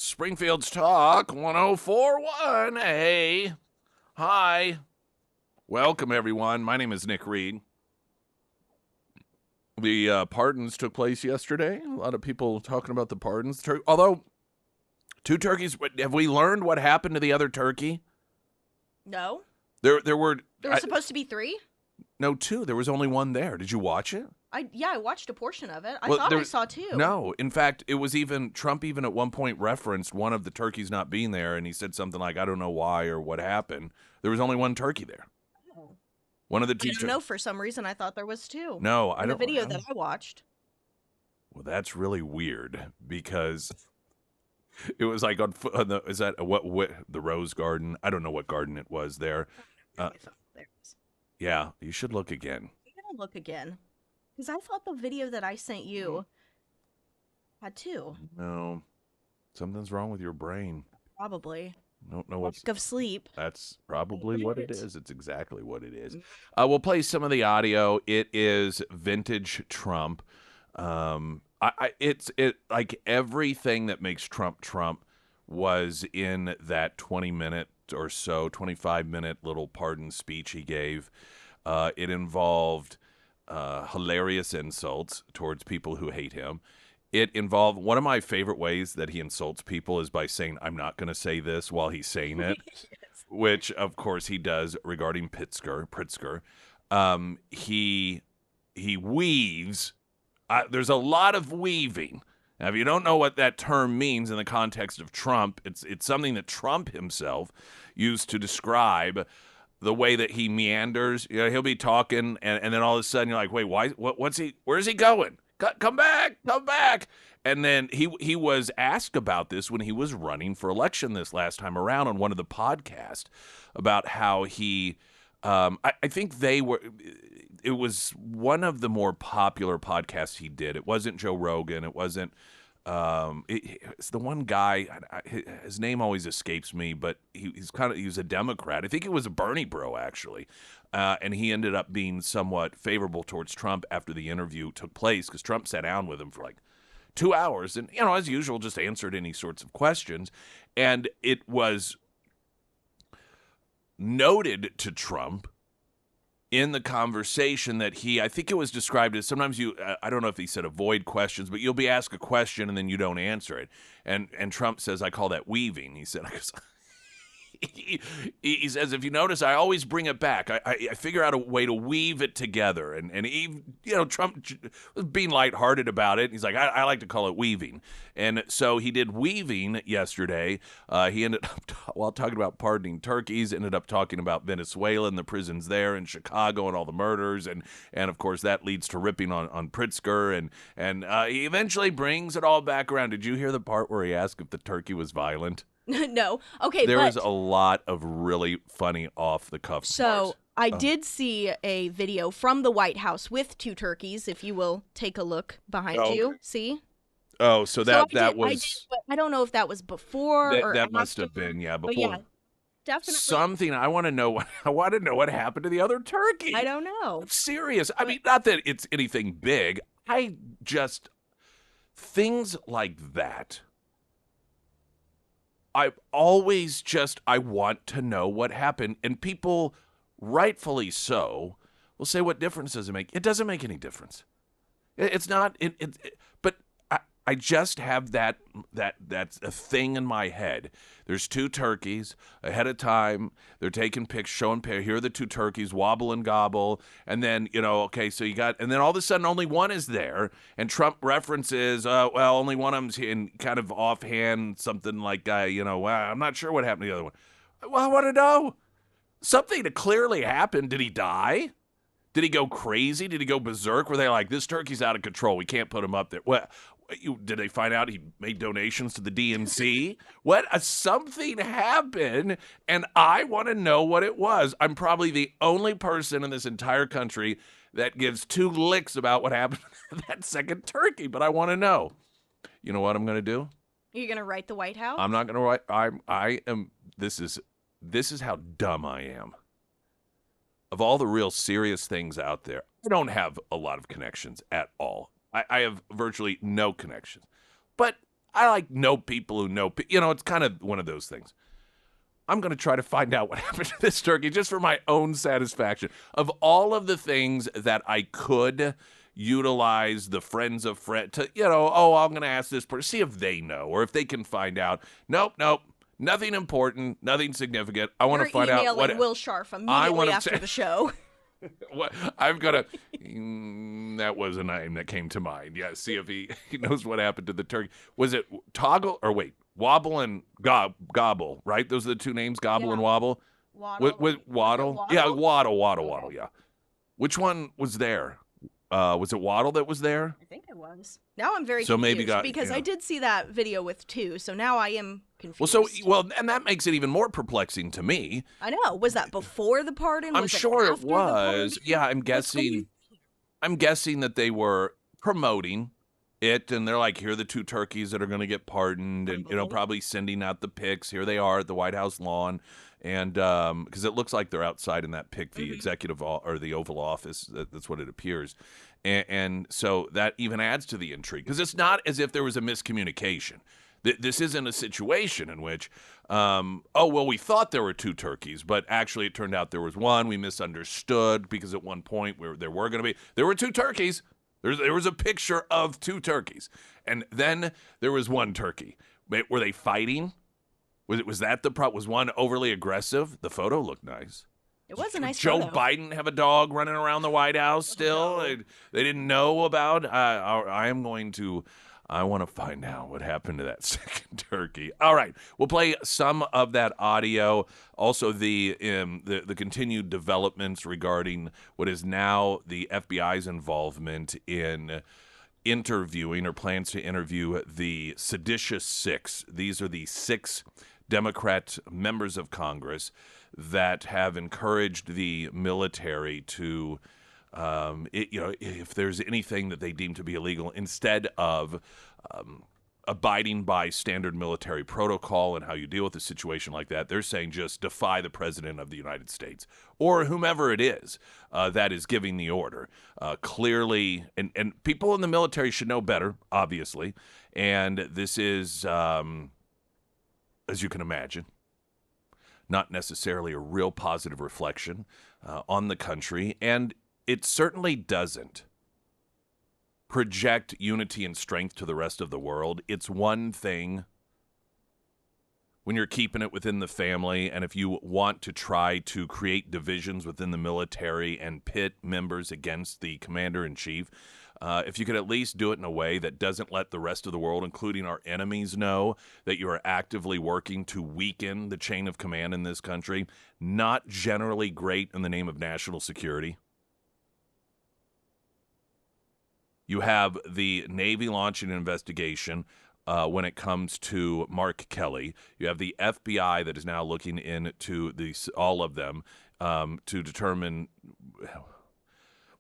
Springfield's Talk 1041. Hey. Hi. Welcome, everyone. My name is Nick Reed. The pardons took place yesterday. A lot of people talking about the pardons. Although, two turkeys. Have we learned what happened to the other turkey? No. There were supposed to be 3? No, 2. There was only one there. Did you watch it? I watched a portion of it. I thought I saw 2. No. In fact, it was Trump even at one point referenced one of the turkeys not being there, and he said something like, I don't know why or what happened. There was only one turkey there. Oh. One of the two. I don't know. For some reason, I thought there was 2. No, I don't. In the video that I watched. Well, that's really weird because it was like on the, is that what the Rose Garden? I don't know what garden it was there. Yeah, you should look again. I'm gonna look again because I thought the video that I sent you had 2. No, something's wrong with your brain. Probably. I don't know what's lack of sleep. That's probably what it is. It's exactly what it is. We'll play some of the audio. It is vintage Trump. It's like everything that makes Trump Trump was in that 20-minute or so, 25-minute little pardon speech he gave. It involved hilarious insults towards people who hate him. It involved one of my favorite ways that he insults people is by saying, I'm not going to say this while he's saying it, yes. Which, of course, he does regarding Pritzker. He weaves. There's a lot of weaving. Now, if you don't know what that term means in the context of Trump, it's something that Trump himself used to describe the way that he meanders. You know, he'll be talking, and then all of a sudden you're like, wait, why? Where's he going? Come back. And then he was asked about this when he was running for election this last time around on one of the podcasts about how he, I think it was one of the more popular podcasts he did. It wasn't Joe Rogan. It wasn't, it's the one guy, his name always escapes me, but he was a Democrat. I think it was a Bernie bro, actually. And he ended up being somewhat favorable towards Trump after the interview took place because Trump sat down with him for like 2 hours and, as usual, just answered any sorts of questions. And it was noted to Trump in the conversation that I think it was described as sometimes I don't know if he said avoid questions, but you'll be asked a question and then you don't answer it. And Trump says, I call that weaving. He said, he says, if you notice, I always bring it back. I figure out a way to weave it together. And he, Trump was being lighthearted about it. He's like, I like to call it weaving. And so he did weaving yesterday. He ended up, while talking about pardoning turkeys, ended up talking about Venezuela and the prisons there and Chicago and all the murders. And of course, that leads to ripping on Pritzker. And he eventually brings it all back around. Did you hear the part where he asked if the turkey was violent? No. Okay, there was a lot of really funny off-the-cuff So parts. I did see a video from the White House with 2 turkeys, if you will take a look behind you. See? Oh, so that was... I don't know if that was before or that after. must have been, before. But yeah, definitely. Something, I want to know what happened to the other turkey. I don't know. I'm serious. I mean, not that it's anything big. Things like that... I want to know what happened. And people, rightfully so, will say, what difference does it make? It doesn't make any difference. It's not, but I just have that's a thing in my head. There's 2 turkeys ahead of time. They're taking pics, showing, here are the 2 turkeys, wobble and gobble. And then, okay, so and then all of a sudden only one is there. And Trump references, well, only one of them's in kind of offhand, something like, well, I'm not sure what happened to the other one. Well, I want to know. Something clearly happened. Did he die? Did he go crazy? Did he go berserk? Were they like, this turkey's out of control, we can't put him up there? Well, did they find out he made donations to the DNC? Something happened, and I want to know what it was. I'm probably the only person in this entire country that gives 2 licks about what happened to that second turkey, but I want to know. You know what I'm going to do? You're going to write the White House? I'm not going to write. I am. This is how dumb I am. Of all the real serious things out there, I don't have a lot of connections at all. I have virtually no connections. But I like know people who know people. You know, it's kind of one of those things. I'm going to try to find out what happened to this turkey just for my own satisfaction. Of all of the things that I could utilize the friends of friends to, I'm going to ask this person, see if they know or if they can find out. Nope. Nothing important, nothing significant. I want to find out what. You're emailing Will Scharf I immediately after the show. What I've got to. That was a name that came to mind. Yeah, see if he knows what happened to the turkey. Was it Toggle or wait, Wobble and Gobble? Right, those are the two names, Gobble and Wobble. Waddle. Waddle? Yeah, Waddle. Yeah. Which one was there? Was it Waddle that was there? I think it was. Now I'm very confused because I did see that video with two, so now I am confused. And that makes it even more perplexing to me. I know. Was that before the pardon? I'm sure it was. Yeah, I'm guessing that they were promoting it, and they're like, here are the two turkeys that are going to get pardoned, and probably sending out the pics. Here they are at the White House lawn, and because it looks like they're outside in that pic, the executive or the Oval Office. That's what it appears, and so that even adds to the intrigue because it's not as if there was a miscommunication. This isn't a situation in which, we thought there were two turkeys, but actually it turned out there was one. We misunderstood because at one point there were two turkeys. There was a picture of two turkeys, and then there was one turkey. Were they fighting? Was that the problem? Was one overly aggressive? The photo looked nice. It was a nice Joe photo. Biden have a dog running around the White House still? No. They didn't know about? I want to find out what happened to that second turkey. All right, we'll play some of that audio. Also, the continued developments regarding what is now the FBI's involvement in interviewing or plans to interview the seditious six. These are the 6 Democrat members of Congress that have encouraged the military to. If there's anything that they deem to be illegal, instead of abiding by standard military protocol and how you deal with a situation like that, they're saying just defy the president of the United States or whomever it is that is giving the order. Clearly, and people in the military should know better, obviously, and this is, as you can imagine, not necessarily a real positive reflection on the country, and it certainly doesn't project unity and strength to the rest of the world. It's one thing when you're keeping it within the family, and if you want to try to create divisions within the military and pit members against the commander-in-chief, if you could at least do it in a way that doesn't let the rest of the world, including our enemies, know that you are actively working to weaken the chain of command in this country, not generally great in the name of national security. You have the Navy launching an investigation when it comes to Mark Kelly. You have the FBI that is now looking into all of them to determine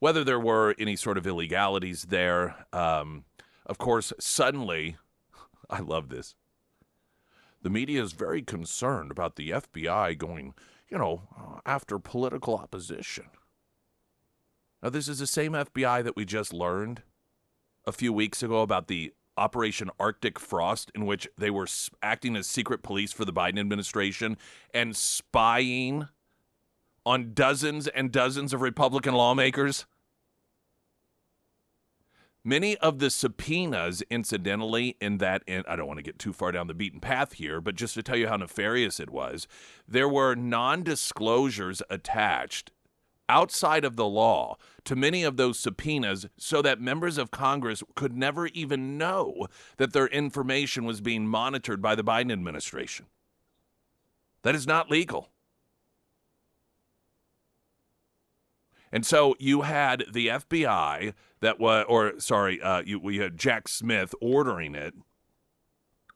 whether there were any sort of illegalities there. Of course, suddenly, I love this. The media is very concerned about the FBI going, after political opposition. Now, this is the same FBI that we just learned a few weeks ago about the Operation Arctic Frost, in which they were acting as secret police for the Biden administration and spying on dozens and dozens of Republican lawmakers. Many of the subpoenas, incidentally, and I don't want to get too far down the beaten path here, but just to tell you how nefarious it was, there were non-disclosures attached outside of the law to many of those subpoenas so that members of Congress could never even know that their information was being monitored by the Biden administration. That is not legal. And so you had the FBI we had Jack Smith ordering it,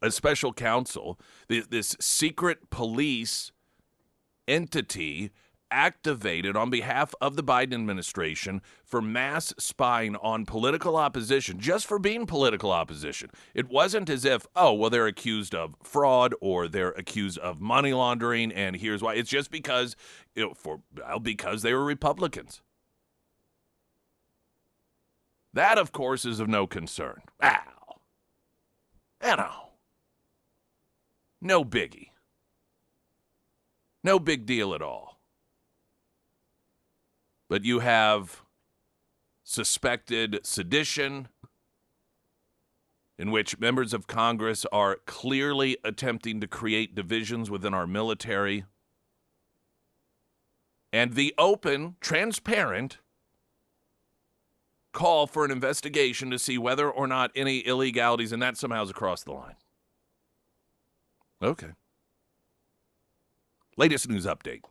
a special counsel, this secret police entity activated on behalf of the Biden administration for mass spying on political opposition, just for being political opposition. It wasn't as if, they're accused of fraud or they're accused of money laundering, and here's why. It's just because, because they were Republicans. That, of course, is of no concern. Ow. No biggie. No big deal at all. But you have suspected sedition, in which members of Congress are clearly attempting to create divisions within our military, and the open, transparent call for an investigation to see whether or not any illegalities, and that somehow is across the line. Okay. Latest news update.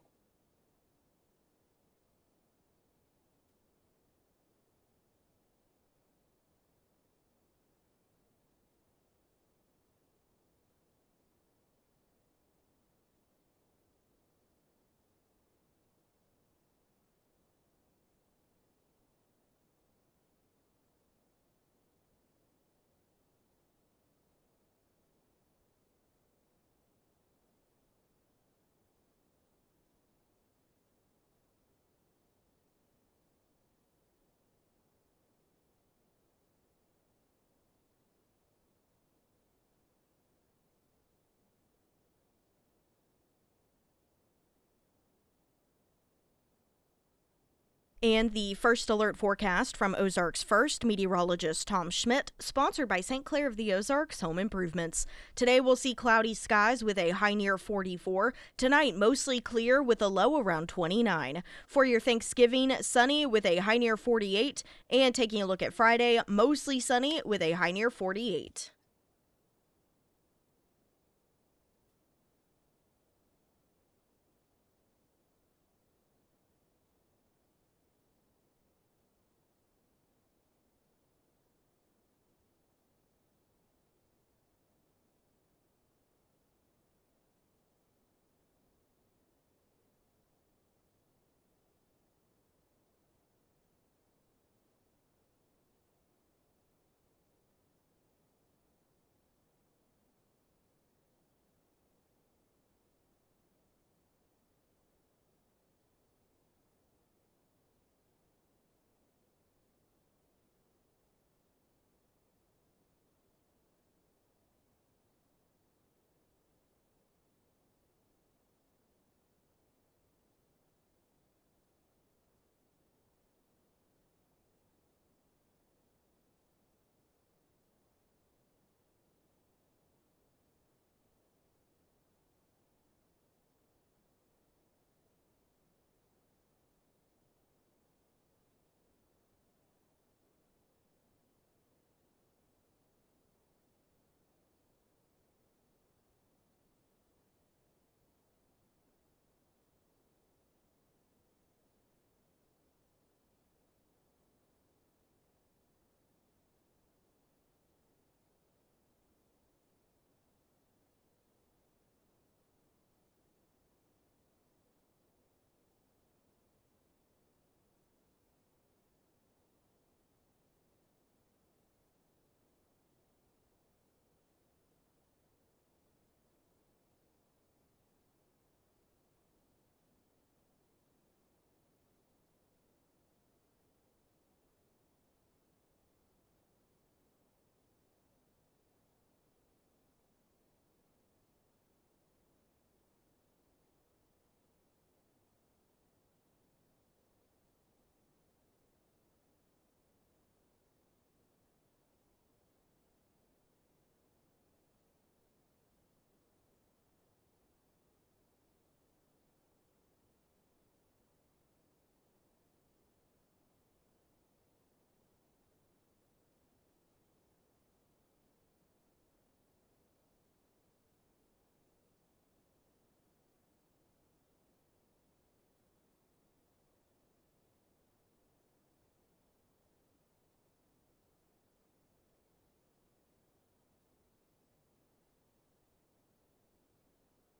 And the first alert forecast from Ozarks First meteorologist Tom Schmidt, sponsored by St. Clair of the Ozarks Home Improvements. Today we'll see cloudy skies with a high near 44. Tonight mostly clear with a low around 29. For your Thanksgiving, sunny with a high near 48. And taking a look at Friday, mostly sunny with a high near 48.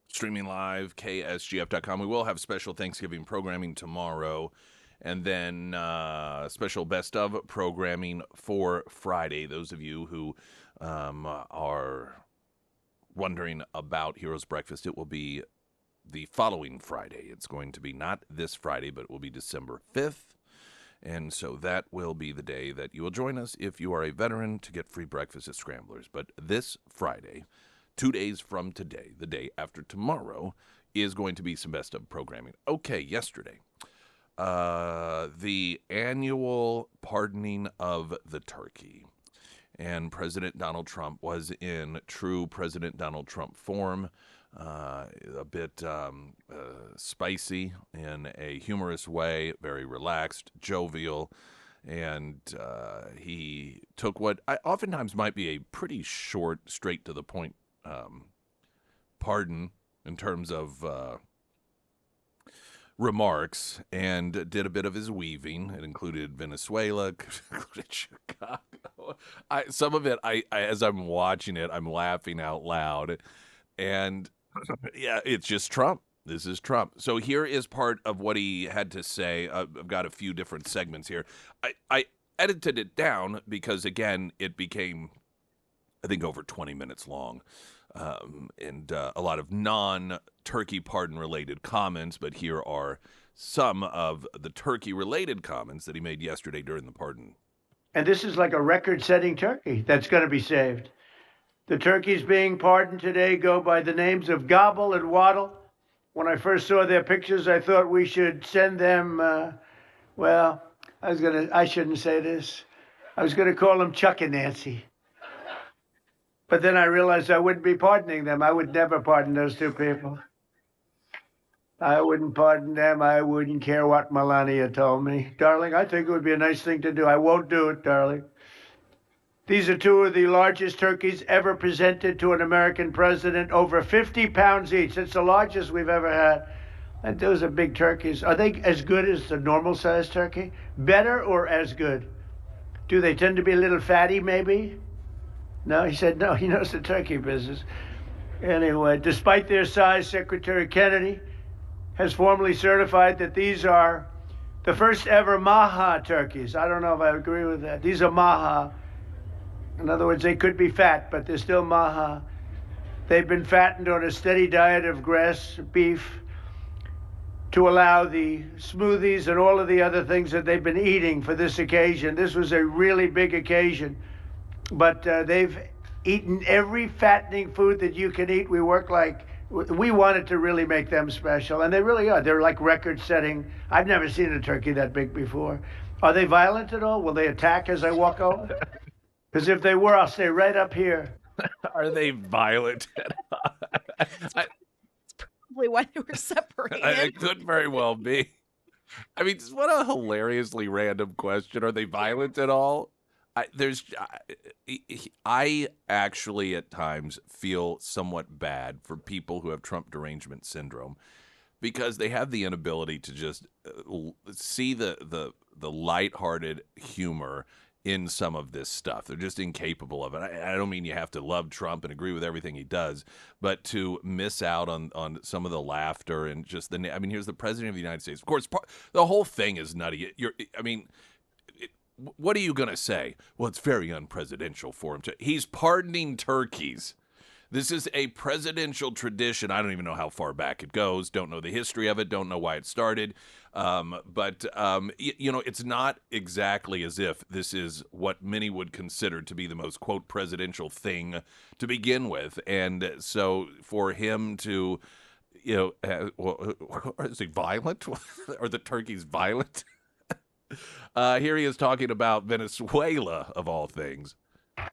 Streaming live, KSGF.com. We will have special Thanksgiving programming tomorrow, and then special best of programming for Friday. Those of you who are wondering about Heroes Breakfast, it will be the following Friday. It's going to be not this Friday, but it will be December 5th. And so that will be the day that you will join us if you are a veteran to get free breakfast at Scramblers. But this Friday, 2 days from today, the day after tomorrow, is going to be some best of programming. Okay, yesterday, the annual pardoning of the turkey. And President Donald Trump was in true President Donald Trump form, a bit spicy in a humorous way, very relaxed, jovial, and he took what oftentimes might be a pretty short, straight to the point pardon in terms of remarks, and did a bit of his weaving. It included Venezuela, included Chicago. Some of it, as I'm watching it, I'm laughing out loud, and yeah, it's just Trump. This is Trump. So here is part of what he had to say. I've got a few different segments here. I edited it down because, again, it became, I think, over 20 minutes long. And a lot of non-turkey pardon-related comments, but here are some of the turkey-related comments that he made yesterday during the pardon. And this is like a record-setting turkey that's going to be saved. The turkeys being pardoned today go by the names of Gobble and Waddle. When I first saw their pictures, I thought we should send them, I shouldn't say this. I was going to call them Chuck and Nancy. But then I realized I wouldn't be pardoning them. I would never pardon those two people. I wouldn't pardon them. I wouldn't care what Melania told me. Darling, I think it would be a nice thing to do. I won't do it, darling. These are two of the largest turkeys ever presented to an American president, over 50 pounds each. It's the largest we've ever had. And those are big turkeys. Are they as good as the normal-sized turkey? Better or as good? Do they tend to be a little fatty, maybe? No, he said no. He knows the turkey business. Anyway, despite their size, Secretary Kennedy has formally certified that these are the first ever Maha turkeys. I don't know if I agree with that. These are Maha. In other words, they could be fat, but they're still Maha. They've been fattened on a steady diet of grass, beef, to allow the smoothies and all of the other things that they've been eating for this occasion. This was a really big occasion. But they've eaten every fattening food that you can eat. We wanted to really make them special, and they really are. They're like record-setting. I've never seen a turkey that big before. Are they violent at all? Will they attack as I walk over? Because if they were, I'll stay right up here. Are they violent? Probably why they were separated. It could very well be. I mean, what a hilariously random question. Are they violent at all? I actually at times feel somewhat bad for people who have Trump derangement syndrome, because they have the inability to just see the lighthearted humor in some of this stuff. They're just incapable of it. I don't mean you have to love Trump and agree with everything he does, but to miss out on some of the laughter and just here's the president of the United States. Of course, the whole thing is nutty. What are you going to say? Well, it's very unpresidential for him to. He's pardoning turkeys. This is a presidential tradition. I don't even know how far back it goes. Don't know the history of it. Don't know why it started. But it's not exactly as if this is what many would consider to be the most, quote, presidential thing to begin with. And so for him to, is he violent? Are the turkeys violent? Here he is talking about Venezuela, of all things.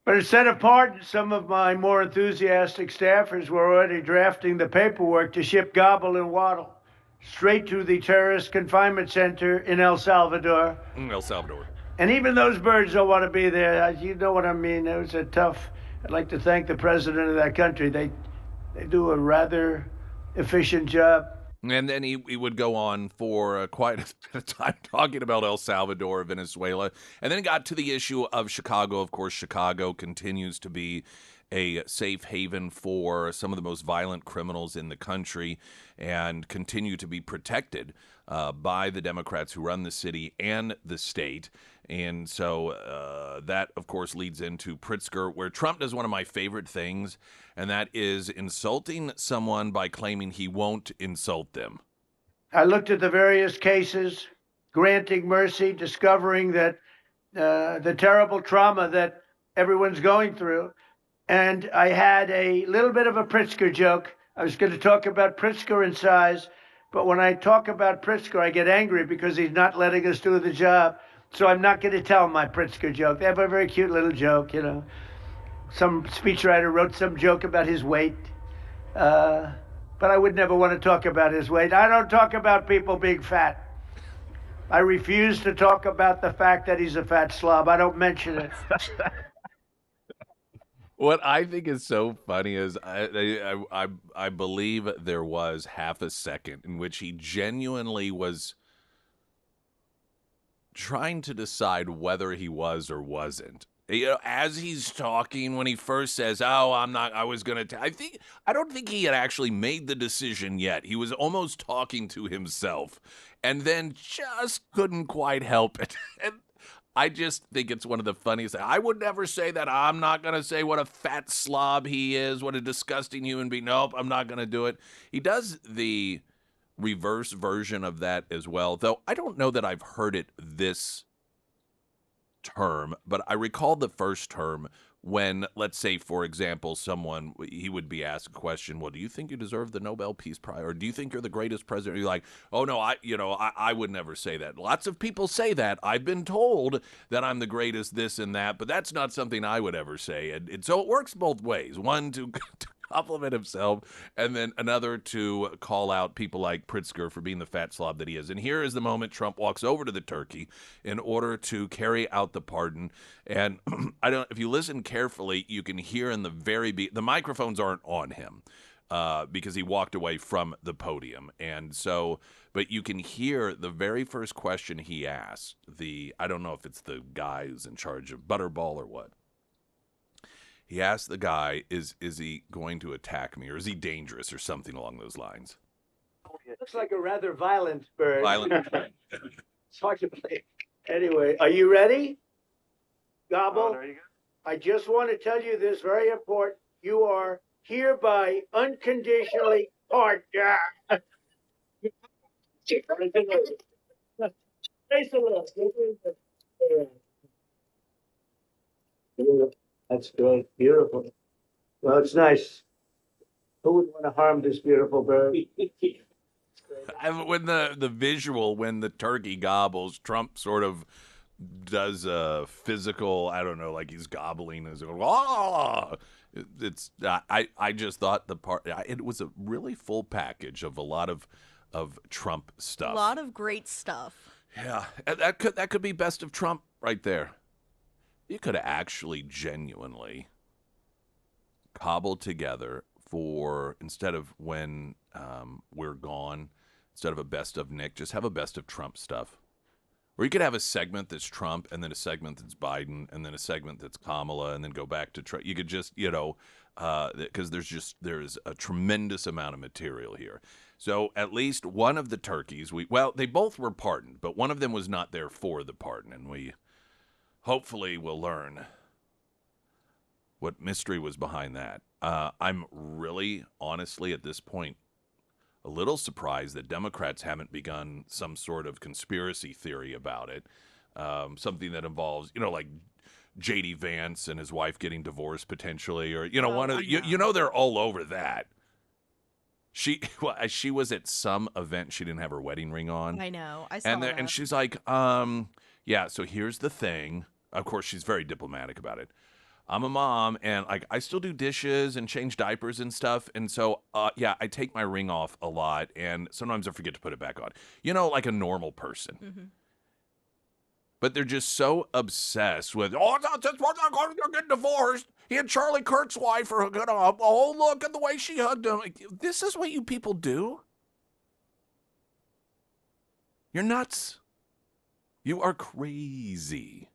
But instead of pardon, some of my more enthusiastic staffers were already drafting the paperwork to ship Gobble and Waddle straight to the terrorist confinement center in El Salvador. El Salvador. And even those birds don't want to be there. You know what I mean? It was a tough. I'd like to thank the president of that country. They do a rather efficient job. And then he would go on for quite a bit of time talking about El Salvador, Venezuela, and then got to the issue of Chicago. Of course, Chicago continues to be a safe haven for some of the most violent criminals in the country and continue to be protected by the Democrats who run the city and the state. And so that, of course, leads into Pritzker, where Trump does one of my favorite things, and that is insulting someone by claiming he won't insult them. I looked at the various cases, granting mercy, discovering that the terrible trauma that everyone's going through, and I had a little bit of a Pritzker joke. I was going to talk about Pritzker and size, but when I talk about Pritzker, I get angry because he's not letting us do the job. So I'm not going to tell my Pritzker joke. They have a very cute little joke, you know. Some speechwriter wrote some joke about his weight, but I would never want to talk about his weight. I don't talk about people being fat. I refuse to talk about the fact that he's a fat slob. I don't mention it. What I think is so funny is I believe there was half a second in which he genuinely was trying to decide whether he was or wasn't. You know, as he's talking, when he first says, "Oh, I'm not," I was gonna. I don't think he had actually made the decision yet. He was almost talking to himself, and then just couldn't quite help it. And I just think it's one of the funniest. I would never say that. I'm not gonna say what a fat slob he is, what a disgusting human being. Nope, I'm not gonna do it. He does the reverse version of that as well, though I don't know that I've heard it this term, but I recall the first term when, let's say, for example, he would be asked a question, well, do you think you deserve the Nobel Peace Prize, or do you think you're the greatest president? You're like, oh no, I would never say that. Lots of people say that. I've been told that I'm the greatest this and that, but that's not something I would ever say. And so it works both ways. One, to compliment himself, and then another to call out people like Pritzker for being the fat slob that he is. And here is the moment Trump walks over to the turkey in order to carry out the pardon. And if you listen carefully, you can hear in the the microphones aren't on him because he walked away from the podium. And so, but you can hear the very first question he asked. I don't know if it's the guy who's in charge of Butterball or what. He asked the guy, is he going to attack me, or is he dangerous, or something along those lines? Looks like a rather violent bird. Violent. It's hard to believe. Anyway, are you ready? Gobble. There you go. I just want to tell you this very important. You are hereby unconditionally pardoned. That's great. Beautiful. Well, it's nice. Who would want to harm this beautiful bird? When the visual, when the turkey gobbles, Trump sort of does a physical, I don't know, like he's gobbling as it's I just thought it was a really full package of a lot of Trump stuff. A lot of great stuff. Yeah, that could be best of Trump right there. You could have actually genuinely cobbled together instead of when we're gone, instead of a best of Nick, just have a best of Trump stuff. Or you could have a segment that's Trump, and then a segment that's Biden, and then a segment that's Kamala, and then go back to Trump. You could just, because there's a tremendous amount of material here. So at least one of the turkeys, they both were pardoned, but one of them was not there for the pardon, and we hopefully will learn what mystery was behind that. I'm really, honestly, at this point, a little surprised that Democrats haven't begun some sort of conspiracy theory about it. Something that involves, like J.D. Vance and his wife getting divorced potentially, or, they're all over that. She was at some event. She didn't have her wedding ring on. I know. I saw that. And she's like, yeah, so here's the thing. Of course, she's very diplomatic about it. I'm a mom, and I still do dishes and change diapers and stuff. And so, I take my ring off a lot, and sometimes I forget to put it back on. Like a normal person. Mm-hmm. But they're just so obsessed with, we're not going to get divorced. He and Charlie Kirk's wife are hooking up. Oh, look at the way she hugged him. Like, this is what you people do? You're nuts. You are crazy.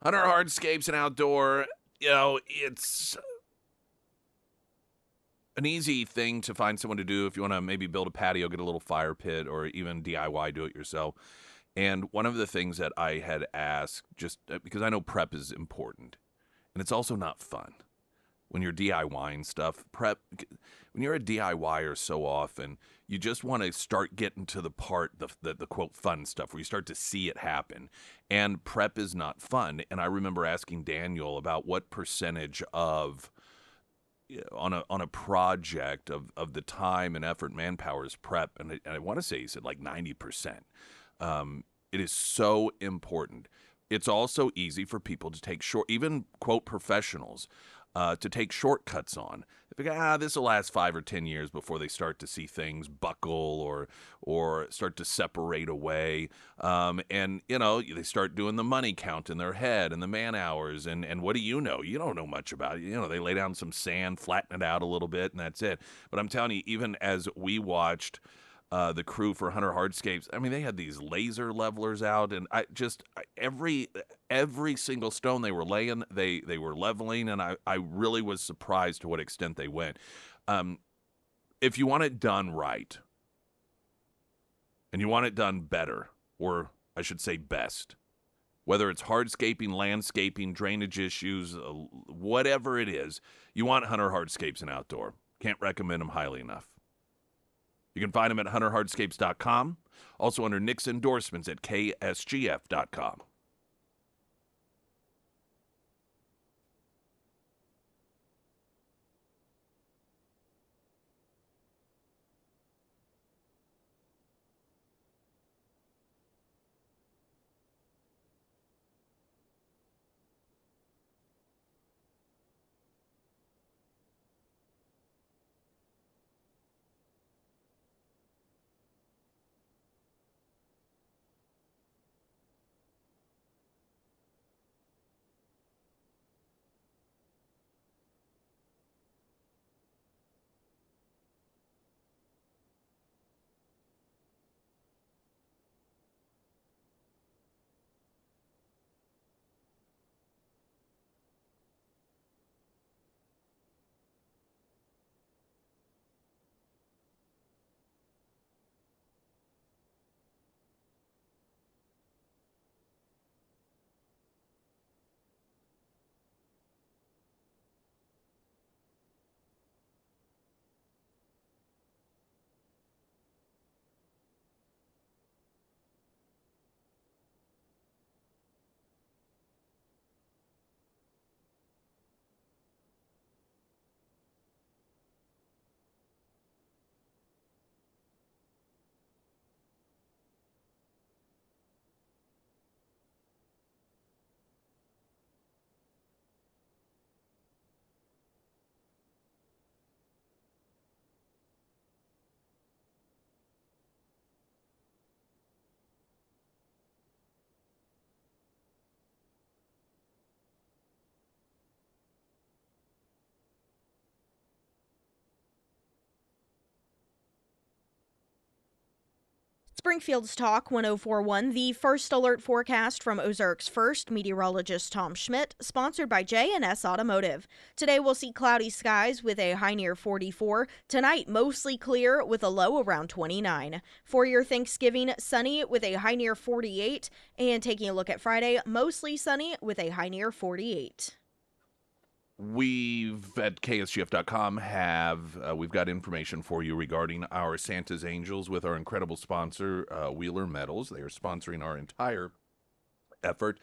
Hunter Hardscapes and Outdoor, it's an easy thing to find someone to do if you want to maybe build a patio, get a little fire pit, or even DIY, do it yourself. And one of the things that I had asked, just because I know prep is important, and it's also not fun when you're DIYing stuff. When you're a DIYer so often, you just want to start getting to the part, the quote fun stuff, where you start to see it happen. And prep is not fun. And I remember asking Daniel about what percentage of on a project of the time and effort, manpower is prep, and I want to say he said like 90%. It is so important. It's also easy for people to take even quote professionals, to take shortcuts on. They figure, this will last 5 or 10 years before they start to see things buckle or start to separate away. And they start doing the money count in their head and the man hours. And what do you know? You don't know much about it. They lay down some sand, flatten it out a little bit, and that's it. But I'm telling you, even as we watched the crew for Hunter Hardscapes, I mean, they had these laser levelers out, and every single stone they were laying, they were leveling, and I really was surprised to what extent they went. If you want it done right, and you want it done better, or I should say best, whether it's hardscaping, landscaping, drainage issues, whatever it is, you want Hunter Hardscapes and Outdoor. Can't recommend them highly enough. You can find them at hunterhardscapes.com, also under Nick's endorsements at KSGF.com. Springfield's Talk 1041, the first alert forecast from Ozarks First, meteorologist Tom Schmidt, sponsored by J&S Automotive. Today we'll see cloudy skies with a high near 44. Tonight, mostly clear with a low around 29. For your Thanksgiving, sunny with a high near 48. And taking a look at Friday, mostly sunny with a high near 48. We've at KSGF.com we've got information for you regarding our Santa's Angels with our incredible sponsor, Wheeler Metals. They are sponsoring our entire effort,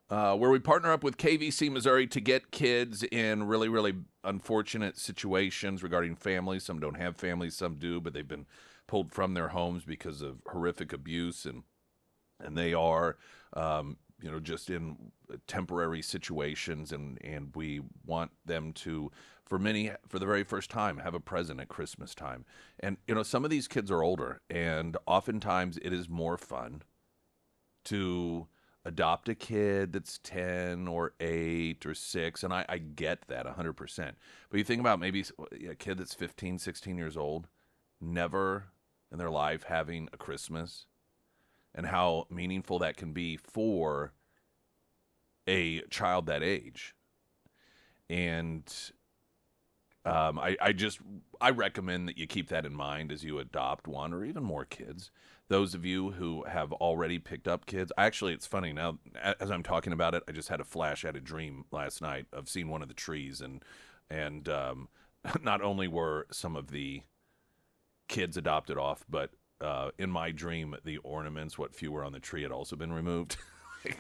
where we partner up with KVC Missouri to get kids in really, really unfortunate situations regarding families. Some don't have families, some do, but they've been pulled from their homes because of horrific abuse, and they are just in temporary situations, and we want them to, for the very first time, have a present at Christmas time. And, some of these kids are older, and oftentimes it is more fun to adopt a kid that's 10 or 8 or 6, and I get that 100%. But you think about maybe a kid that's 15, 16 years old, never in their life having a Christmas, and how meaningful that can be for a child that age. And I recommend that you keep that in mind as you adopt one or even more kids. Those of you who have already picked up kids, actually, it's funny now as I'm talking about it. I just had a flash, I had a dream last night of seeing one of the trees, and not only were some of the kids adopted off, but in my dream, the ornaments, what few were on the tree, had also been removed. I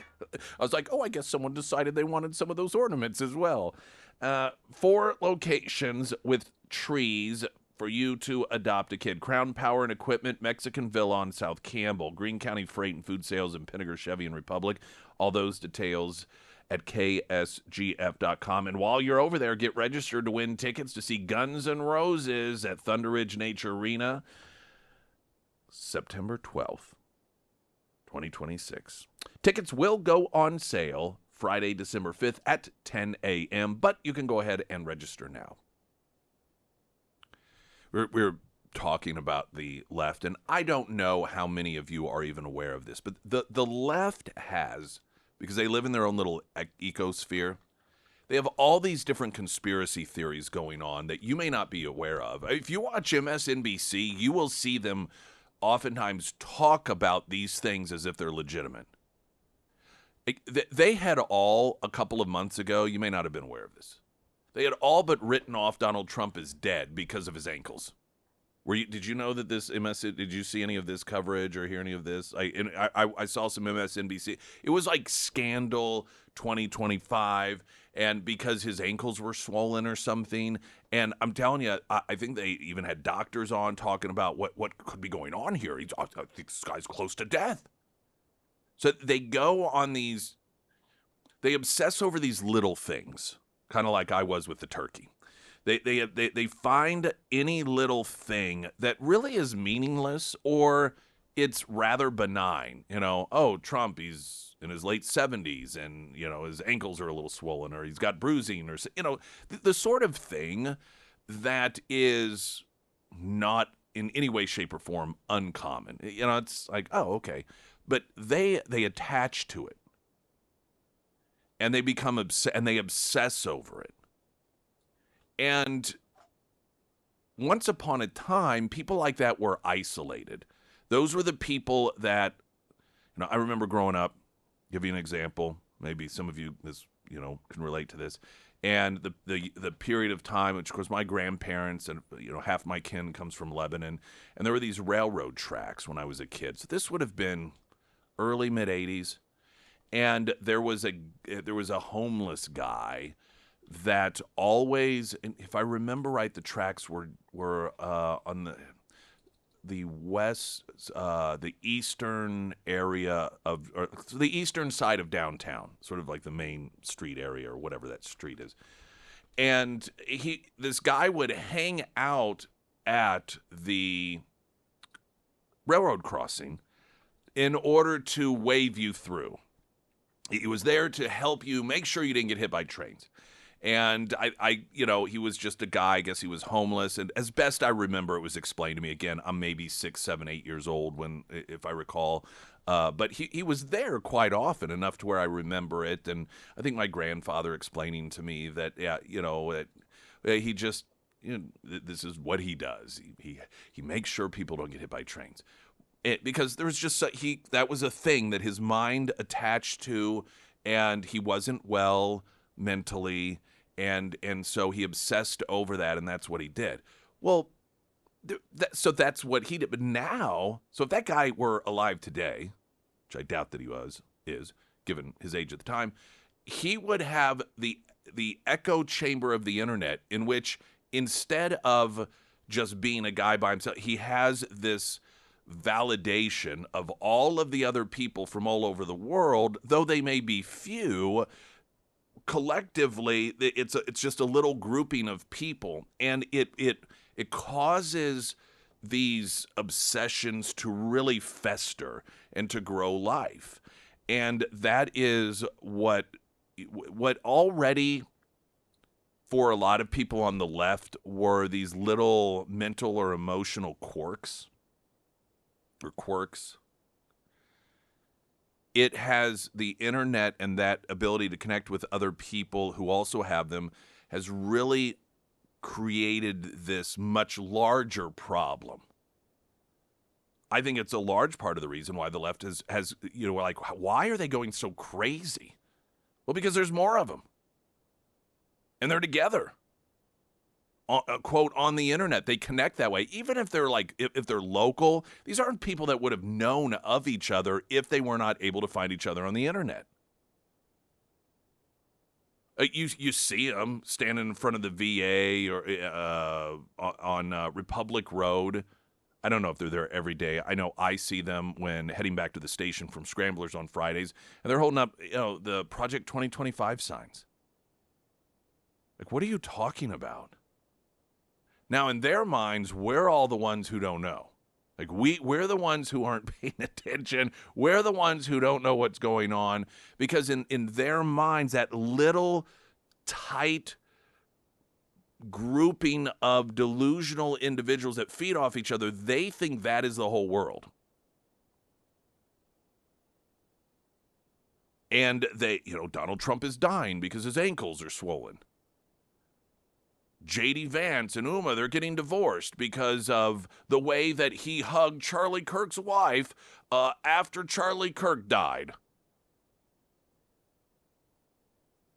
was like, oh, I guess someone decided they wanted some of those ornaments as well. 4 locations with trees for you to adopt a kid. Crown Power and Equipment, Mexican Villa on South Campbell, Greene County Freight and Food Sales in Pinnaker, Chevy, and Republic. All those details at ksgf.com. And while you're over there, get registered to win tickets to see Guns N' Roses at Thunder Ridge Nature Arena, September 12th, 2026. Tickets will go on sale Friday, December 5th at 10 a.m., but you can go ahead and register now. We're talking about the left, and I don't know how many of you are even aware of this, but the left has, because they live in their own little ecosphere, they have all these different conspiracy theories going on that you may not be aware of. If you watch MSNBC, you will see them oftentimes talk about these things as if they're legitimate. They had all, a couple of months ago, you may not have been aware of this, they had all but written off Donald Trump as dead because of his ankles. Did you know that did you see any of this coverage or hear any of this? I saw some MSNBC. It was like Scandal 2025, and because his ankles were swollen or something. And I'm telling you, I think they even had doctors on talking about what could be going on here. I think this guy's close to death. So they go on these, they obsess over these little things, kind of like I was with the turkey. They find any little thing that really is meaningless or it's rather benign. Oh, Trump, he's in his late 70s and, his ankles are a little swollen or he's got bruising or, the sort of thing that is not in any way, shape, or form uncommon. It's like, oh, okay. But they attach to it, and they become and they obsess over it. And once upon a time, people like that were isolated. Those were the people that, I remember growing up. Give you an example. Maybe some of you can relate to this. And the period of time, which of course my grandparents and half my kin comes from Lebanon, and there were these railroad tracks when I was a kid. So this would have been early mid 80s, and there was a homeless guy that always, and if I remember right, the tracks were on the west, the eastern area or the eastern side of downtown, sort of like the main street area or whatever that street is. And this guy would hang out at the railroad crossing in order to wave you through. He was there to help you make sure you didn't get hit by trains. And he was just a guy. I guess he was homeless. And as best I remember, it was explained to me. Again, I'm maybe 6, 7, 8 years old if I recall. But he was there quite often, enough to where I remember it. And I think my grandfather explaining to me that, that he just, this is what he does. He makes sure people don't get hit by trains. Because there was just that was a thing that his mind attached to, and he wasn't well mentally, and so he obsessed over that, and that's what he did. Well, so that's what he did. But now, so if that guy were alive today, which I doubt that he is given his age at the time, he would have the echo chamber of the internet, in which instead of just being a guy by himself, he has this validation of all of the other people from all over the world, though they may be few. Collectively, it's just a little grouping of people, and it causes these obsessions to really fester and to grow life. And that is what already, for a lot of people on the left, were these little mental or emotional quirks. it has the internet, and that ability to connect with other people who also have them has really created this much larger problem. I think it's a large part of the reason why the left has like, why are they going so crazy? Well, because there's more of them. And they're together. Quote, on the internet. They connect that way. Even if they're like, if they're local, these aren't people that would have known of each other if they were not able to find each other on the internet. You see them standing in front of the VA or on Republic Road. I don't know if they're there every day. I know I see them when heading back to the station from Scramblers on Fridays, and they're holding up, the Project 2025 signs. Like, what are you talking about? Now, in their minds, we're all the ones who don't know. Like, we're the ones who aren't paying attention. We're the ones who don't know what's going on, because in their minds, that little tight grouping of delusional individuals that feed off each other, they think that is the whole world. And Donald Trump is dying because his ankles are swollen. J.D. Vance and Uma, they're getting divorced because of the way that he hugged Charlie Kirk's wife after Charlie Kirk died.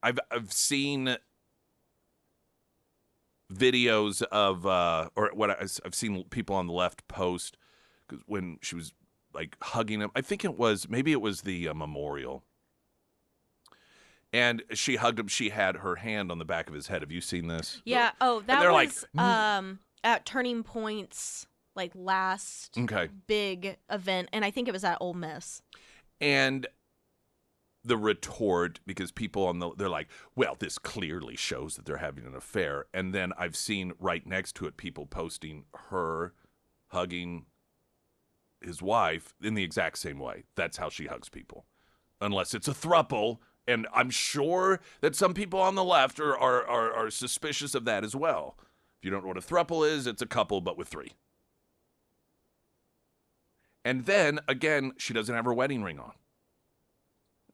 I've seen videos of, I've seen people on the left post when she was like hugging him. I think maybe it was the memorial. And she hugged him. She had her hand on the back of his head. Have you seen this? Yeah. Oh, that was like, at Turning Point's like last big event, and I think it was at Ole Miss. And the retort, because people they're like, well, this clearly shows that they're having an affair. And then I've seen right next to it people posting her hugging his wife in the exact same way. That's how she hugs people, unless it's a throuple. And I'm sure that some people on the left are suspicious of that as well. If you don't know what a throuple is, it's a couple but with three. And then, again, she doesn't have her wedding ring on.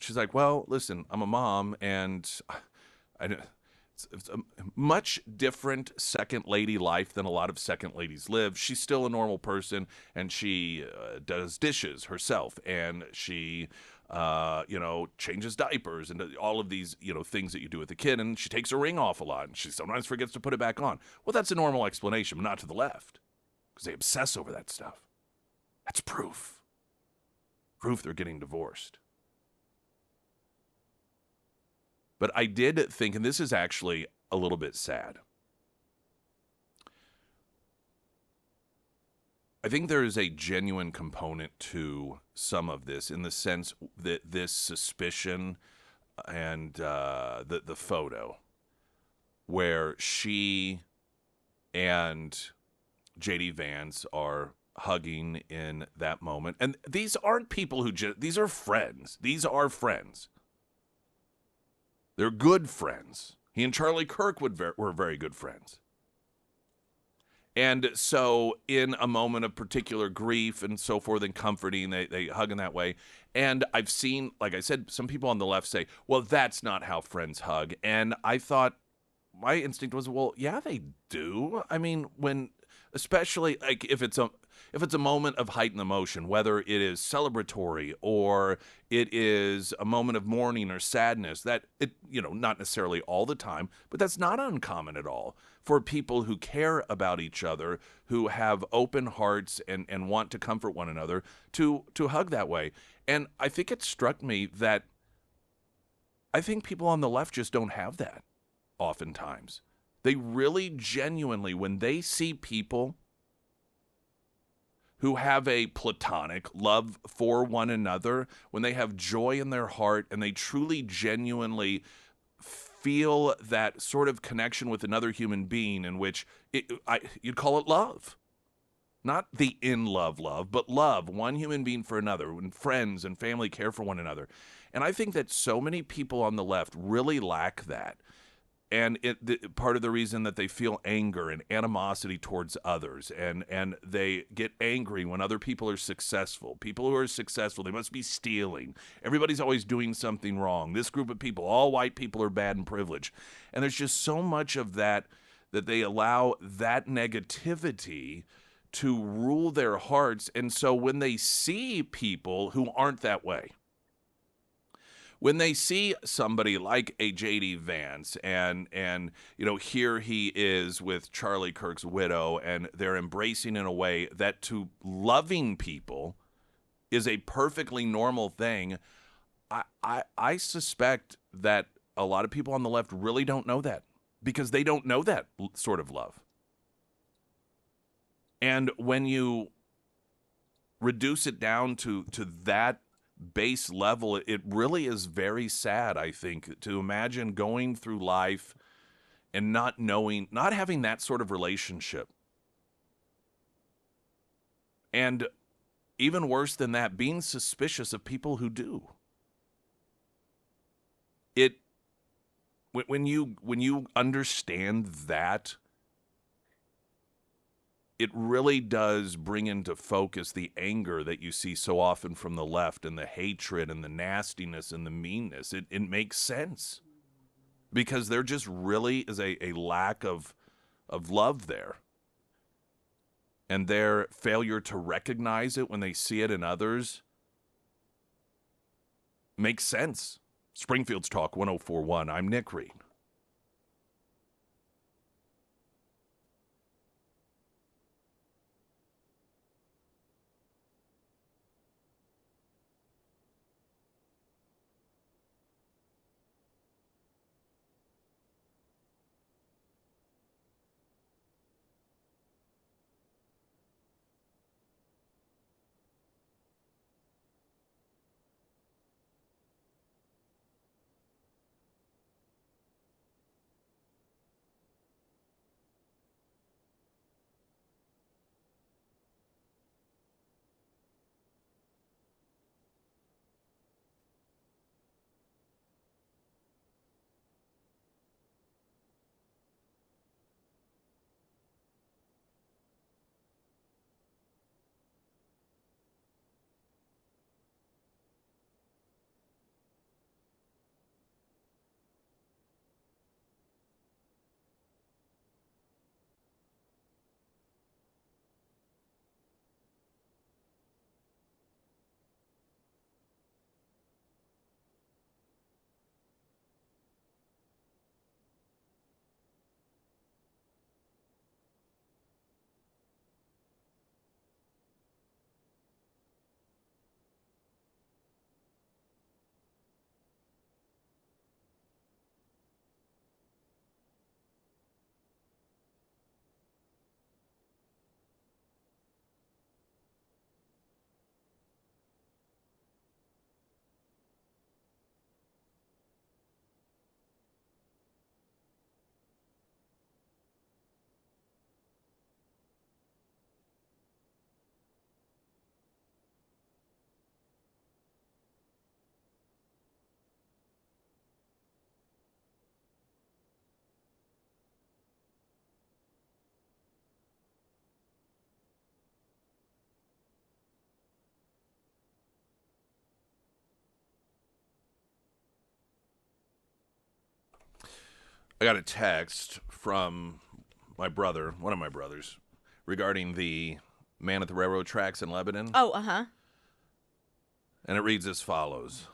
She's like, well, listen, I'm a mom, and it's a much different second lady life than a lot of second ladies live. She's still a normal person, and she does dishes herself, and she changes diapers and all of these, things that you do with a kid, and she takes her ring off a lot, and she sometimes forgets to put it back on. Well, that's a normal explanation, but not to the left, because they obsess over that stuff. That's proof. Proof they're getting divorced. But I did think, and this is actually a little bit sad, I think there is a genuine component to some of this, in the sense that this suspicion and the photo where she and J.D. Vance are hugging in that moment. And these aren't people these are friends. These are friends. They're good friends. He and Charlie Kirk were very good friends. And so in a moment of particular grief and so forth and comforting, they hug in that way. And I've seen, like I said, some people on the left say, well, that's not how friends hug. And I thought, my instinct was, well, yeah, they do. I mean, especially like if it's a moment of heightened emotion, whether it is celebratory or it is a moment of mourning or sadness, that not necessarily all the time, but that's not uncommon at all for people who care about each other, who have open hearts and want to comfort one another, to hug that way. And I think it struck me that I think people on the left just don't have that oftentimes. They really genuinely, when they see people who have a platonic love for one another, when they have joy in their heart and they truly, genuinely feel that sort of connection with another human being, in which you'd call it love. Not the in-love love, but love, one human being for another, when friends and family care for one another. And I think that so many people on the left really lack that. And part of the reason that they feel anger and animosity towards others, and they get angry when other people are successful. People who are successful, they must be stealing. Everybody's always doing something wrong. This group of people, all white people, are bad and privileged. And there's just so much of that they allow that negativity to rule their hearts. And so when they see people who aren't that way, when they see somebody like a J.D. Vance and here he is with Charlie Kirk's widow, and they're embracing in a way that to loving people is a perfectly normal thing, I suspect that a lot of people on the left really don't know that, because they don't know that sort of love. And when you reduce it down to that base level, it really is very sad, I think, to imagine going through life and not having that sort of relationship. And even worse than that, being suspicious of people who do. When you understand that, it really does bring into focus the anger that you see so often from the left, and the hatred and the nastiness and the meanness. It makes sense, because there just really is a lack of love there. And their failure to recognize it when they see it in others makes sense. Springfield's Talk 104.1. I'm Nick Reed. I got a text from my brother, one of my brothers, regarding the man at the railroad tracks in Lebanon. Oh, uh-huh. And it reads as follows.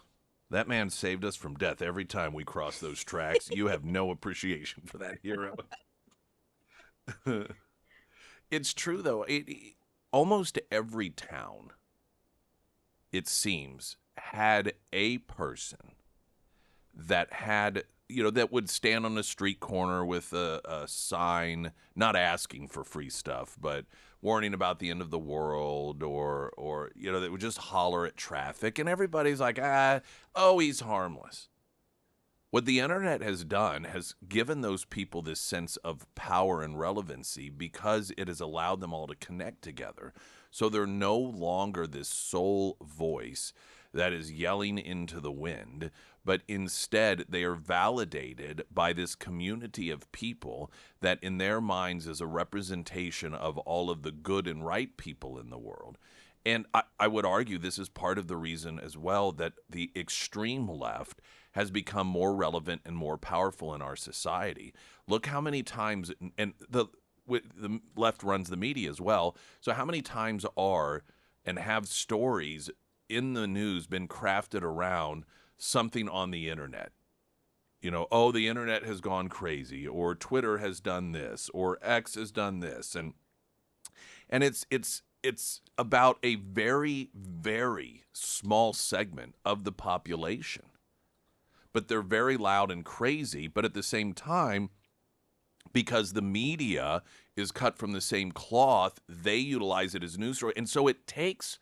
That man saved us from death every time we cross those tracks. You have no appreciation for that hero. It's true, though. Almost every town, it seems, had a person that had, that would stand on a street corner with a sign, not asking for free stuff, but warning about the end of the world, or that would just holler at traffic, and everybody's like, he's harmless. What the internet has done has given those people this sense of power and relevancy, because it has allowed them all to connect together. So they're no longer this sole voice that is yelling into the wind, but instead they are validated by this community of people that in their minds is a representation of all of the good and right people in the world. And I would argue this is part of the reason as well that the extreme left has become more relevant and more powerful in our society. Look how many times, and the left runs the media as well, so how many times are and have stories in the news been crafted around something on the internet? You know, oh, the internet has gone crazy, or Twitter has done this, or X has done this, and it's about a very, very small segment of the population. But they're very loud and crazy, but at the same time, because the media is cut from the same cloth, they utilize it as news story. And so it takes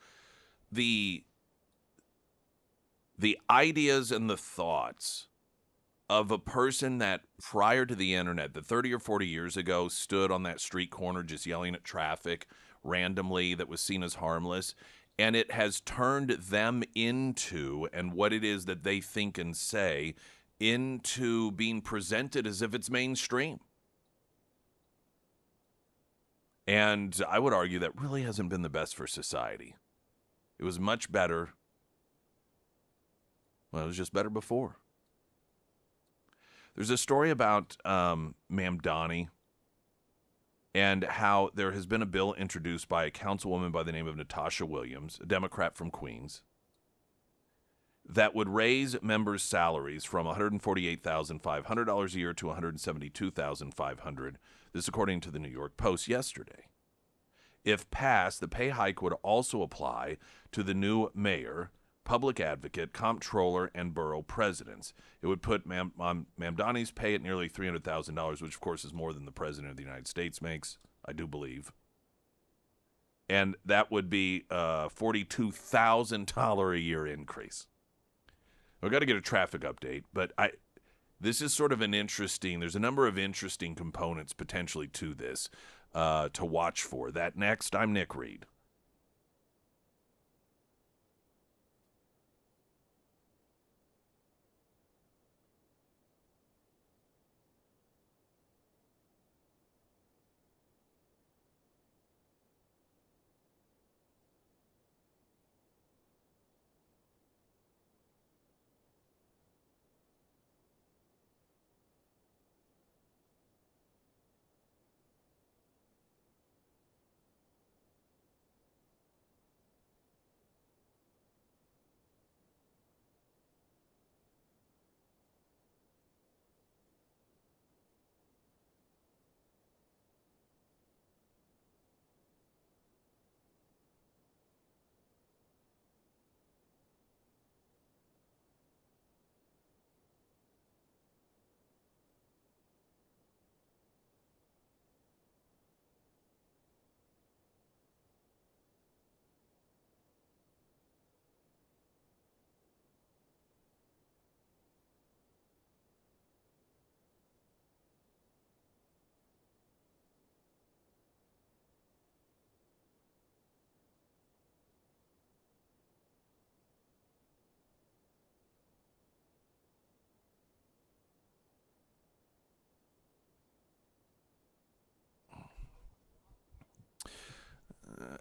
the ideas and the thoughts of a person that prior to the internet, that 30 or 40 years ago stood on that street corner just yelling at traffic randomly that was seen as harmless, and it has turned them into, and what it is that they think and say, into being presented as if it's mainstream. And I would argue that really hasn't been the best for society. It was much better. Well, it was just better before. There's a story about Mamdani and how there has been a bill introduced by a councilwoman by the name of Natasha Williams, a Democrat from Queens, that would raise members' salaries from $148,500 a year to $172,500. This according to the New York Post yesterday. If passed, the pay hike would also apply to the new mayor, public advocate, comptroller, and borough presidents. It would put Mamdani's pay at nearly $300,000, which, of course, is more than the president of the United States makes, I do believe. And that would be a $42,000 a year increase. We've got to get a traffic update, but this is sort of an interesting, there's a number of interesting components potentially to this to watch for. That next, I'm Nick Reed.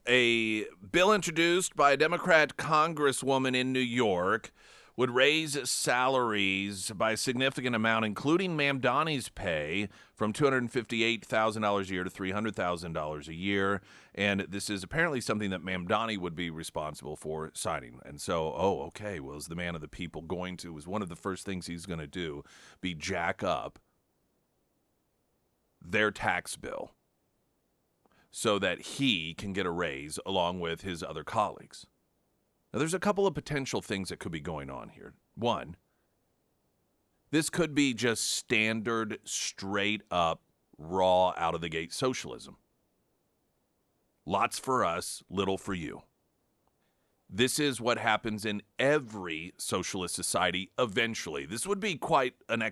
A bill introduced by a Democrat congresswoman in New York would raise salaries by a significant amount, including Mamdani's pay, from $258,000 a year to $300,000 a year. And this is apparently something that Mamdani would be responsible for signing. And so, okay, well, is the man of the people going to, was one of the first things he's going to do, be jack up their tax bill so that he can get a raise along with his other colleagues. Now, there's a couple of potential things that could be going on here. One, this could be just standard, straight up, raw, out of the gate socialism. Lots for us, little for you. This is what happens in every socialist society eventually. This would be quite an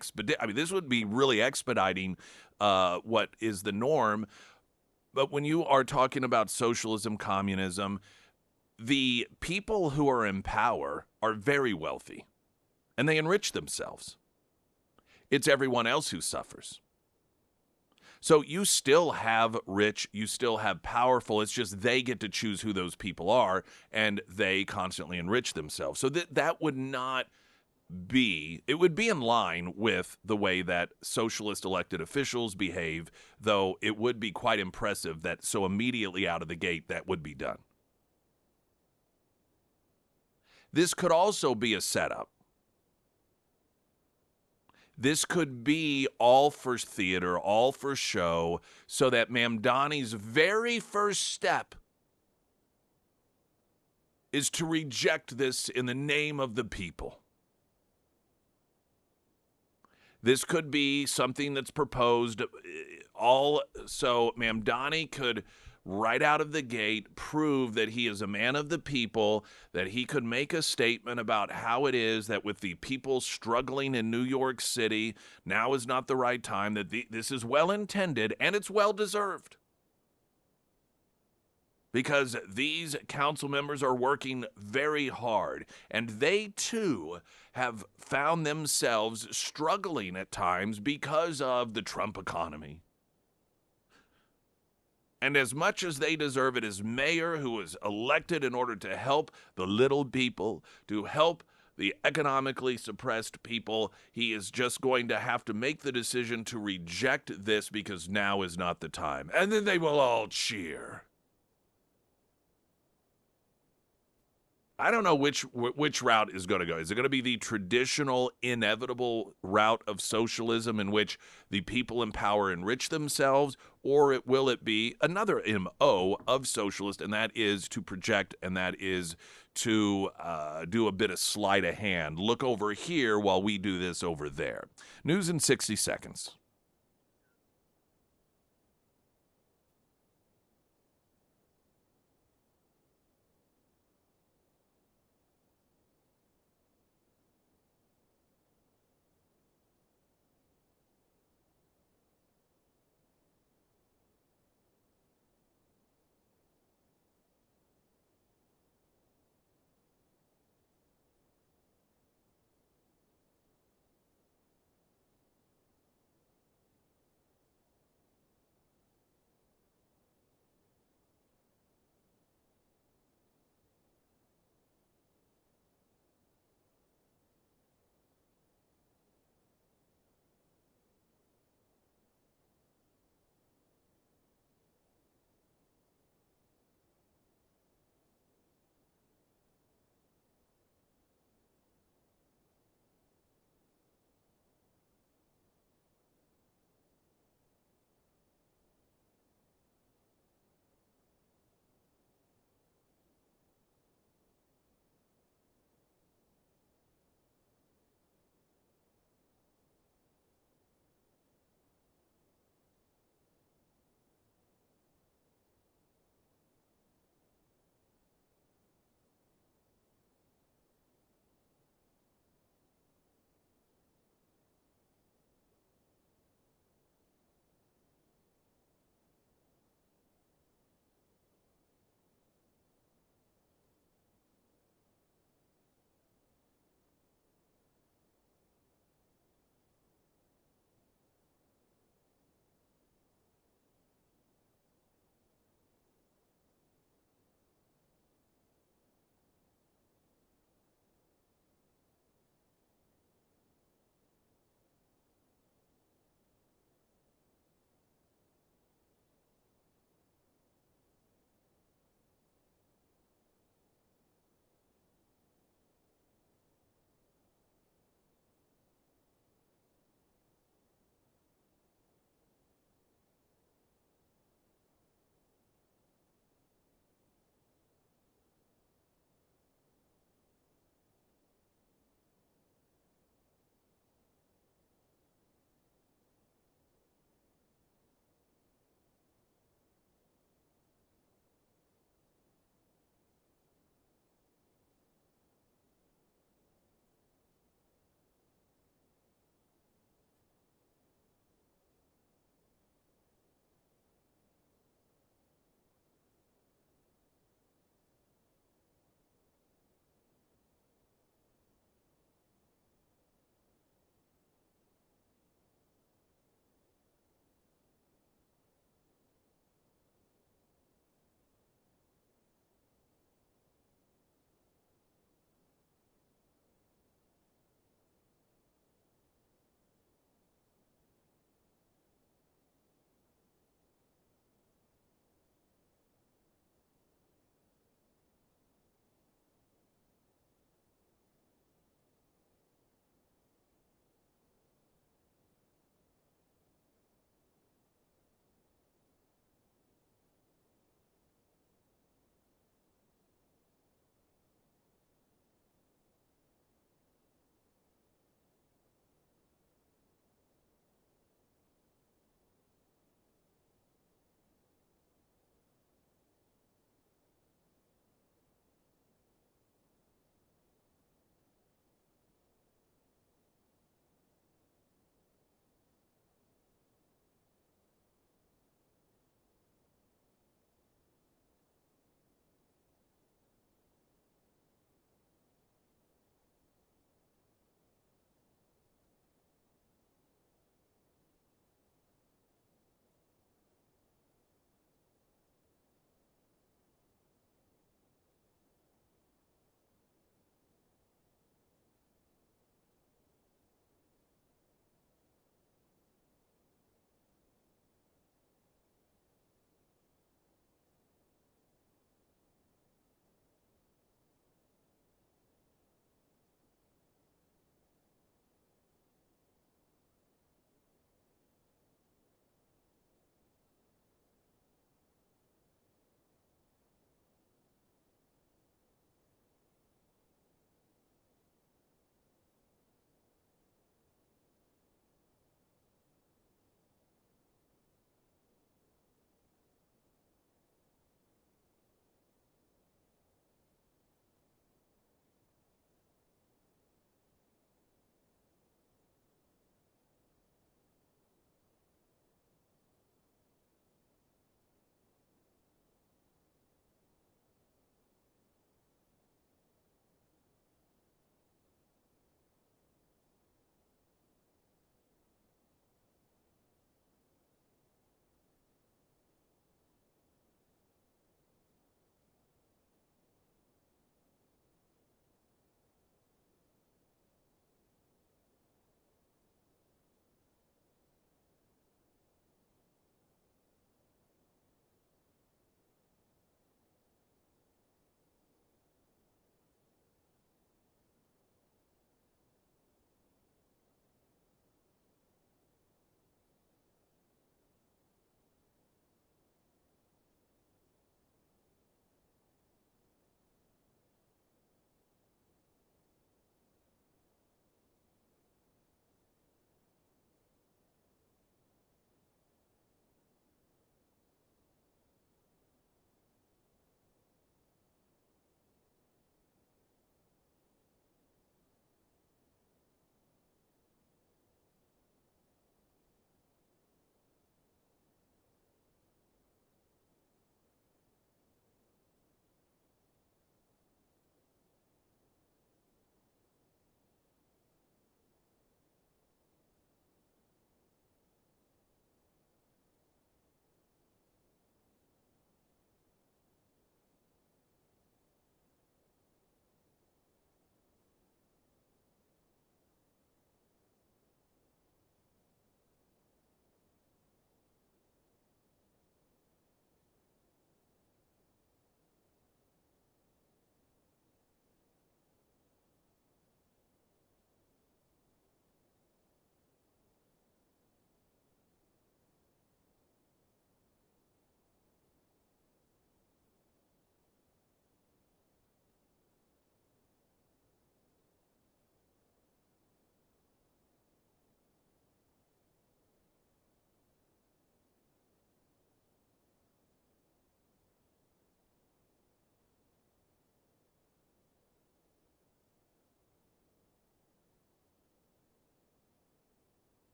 this would be really expediting what is the norm. But when you are talking about socialism, communism, the people who are in power are very wealthy, and they enrich themselves. It's everyone else who suffers. So you still have rich, you still have powerful. It's just they get to choose who those people are, and they constantly enrich themselves. So that would not be, it would be in line with the way that socialist elected officials behave, though it would be quite impressive that so immediately out of the gate that would be done. This could also be a setup. This could be all for theater, all for show, so that Mamdani's very first step is to reject this in the name of the people. This could be something that's proposed so Mamdani could, right out of the gate, prove that he is a man of the people, that he could make a statement about how it is that with the people struggling in New York City, now is not the right time, that this is well intended and it's well deserved. Because these council members are working very hard, and they too have found themselves struggling at times because of the Trump economy. And as much as they deserve it as mayor, who was elected in order to help the little people, to help the economically suppressed people, he is just going to have to make the decision to reject this because now is not the time. And then they will all cheer. I don't know which route is going to go. Is it going to be the traditional, inevitable route of socialism in which the people in power enrich themselves, or will it be another MO of socialist, and that is to project, and that is to do a bit of sleight of hand. Look over here while we do this over there. News in 60 seconds.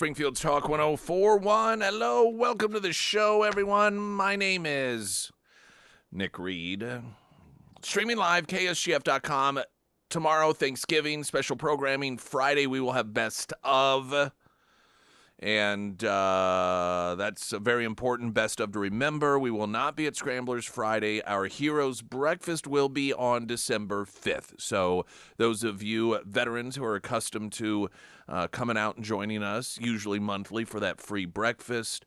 Springfield's Talk 1041. Hello, welcome to the show, everyone. My name is Nick Reed. Streaming live, KSGF.com. Tomorrow, Thanksgiving, special programming. Friday, we will have Best of. And that's a very important best of to remember. We will not be at Scramblers Friday. Our Heroes Breakfast will be on December 5th. So those of you veterans who are accustomed to coming out and joining us, usually monthly, for that free breakfast,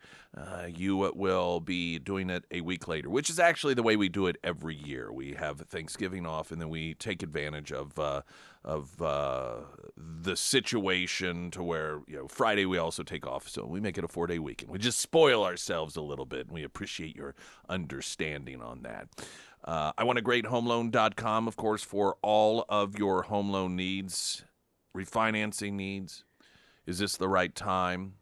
you will be doing it a week later, which is actually the way we do it every year. We have Thanksgiving off, and then we take advantage of the situation to where, Friday we also take off, so we make it a 4-day weekend. We just spoil ourselves a little bit, and we appreciate your understanding on that. I want a great homeloan.com, of course, for all of your home loan needs, refinancing needs. Is this the right time?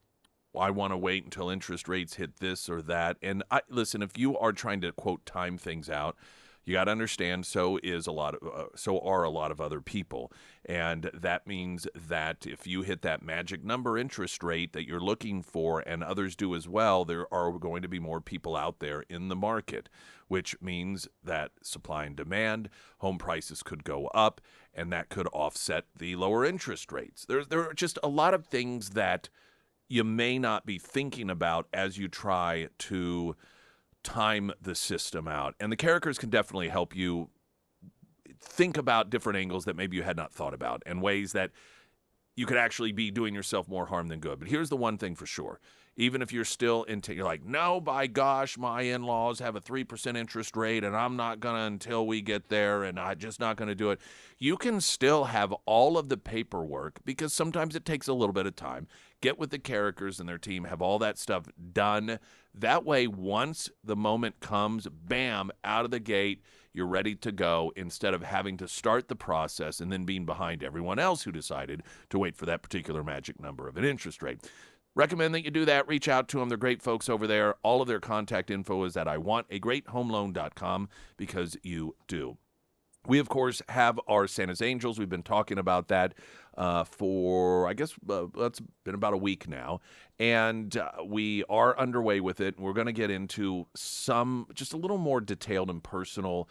I want to wait until interest rates hit this or that. And listen, if you are trying to, quote, time things out, you got to understand, so are a lot of other people. And that means that if you hit that magic number interest rate that you're looking for, and others do as well, there are going to be more people out there in the market, which means that supply and demand, home prices could go up, and that could offset the lower interest rates. There are just a lot of things that you may not be thinking about as you try to time the system out. And the characters can definitely help you think about different angles that maybe you had not thought about, and ways that you could actually be doing yourself more harm than good. But here's the one thing for sure. Even if you're still you're like, no, by gosh, my in-laws have a 3% interest rate, and I'm not going to until we get there, and I'm just not going to do it. You can still have all of the paperwork, because sometimes it takes a little bit of time. Get with the characters and their team, have all that stuff done. That way, once the moment comes, bam, out of the gate, you're ready to go, instead of having to start the process and then being behind everyone else who decided to wait for that particular magic number of an interest rate. Recommend that you do that. Reach out to them. They're great folks over there. All of their contact info is at iwantagreathomeloan.com, because you do. We, of course, have our Santa's Angels. We've been talking about that for, I guess, it's been about a week now. And we are underway with it. We're going to get into just a little more detailed and personal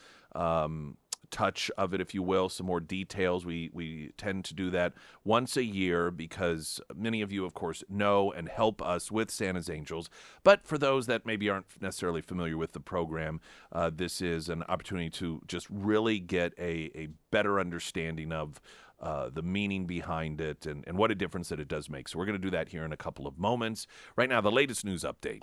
touch of it, if you will, some more details. We tend to do that once a year, because many of you, of course, know and help us with Santa's Angels. But for those that maybe aren't necessarily familiar with the program, this is an opportunity to just really get a better understanding of the meaning behind it, and what a difference that it does make. So we're going to do that here in a couple of moments. Right now, the latest news update.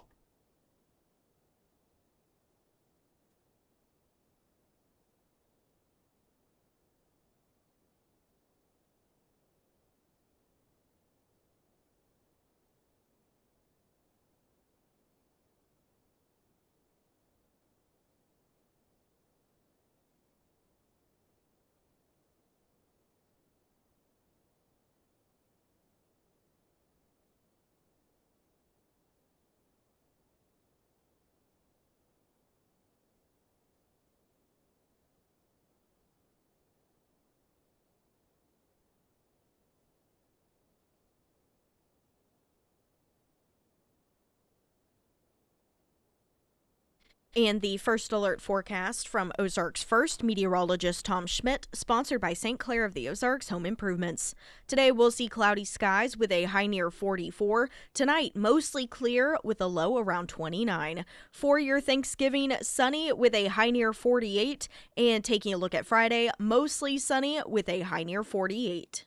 And the first alert forecast from Ozarks First meteorologist Tom Schmidt, sponsored by St. Clair of the Ozarks Home Improvements. Today we'll see cloudy skies with a high near 44. Tonight, mostly clear with a low around 29. For your Thanksgiving, sunny with a high near 48. And taking a look at Friday, mostly sunny with a high near 48.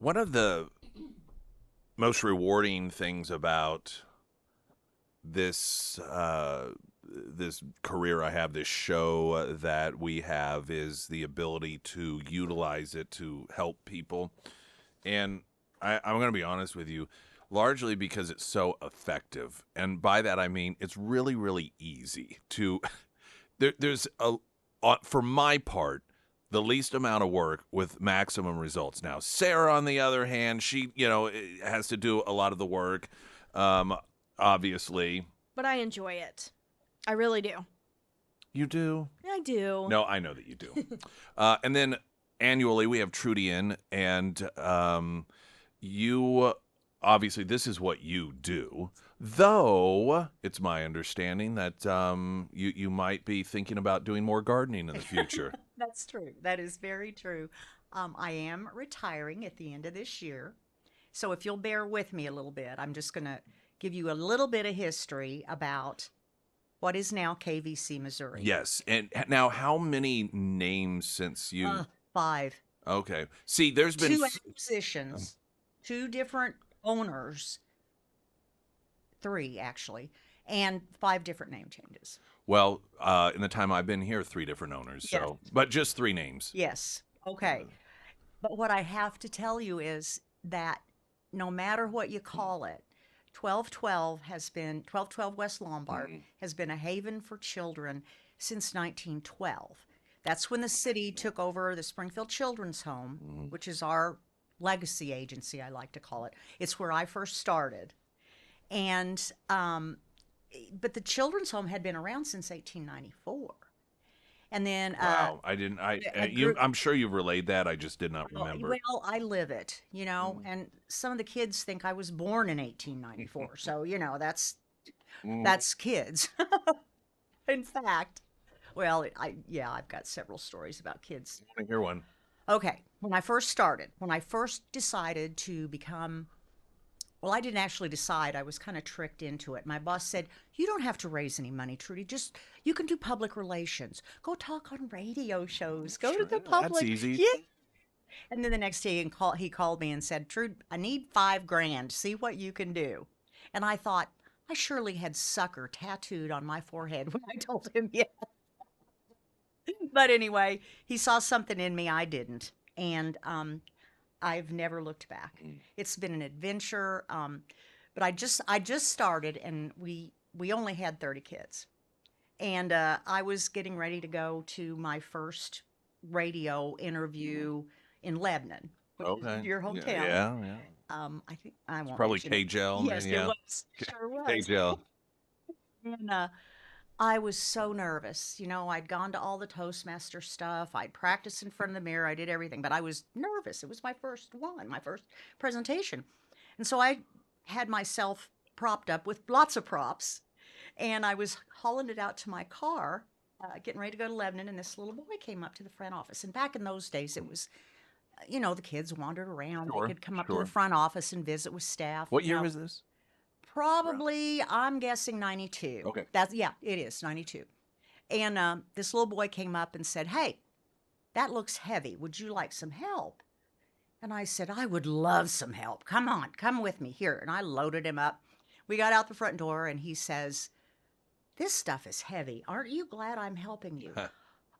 One of the most rewarding things about this career I have, this show that we have, is the ability to utilize it to help people. And I'm going to be honest with you, largely because it's so effective. And by that I mean it's really, really easy to. There's for my part, the least amount of work with maximum results. Now, Sarah, on the other hand, she has to do a lot of the work, obviously. But I enjoy it. I really do. You do? I do. No, I know that you do. And then annually we have Trudy in, and you obviously this is what you do. Though it's my understanding that you might be thinking about doing more gardening in the future. That's true. That is very true. I am retiring at the end of this year. So if you'll bear with me a little bit, I'm just going to give you a little bit of history about what is now KVC, Missouri. Yes. And now, how many names since you? 5. Okay. See, there's been 2 acquisitions, 2 different owners, 3 actually, and 5 different name changes. Well, in the time I've been here, 3 different owners. So, Yes. but just 3 names. Yes. Okay. But what I have to tell you is that no matter what you call it, 1212 West Lombard has been a haven for children since 1912. That's when the city took over the Springfield Children's Home, which is our legacy agency, I like to call it. It's where I first started. And but the Children's Home had been around since 1894. And then Wow, I didn't. I'm sure you've relayed that. I just did not remember. Well, I live it, and some of the kids think I was born in 1894. So, that's kids. In fact, well, I've got several stories about kids. I want to hear one. Okay, when I first decided to become, well, I didn't actually decide. I was kind of tricked into it. My boss said, "You don't have to raise any money, Trudy. You can do public relations. Go talk on radio shows. Go to the public." That's easy. Yeah. And then the next day he called me and said, "Trudy, I need $5,000. See what you can do." And I thought, I surely had sucker tattooed on my forehead when I told him yes. But anyway, he saw something in me I didn't. And I've never looked back. It's been an adventure. But I just started, and we only had 30 kids. And I was getting ready to go to my first radio interview in Lebanon, which is your hometown. Yeah. I think I won't. Probably mention it. K-Gel. Yes, yeah. it was. Sure was. K-Gel. And I was so nervous. I'd gone to all the Toastmaster stuff. I'd practiced in front of the mirror. I did everything, but I was nervous. It was my first presentation. And so I had myself propped up with lots of props, and I was hauling it out to my car, getting ready to go to Lebanon, and this little boy came up to the front office. And back in those days, it was, the kids wandered around. Sure, They could come up to sure. the front office and visit with staff. What year was this? Probably, I'm guessing 92. Okay. It is 92. And this little boy came up and said, "Hey, that looks heavy. Would you like some help?" And I said, "I would love some help. Come on, come with me here." And I loaded him up. We got out the front door, and he says, "This stuff is heavy. Aren't you glad I'm helping you?"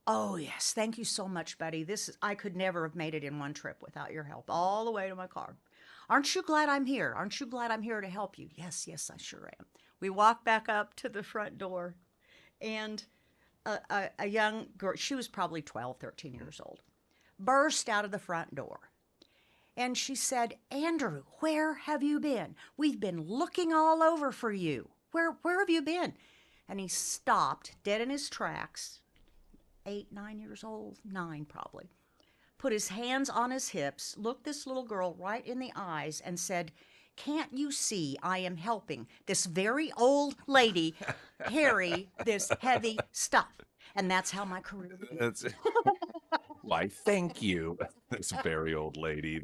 "Oh, yes. Thank you so much, buddy. I could never have made it in one trip without your help, all the way to my car. Aren't you glad I'm here? Aren't you glad I'm here to help you?" "Yes, I sure am." We walked back up to the front door, and a young girl, she was probably 12, 13 years old, burst out of the front door. And she said, "Andrew, where have you been? We've been looking all over for you. Where have you been?" And he stopped dead in his tracks, 8, 9 years old, 9 probably, put his hands on his hips, looked this little girl right in the eyes, and said, "Can't you see I am helping this very old lady carry this heavy stuff?" And that's how my career began. That's Why, thank you. This very old lady.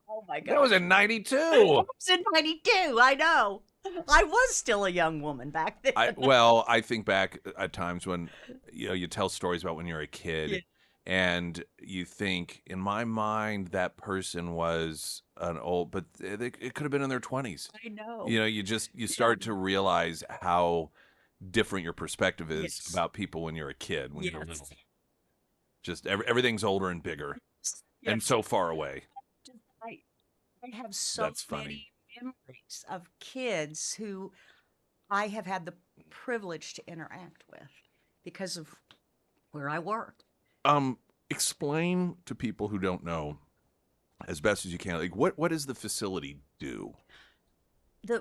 Oh my God. That was in 92. I was in 92, I know. I was still a young woman back then. I think back at times when you tell stories about when you're a kid, Yeah. And you think, in my mind, that person was an old, but it could have been in their 20s. I know. You know, you start to realize how different your perspective is Yes. about people when you're a kid, when you're little. Yes. Just everything's older and bigger and Yes. so far away. Just, I have so That's funny. many memories of kids who I have had the privilege to interact with because of where I work. Um, Explain to people who don't know as best as you can, like what does the facility do?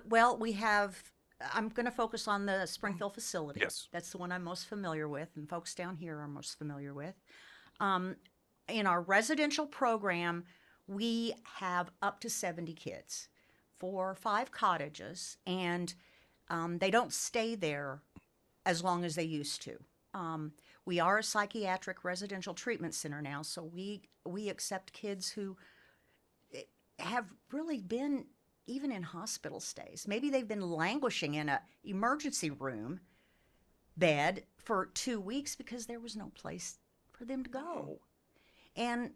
Well, we have. I'm going to focus on the Springfield facility. Yes. That's the one I'm most familiar with, and folks down here are most familiar with. Um, in our residential program, we have up to 70 kids for 5 cottages, and they don't stay there as long as they used to. We are a psychiatric residential treatment center now, so we accept kids who have really been even in hospital stays. Maybe they've been languishing in a emergency room bed for 2 weeks because there was no place for them to go. And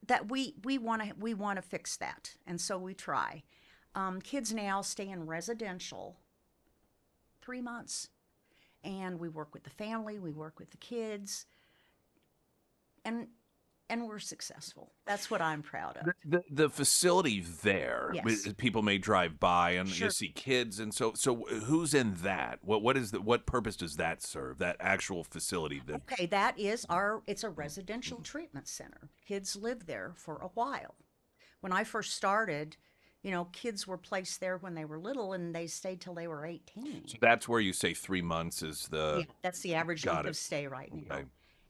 that we want to fix that, and so we try. Kids now stay in residential 3 months, and we work with the family, we work with the kids, and we're successful. That's what I'm proud of. The facility there, Yes. people may drive by and you Sure. see kids, and so who's in that? What purpose does that serve? That actual facility that Okay, it's a residential treatment center. Kids live there for a while. When I first started, kids were placed there when they were little and they stayed till they were 18. so that's where you say 3 months is the Yeah, that's the average got length it. of stay right now. Okay.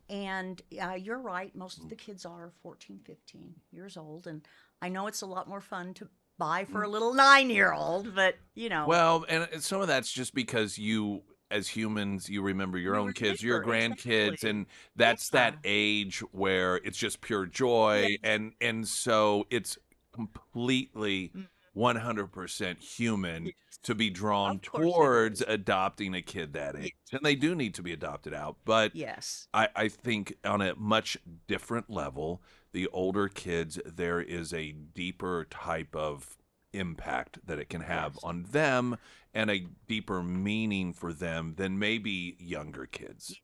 And you're right, most of the kids are 14, 15 years old. And I know it's a lot more fun to buy for a little 9-year-old, but Well, and some of that's just because you, as humans, you remember your we own kids, your remember grandkids, exactly. and that's that Yeah. age where it's just pure joy, Yes. and so it's completely Mm, 100% human yes. to be drawn Of course it towards is. adopting a kid that age, Yes. and they do need to be adopted out. But Yes. I think on a much different level, the older kids, there is a deeper type of impact that it can have Yes. on them and a deeper meaning for them than maybe younger kids.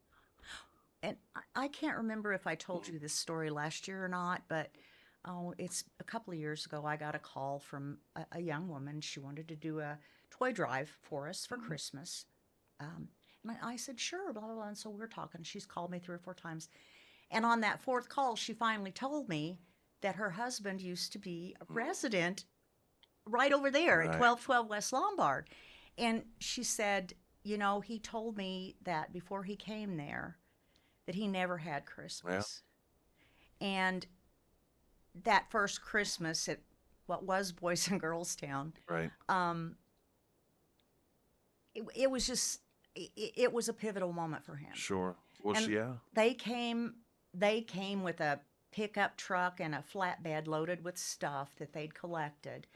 And I can't remember if I told you this story last year or not, but it's a couple of years ago. I got a call from a young woman. She wanted to do a toy drive for us for Christmas. And I said, sure, blah, blah, blah. And so we're talking. She's called me 3 or 4 times. And on that fourth call, she finally told me that her husband used to be a resident right over there at Right. 1212 West Lombard. And she said, he told me that before he came there, that he never had Christmas. And that first Christmas at what was Boys and Girls Town, Right. it was just, it was a pivotal moment for him. Sure. Well, And yeah. they came with a pickup truck and a flatbed loaded with stuff that they'd collected.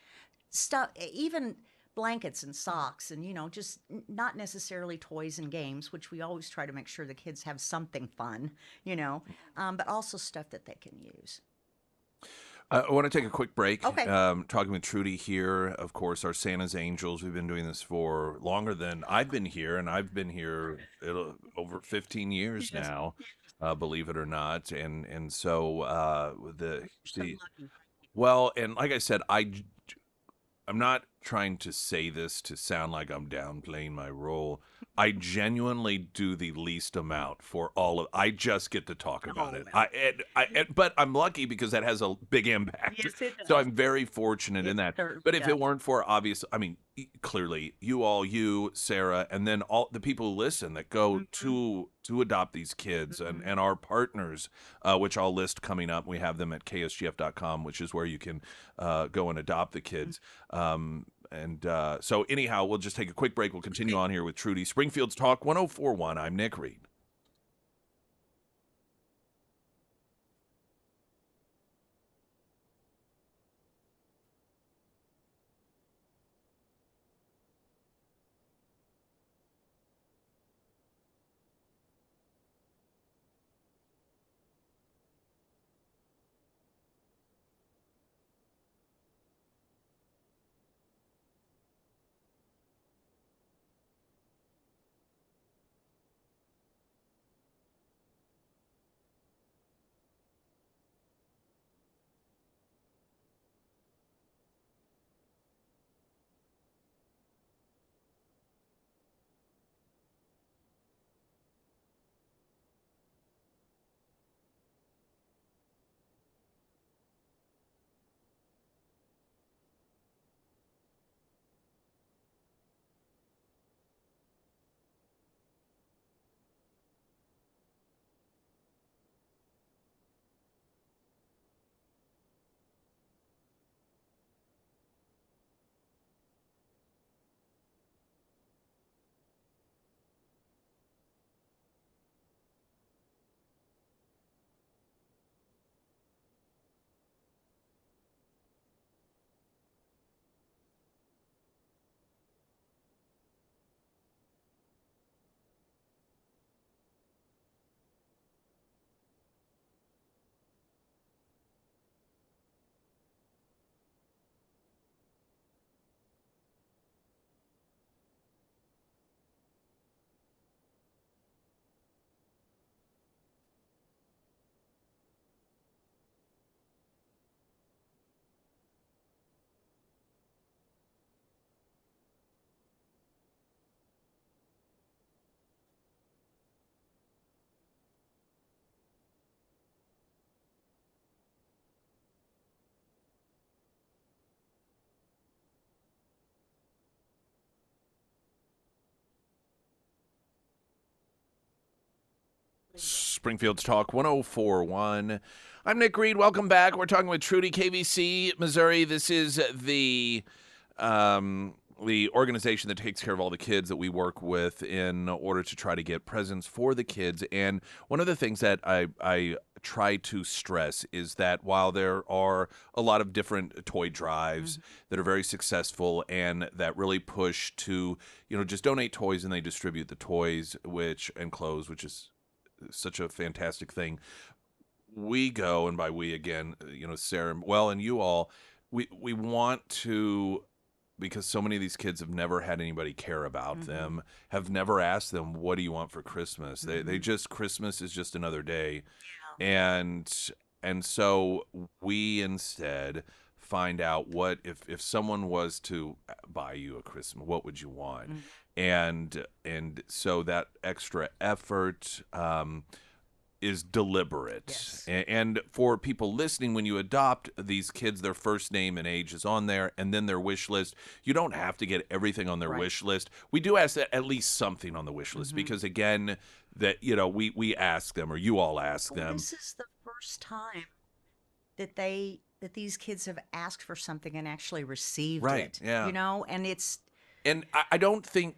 Stuff, even blankets and socks, and just not necessarily toys and games, which we always try to make sure the kids have something fun, but also stuff that they can use. I want to take a quick break. Okay. Talking with Trudy here, of course, our Santa's Angels. We've been doing this for longer than I've been here, and I've been here over 15 years Yes. now, believe it or not. And so So lucky. well, and like I said, I'm not trying to say this to sound like I'm downplaying my role. I genuinely do the least amount for all of. I just get to talk about it. well. But I'm lucky because that has a big impact. Yes, it So does. I'm very fortunate in It that. certainly But if it does. weren't for obvious, I mean, clearly you, Sarah, and then all the people who listen that go Mm-hmm. to adopt these kids and our partners, which I'll list coming up. We have them at ksgf.com, which is where you can go and adopt the kids. So anyhow, we'll just take a quick break. We'll continue on here with Trudy. Springfield's Talk 1041. I'm Nick Reed. Springfield's Talk 1041. I'm Nick Reed. Welcome back. We're talking with Trudy, KVC, Missouri. This is the organization that takes care of all the kids that we work with in order to try to get presents for the kids. And one of the things that I try to stress is that while there are a lot of different toy drives that are very successful and that really push to, just donate toys and they distribute the toys and clothes, which is such a fantastic thing. We go, and by we again, Sarah, and you all, we want to, because so many of these kids have never had anybody care about them, have never asked them, what do you want for Christmas? They just, Christmas is just another day. And so we instead find out what, if someone was to buy you a Christmas, what would you want? And so that extra effort is deliberate. Yes. And for people listening, when you adopt these kids, their first name and age is on there, and then their wish list. You don't have to get everything on their wish list. We do ask that at least something on the wish list because, again, that we ask them, or you all ask them. This is the first time that these kids have asked for something and actually received it. Yeah. And it's. And I don't think,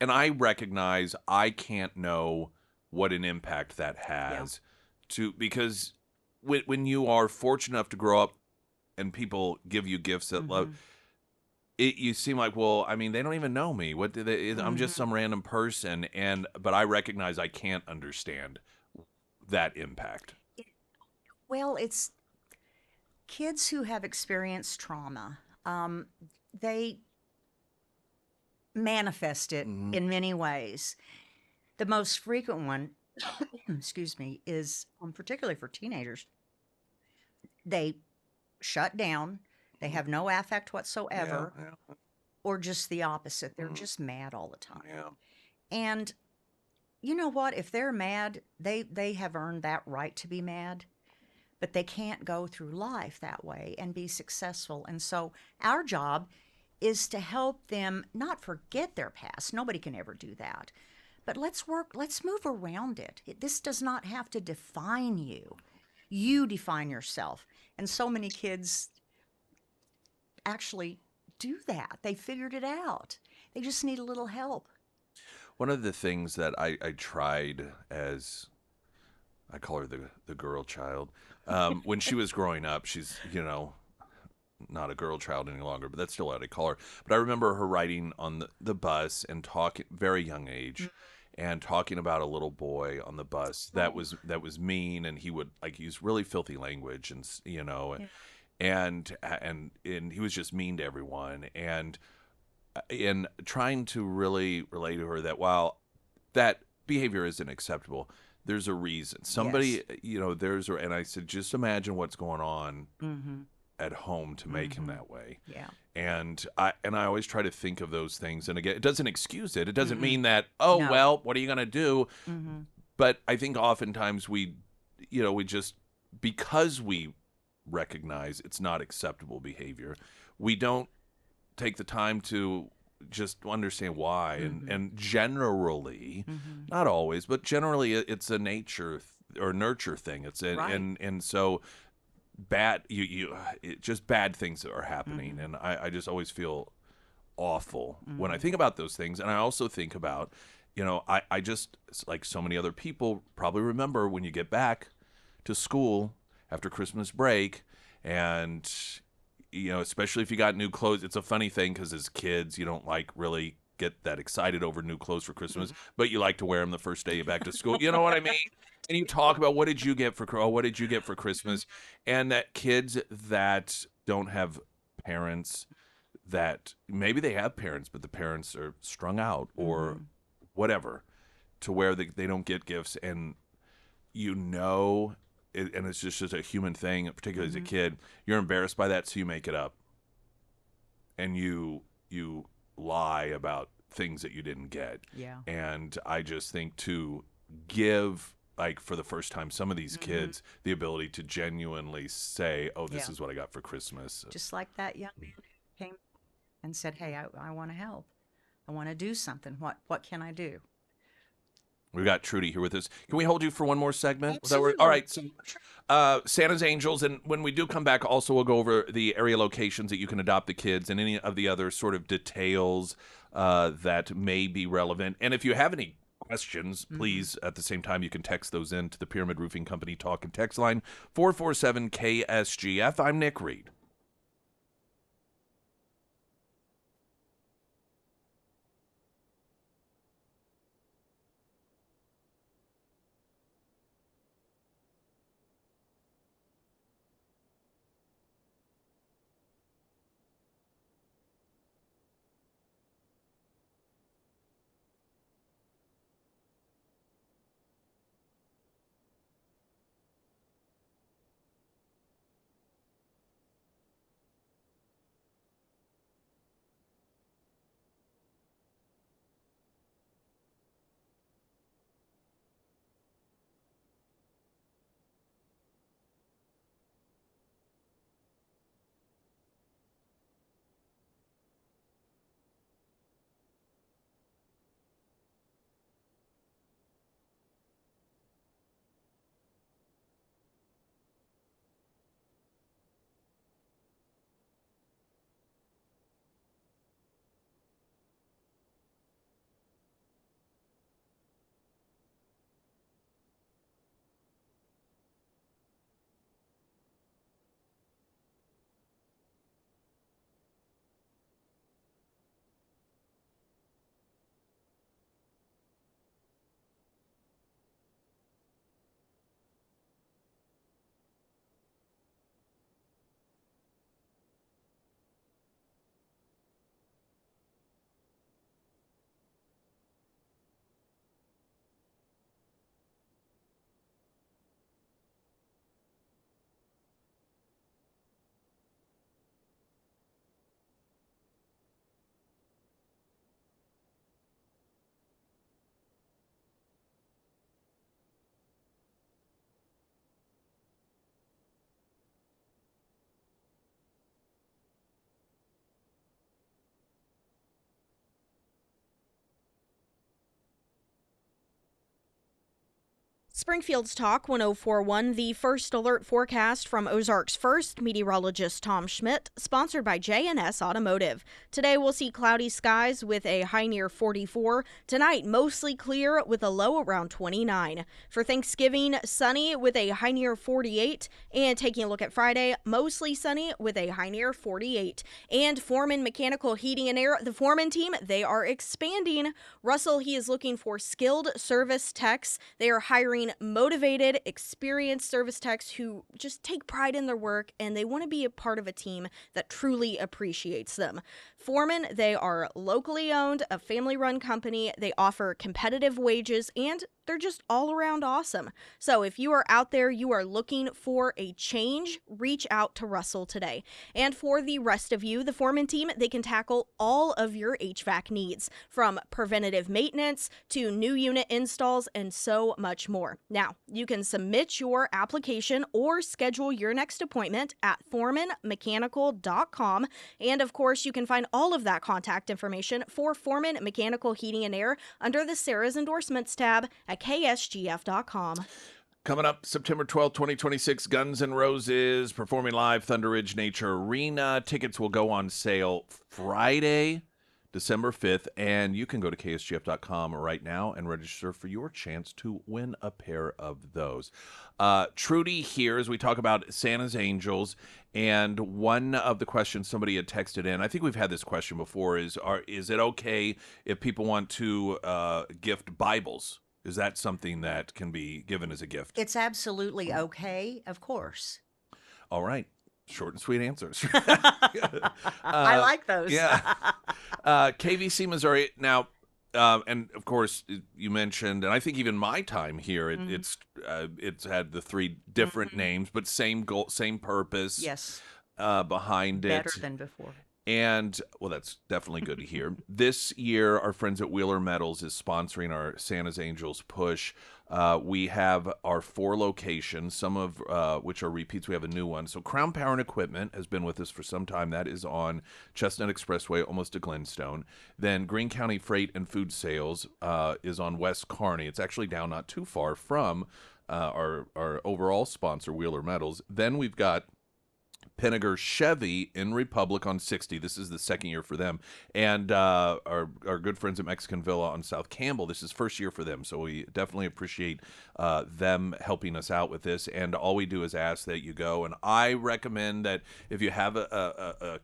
and I recognize I can't know what an impact that has because when you are fortunate enough to grow up and people give you gifts that love it, you seem like, well, I mean, they don't even know me. What do they? I'm just some random person, but I recognize I can't understand that impact. Well, it's kids who have experienced trauma. They manifest it in many ways. The most frequent one, excuse me, is particularly for teenagers. They shut down. They have no affect whatsoever, or just the opposite. They're just mad all the time. Yeah. And you know what? If they're mad, they have earned that right to be mad, but they can't go through life that way and be successful. And so our job is to help them not forget their past. Nobody can ever do that. But let's move around it. This does not have to define you. You define yourself. And so many kids actually do that. They figured it out. They just need a little help. One of the things that I tried as, I call her the girl child, when she was growing up, she's, not a girl child any longer, but that's still what I call her. But I remember her riding on the bus and talking, very young age, and talking about a little boy on the bus that was mean, and he would use really filthy language, and and he was just mean to everyone, and trying to really relate to her that while that behavior isn't acceptable, there's a reason. Somebody, and I said, just imagine what's going on at home to make him that way. Yeah. And I always try to think of those things. And again, it doesn't excuse it. It doesn't mean that, well, what are you going to do? But I think oftentimes we just, because we recognize it's not acceptable behavior, we don't take the time to just understand why. And generally, not always, but generally it's a nature or nurture thing. It's and so just bad things are happening, and I just always feel awful when I think about those things. And I also think about, I just, like so many other people probably remember when you get back to school after Christmas break, and especially if you got new clothes. It's a funny thing because as kids you don't really get that excited over new clothes for Christmas, but you like to wear them the first day back to school. You know what I mean? And you talk about what did you get for Christmas, and that kids that don't have parents, that maybe they have parents, but the parents are strung out or whatever, to where they don't get gifts, and and it's just a human thing, particularly as a kid. You're embarrassed by that, so you make it up, and you lie about things that you didn't get. Yeah. And I just think to give, for the first time, some of these kids the ability to genuinely say, oh, this is what I got for Christmas. Just like that young man who came and said, hey, I want to help. I want to do something. What can I do? We've got Trudy here with us. Can we hold you for one more segment? Absolutely. All right. So, Santa's Angels, and when we do come back, also we'll go over the area locations that you can adopt the kids and any of the other sort of details that may be relevant. And if you have any questions, please, at the same time, you can text those in to the Pyramid Roofing Company talk and text line 447 KSGF. I'm Nick Reed. Springfield's Talk 1041, the first alert forecast from Ozarks First, meteorologist Tom Schmidt, sponsored by J&S Automotive. Today we'll see cloudy skies with a high near 44. Tonight, mostly clear with a low around 29. For Thanksgiving, sunny with a high near 48. And taking a look at Friday, mostly sunny with a high near 48. And Foreman Mechanical Heating and Air, the Foreman team, they are expanding. Russell, he is looking for skilled service techs. They are hiring motivated, experienced service techs who just take pride in their work and they want to be a part of a team that truly appreciates them. Foreman, they are locally owned, a family-run company. They offer competitive wages and they're just all around awesome. So if you are out there, you are looking for a change, reach out to Russell today. And for the rest of you, the Foreman team, they can tackle all of your HVAC needs, from preventative maintenance to new unit installs and so much more. Now, you can submit your application or schedule your next appointment at foremanmechanical.com. And of course, you can find all of that contact information for Foreman Mechanical Heating and Air under the Sarah's Endorsements tab at KSGF.com. Coming up September 12th, 2026, Guns N' Roses performing live Thunder Ridge Nature Arena. Tickets will go on sale Friday, December 5th, and you can go to KSGF.com right now and register for your chance to win a pair of those. Trudy here as we talk about Santa's Angels, and one of the questions somebody had texted in, I think we've had this question before, is it okay if people want to gift Bibles? Is that something that can be given as a gift? It's absolutely okay, of course. All right. Short and sweet answers. I like those. Yeah. KVC, Missouri. Now, and of course, you mentioned, and I think even my time here, it's had the three different names, but same goal, same purpose. Yes. Behind it. Better than before. And, well, that's definitely good to hear. This year, our friends at Wheeler Metals is sponsoring our Santa's Angels push. We have our 4 locations, some of which are repeats. We have a new one. So Crown Power and Equipment has been with us for some time. That is on Chestnut Expressway, almost to Glenstone. Then Greene County Freight and Food Sales is on West Kearney. It's actually down not too far from our overall sponsor, Wheeler Metals. Then we've got Pinnager Chevy in Republic on 60. This is the second year for them. And our good friends at Mexican Villa on South Campbell, this is first year for them. So we definitely appreciate them helping us out with this. And all we do is ask that you go. And I recommend that if you have a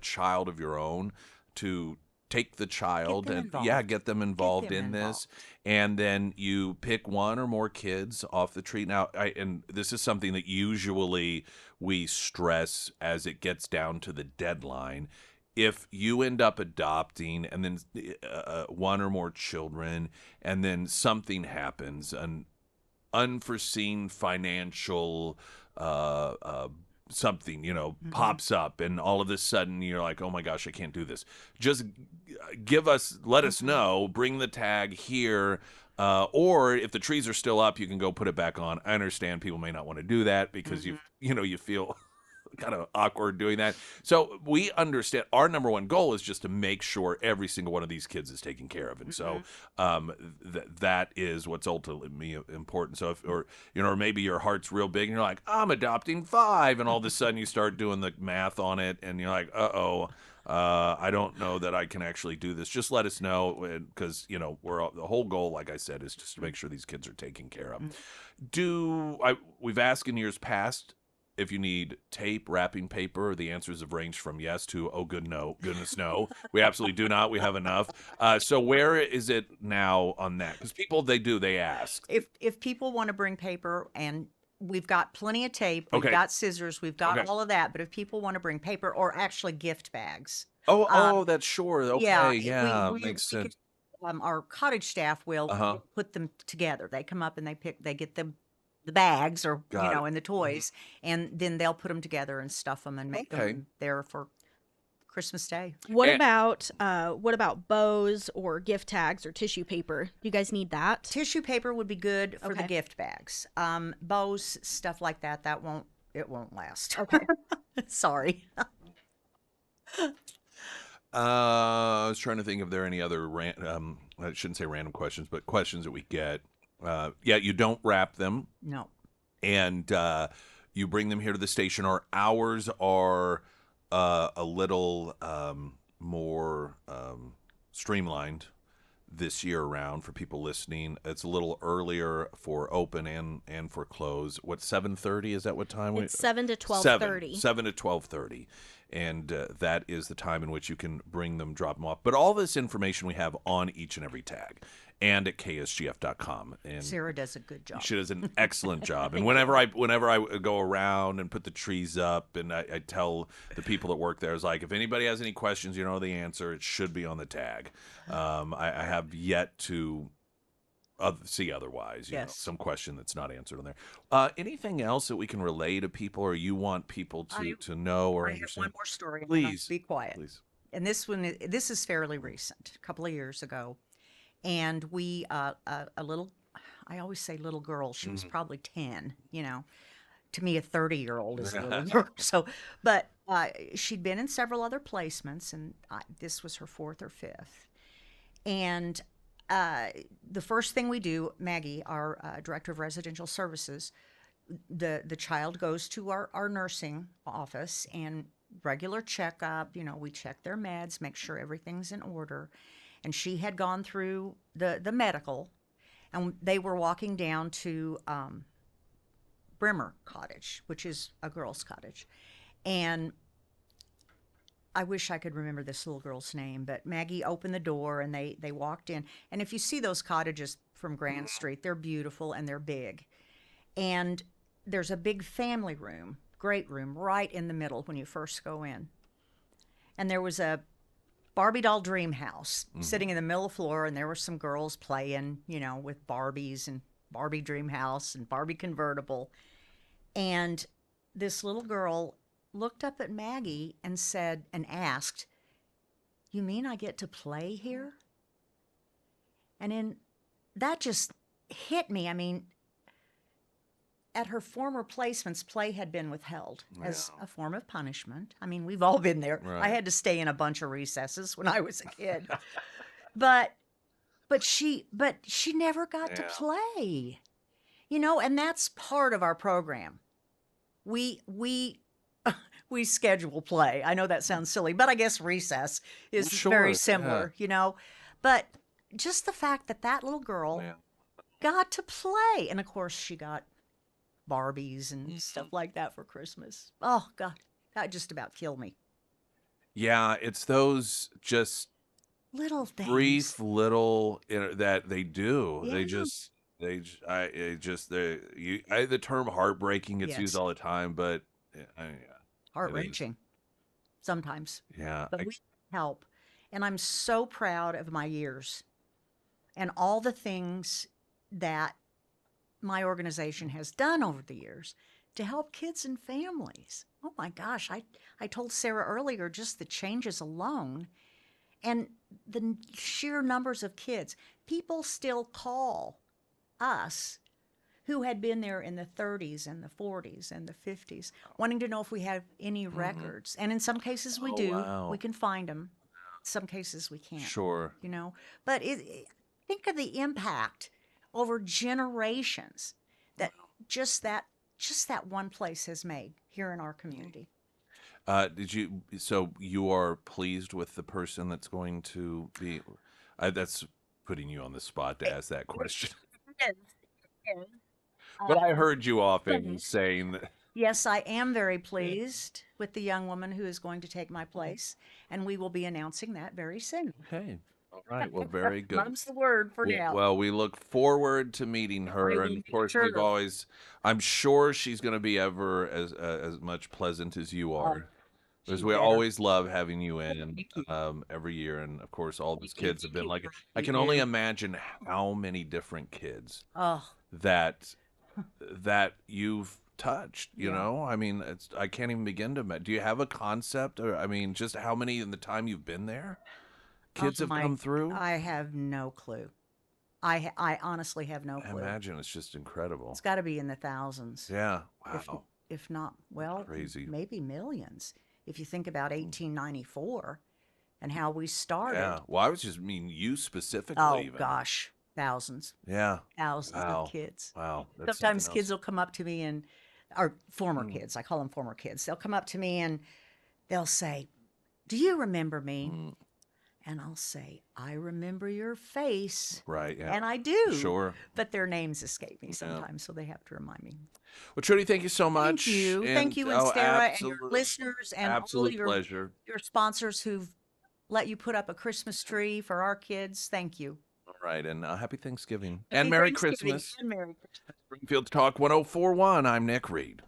child of your own, to take the child and get them involved in this, and then you pick one or more kids off the tree. Now, and this is something that usually we stress as it gets down to the deadline. If you end up adopting and then one or more children, and then something happens, an unforeseen financial something, pops up, and all of a sudden you're like, oh my gosh, I can't do this. Just let us know, bring the tag here. Or if the trees are still up, you can go put it back on. I understand people may not want to do that because you feel kind of awkward doing that. So we understand our number one goal is just to make sure every single one of these kids is taken care of. And so that is what's ultimately important. So or maybe your heart's real big and you're like, I'm adopting 5. And all of a sudden you start doing the math on it and you're like, I don't know that I can actually do this. Just let us know, because the whole goal, like I said, is just to make sure these kids are taken care of. We've asked in years past if you need tape, wrapping paper. The answers have ranged from yes to goodness no. We absolutely do not. We have enough. So where is it now on that? Because they ask. If people want to bring paper, and we've got plenty of tape, we've Okay. got scissors, we've got Okay. all of that. But if people want to bring paper or actually gift bags, That's sure. Okay, yeah, makes sense. Our cottage staff will Uh-huh. put them together. They come up and they get the bags, or Got it. and the toys, and then they'll put them together and stuff them and make Okay. them there for Christmas Day. What And- about bows or gift tags or tissue paper? Do you guys need that? Tissue paper would be good for the Okay. gift bags. Bows, stuff like that, it won't last. Okay. Sorry. I was trying to think if there are any other I shouldn't say random questions, but questions that we get. You don't wrap them, No. and you bring them here to the station. Our hours are a little more streamlined this year around for people listening. It's a little earlier for open and for close. What, 7:30? Is that what time? It's 7 to 12:30. 7 to 12:30. And that is the time in which you can bring them, drop them off. But all this information we have on each and every tag and at ksgf.com. And Sarah does a good job. she does an excellent job. And whenever I go around and put the trees up, and I tell the people that work there, it's like, if anybody has any questions, you know the answer. It should be on the tag. I have yet to see otherwise. You know, Yes. some question that's not answered on there. Anything else that we can relay to people, or you want people to know or I have understand? one more story. and then I'll Please be quiet. Please. And this is fairly recent, a couple of years ago. And we, a little, I always say little girl, she was probably 10, to me, a 30-year-old is a little girl. So, but she'd been in several other placements, and this was her 4th or 5th. And the first thing we do, Maggie, our director of residential services, the child goes to our nursing office and regular checkup. We check their meds, make sure everything's in order. And she had gone through the medical, and they were walking down to Brimmer Cottage, which is a girl's cottage. And I wish I could remember this little girl's name, but Maggie opened the door and they walked in. And if you see those cottages from Grand Street, they're beautiful and they're big. And there's a big family room, great room, right in the middle when you first go in. And there was a Barbie doll dream house sitting in the middle of the floor, and there were some girls playing, with Barbies and Barbie dream house and Barbie convertible. And this little girl looked up at Maggie and said, and asked, "You mean I get to play here?" And in that just hit me. I mean, at her former placements, play had been withheld as Yeah. a form of punishment. I mean, we've all been there. I Right. had to stay in a bunch of recesses when I was a kid. but she never got to Yeah. play. You know, and that's part of our program. We we schedule play. I know that sounds silly, but I guess recess Well, is very sure. Yeah. similar, you know. But just the fact that that little girl Yeah. got to play, and of course she got Barbies and Mm-hmm. stuff like that for Christmas. Oh God, that just about killed me. Yeah, it's those just Little things. brief little that they do. They Yeah. just the term heartbreaking gets used Yes. all the time, but yeah, Heart it is. wrenching sometimes, Yeah. but we help. And I'm so proud of my years and all the things that my organization has done over the years to help kids and families. Oh my gosh, I told Sarah earlier just the changes alone and the sheer numbers of kids. People still call us who had been there in the 30s and the 40s and the 50s, wanting to know if we have any records. And in some cases we Oh, do. wow. We can find them. Some cases we can't. Sure. You know, but think of the impact over generations that just that one place has made here in our community. So you are pleased with the person that's going to be? That's putting you on the spot to ask that question. Yes, yes. But I heard you often Mhm. saying that. Yes, I am very pleased with the young woman who is going to take my place, and we will be announcing that very soon. Okay. All right. Well, very good. Mum's the word for now. Well, we look forward to meeting her, will and of make course, sure. I'm sure she's going to be ever as much pleasant as you are. Because She we better. always love having you in Thank you. every year, and of course, all those Thank you. kids have Thank been you like. for I what can you only do. imagine how many different kids Oh, that you've touched. You Yeah. know, I mean, I can't even begin to. Do you have a concept, or I mean, just how many in the time you've been there, kids have come through? I have no clue. I honestly have no I clue. imagine it's just incredible. It's got to be in the thousands. Yeah. If Wow. if not, well, Crazy. maybe millions. If you think about 1894 and how we started. Yeah. Well, I was just mean you specifically. Oh even. gosh, thousands. Yeah. Thousands Wow. of kids. Wow. That's Sometimes something kids else. will come up to me and, or former kids, I call them former kids. They'll come up to me and they'll say, "Do you remember me?" Mm, And I'll say, "I remember your face." right. Yeah. And I do. Sure. But their names escape me sometimes, so they have to remind me. Well, Trudy, thank you so much. Thank you. Thank you and oh, Sarah and your listeners and all absolute pleasure. your sponsors who've let you put up a Christmas tree for our kids. Thank you. All right, and happy Thanksgiving Happy and Merry Thanksgiving Christmas. and Merry Christmas. Springfield Talk 1041. I'm Nick Reed.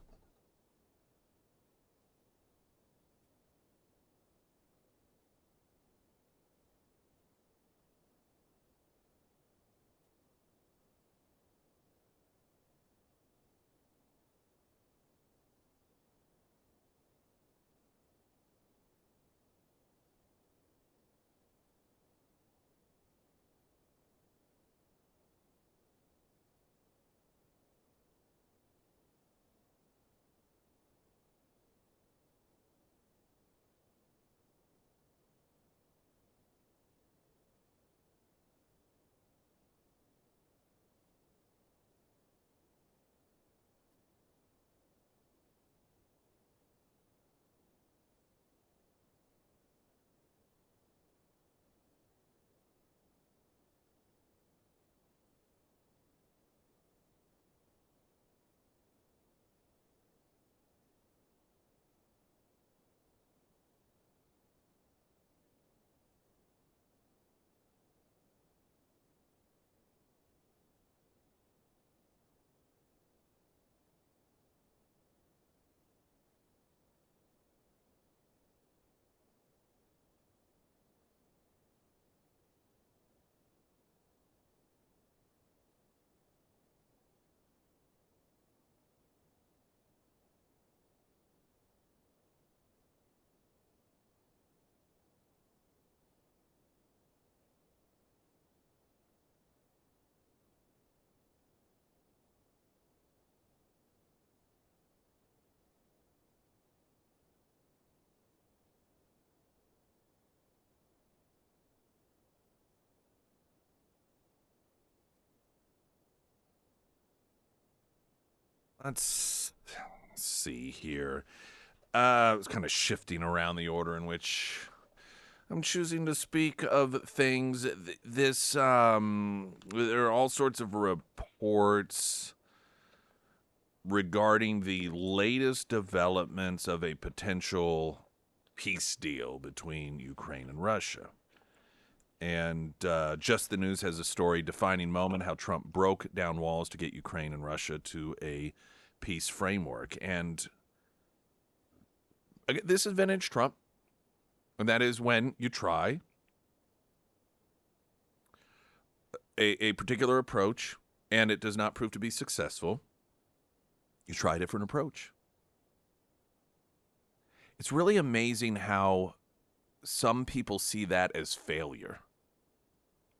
Let's see here. I was kind of shifting around the order in which I'm choosing to speak of things. There are all sorts of reports regarding the latest developments of a potential peace deal between Ukraine and Russia. And Just the News has a story, Defining Moment, how Trump broke down walls to get Ukraine and Russia to a peace framework. And this is vintage Trump. And that is when you try a particular approach and it does not prove to be successful, you try a different approach. It's really amazing how some people see that as failure.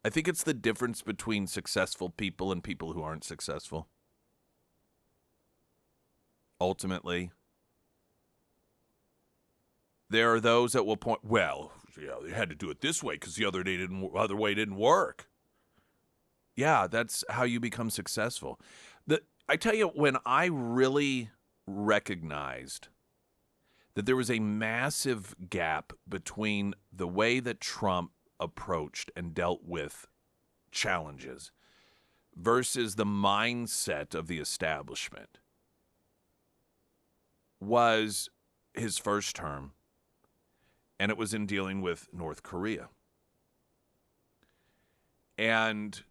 I think it's the difference between successful people and people who aren't successful. Ultimately, there are those that will point, well, they had to do it this way because the other way didn't work. Yeah, that's how you become successful. I tell you, when I really recognized that there was a massive gap between the way that Trump approached and dealt with challenges versus the mindset of the establishment, was his first term, and it was in dealing with North Korea. And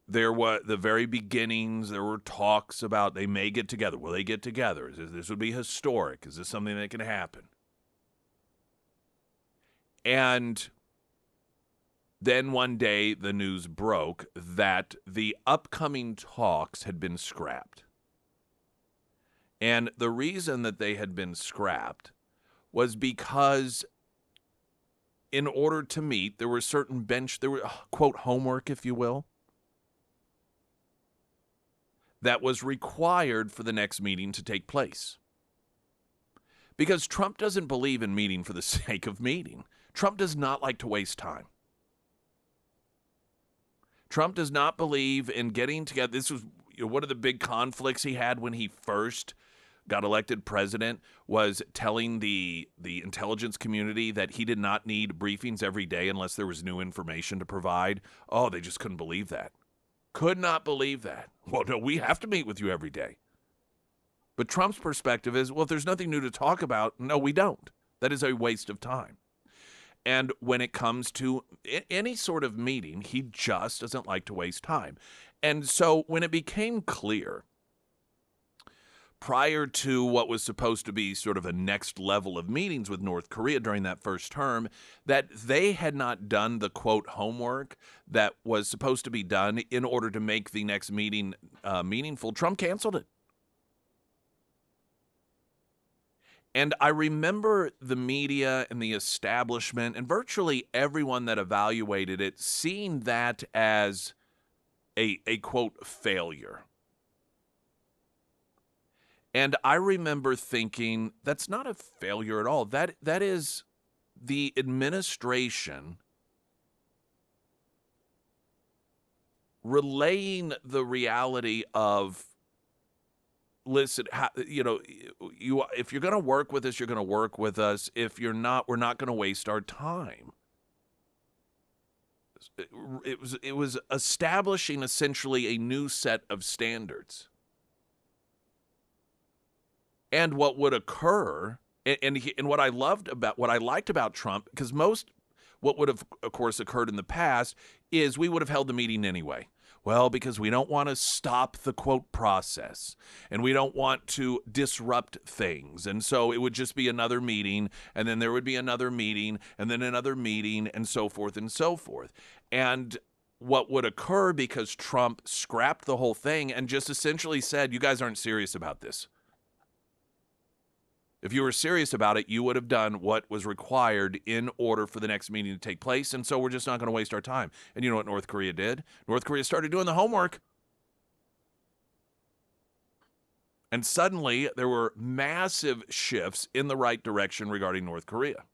there were the very beginnings, there were talks about they may get together. Will they get together? This would be historic. Is this something that can happen? And then one day the news broke that the upcoming talks had been scrapped. And the reason that they had been scrapped was because in order to meet, there were certain there were, quote, homework, if you will, that was required for the next meeting to take place. Because Trump doesn't believe in meeting for the sake of meeting. Trump does not like to waste time. Trump does not believe in getting together. This was one of the big conflicts he had when he first got elected president, was telling the intelligence community that he did not need briefings every day unless there was new information to provide. Oh, they just couldn't believe that. Could not believe that. Well, no, we have to meet with you every day. But Trump's perspective is, well, if there's nothing new to talk about, no, we don't. That is a waste of time. And when it comes to any sort of meeting, he just doesn't like to waste time. And so when it became clear, prior to what was supposed to be sort of a next level of meetings with North Korea during that first term, that they had not done the, quote, homework that was supposed to be done in order to make the next meeting meaningful, Trump canceled it. And I remember the media and the establishment and virtually everyone that evaluated it seeing that as a quote, failure. And I remember thinking, that's not a failure at all. That is the administration relaying the reality of, listen, if you're going to work with us, you're going to work with us. If you're not, we're not going to waste our time. It was establishing essentially a new set of standards. And what would occur, and what I liked about Trump, because what would have, of course, occurred in the past is we would have held the meeting anyway. Well, because we don't want to stop the, quote, process, and we don't want to disrupt things. And so it would just be another meeting, and then there would be another meeting, and then another meeting, and so forth and so forth. And what would occur, because Trump scrapped the whole thing and just essentially said, you guys aren't serious about this. If you were serious about it, you would have done what was required in order for the next meeting to take place, and so we're just not going to waste our time. And you know what North Korea did? North Korea started doing the homework. And suddenly, there were massive shifts in the right direction regarding North Korea.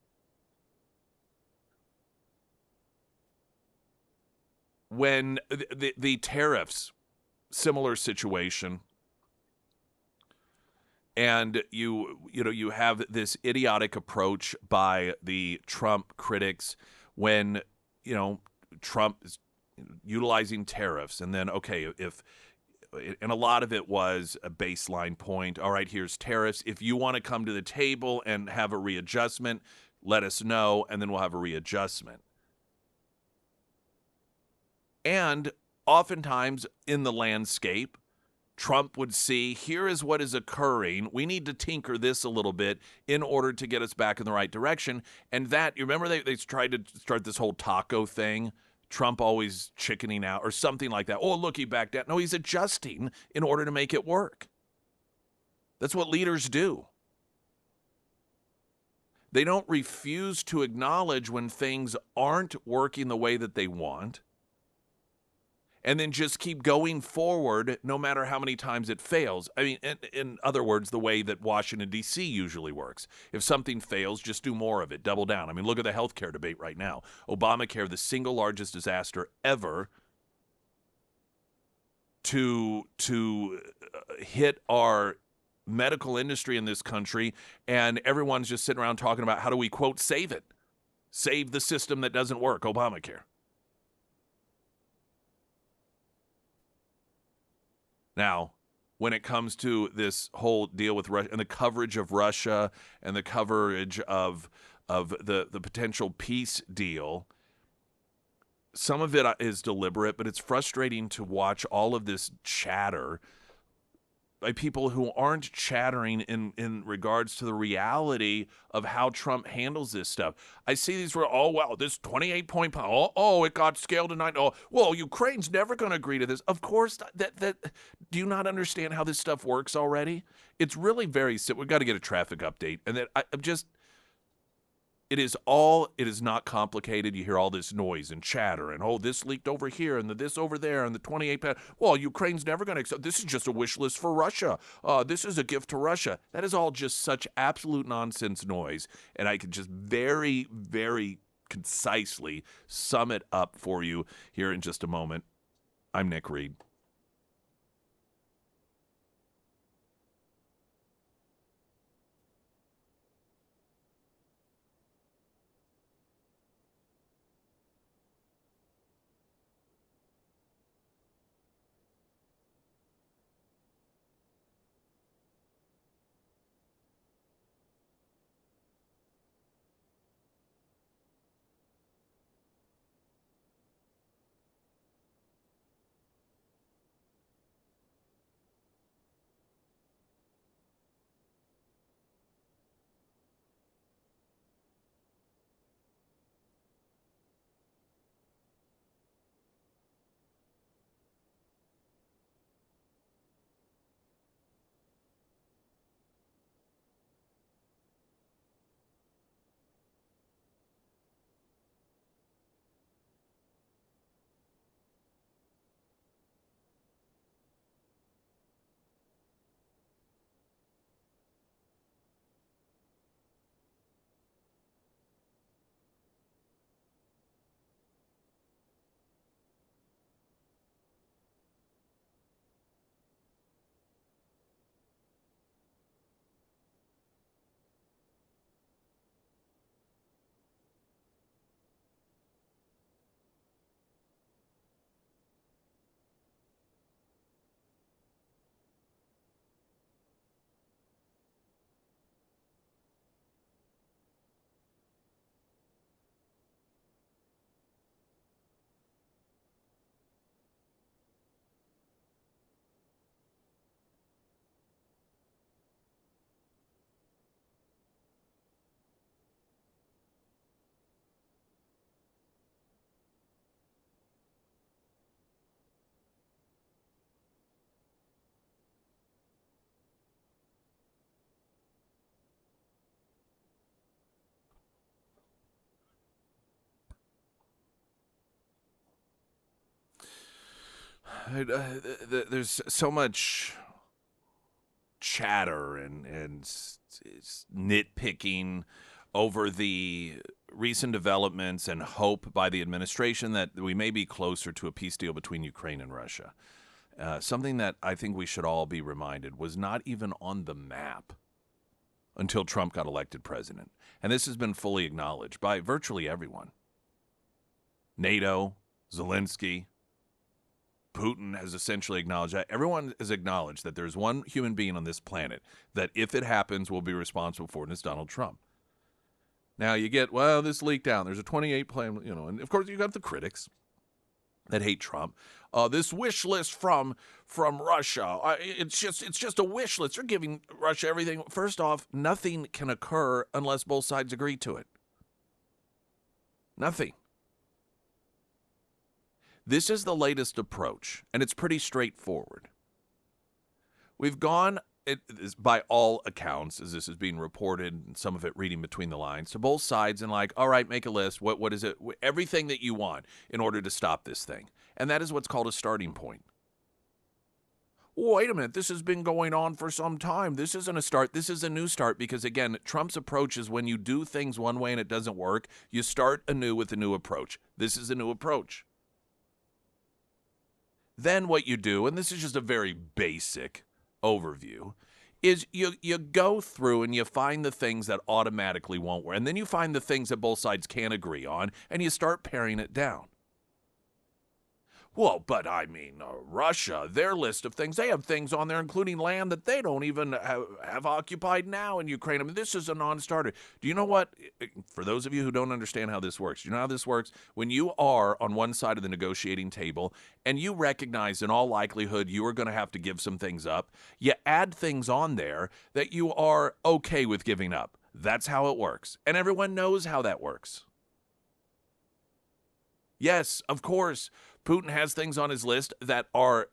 When the tariffs, similar situation, And you have this idiotic approach by the Trump critics when, Trump is utilizing tariffs. And then, okay, and a lot of it was a baseline point. All right, here's tariffs. If you want to come to the table and have a readjustment, let us know, and then we'll have a readjustment. And oftentimes in the landscape, Trump would see, here is what is occurring. We need to tinker this a little bit in order to get us back in the right direction. And that, you remember they tried to start this whole taco thing? Trump always chickening out or something like that. Oh, look, he backed out. No, he's adjusting in order to make it work. That's what leaders do. They don't refuse to acknowledge when things aren't working the way that they want, and then just keep going forward no matter how many times it fails. I mean, in other words, the way that Washington, D.C. usually works. If something fails, just do more of it, double down. I mean, look at the healthcare debate right now. Obamacare, the single largest disaster ever to hit our medical industry in this country, and everyone's just sitting around talking about how do we, quote, save it, save the system that doesn't work, Obamacare. Now, when it comes to this whole deal with Russia and the coverage of Russia and the coverage of the potential peace deal, some of it is deliberate, but it's frustrating to watch all of this chatter by people who aren't chattering in regards to the reality of how Trump handles this stuff. I see these were, oh, wow, this 28-point plan. Oh, it got scaled tonight. Oh, well, Ukraine's never going to agree to this. Of course, that do you not understand how this stuff works already? It's really very simple. We've got to get a traffic update. And then I'm just, it is not complicated. You hear all this noise and chatter and, oh, this leaked over here and this over there and the 28 pound. Well, Ukraine's never going to accept. This is just a wish list for Russia. This is a gift to Russia. That is all just such absolute nonsense noise. And I can just very, very concisely sum it up for you here in just a moment. I'm Nick Reed. There's so much chatter and nitpicking over the recent developments and hope by the administration that we may be closer to a peace deal between Ukraine and Russia. something that I think we should all be reminded was not even on the map until Trump got elected president. And this has been fully acknowledged by virtually everyone. NATO, Zelensky, Putin has essentially acknowledged that. Everyone has acknowledged that there's one human being on this planet that, if it happens, will be responsible for it, and it's Donald Trump. Now you get, well, this leaked out. There's a 28 plan, and of course you got the critics that hate Trump. This wish list from Russia, it's just a wish list. You're giving Russia everything. First off, nothing can occur unless both sides agree to it. Nothing. This is the latest approach, and it's pretty straightforward. We've gone, by all accounts, as this is being reported, and some of it reading between the lines, to both sides and like, all right, make a list. What is it? Everything that you want in order to stop this thing. And that is what's called a starting point. Wait a minute, this has been going on for some time. This isn't a start. This is a new start because, again, Trump's approach is when you do things one way and it doesn't work, you start anew with a new approach. This is a new approach. Then what you do, and this is just a very basic overview, is you go through and you find the things that automatically won't work. And then you find the things that both sides can agree on, and you start paring it down. Well, but I mean, Russia, their list of things, they have things on there, including land that they don't even have occupied now in Ukraine. I mean, this is a non-starter. Do you know what? For those of you who don't understand how this works, you know how this works? When you are on one side of the negotiating table and you recognize in all likelihood you are going to have to give some things up, you add things on there that you are okay with giving up. That's how it works. And everyone knows how that works. Yes, of course, Putin has things on his list that are,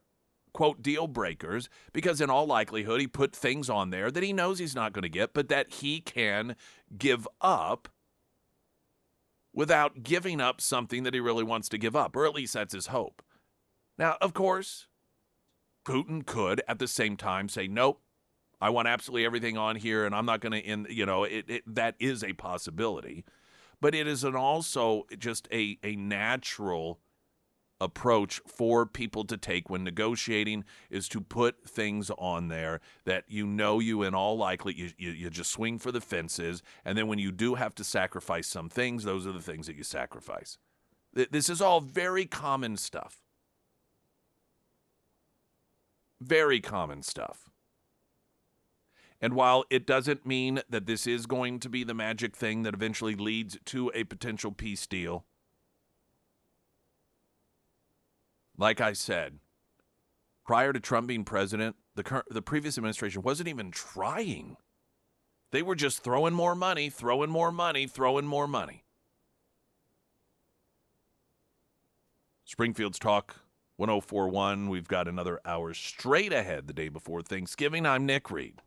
quote, deal breakers, because in all likelihood he put things on there that he knows he's not going to get, but that he can give up without giving up something that he really wants to give up, or at least that's his hope. Now, of course, Putin could at the same time say, nope, I want absolutely everything on here, and I'm not going to end, that is a possibility. But it is also just a natural approach for people to take when negotiating, is to put things on there that you in all likely, you just swing for the fences, and then when you do have to sacrifice some things, those are the things that you sacrifice. This is all very common stuff. Very common stuff. And while it doesn't mean that this is going to be the magic thing that eventually leads to a potential peace deal, like I said, prior to Trump being president, the previous administration wasn't even trying. They were just throwing more money, throwing more money, throwing more money. Springfield's Talk 1041. We've got another hour straight ahead the day before Thanksgiving. I'm Nick Reed.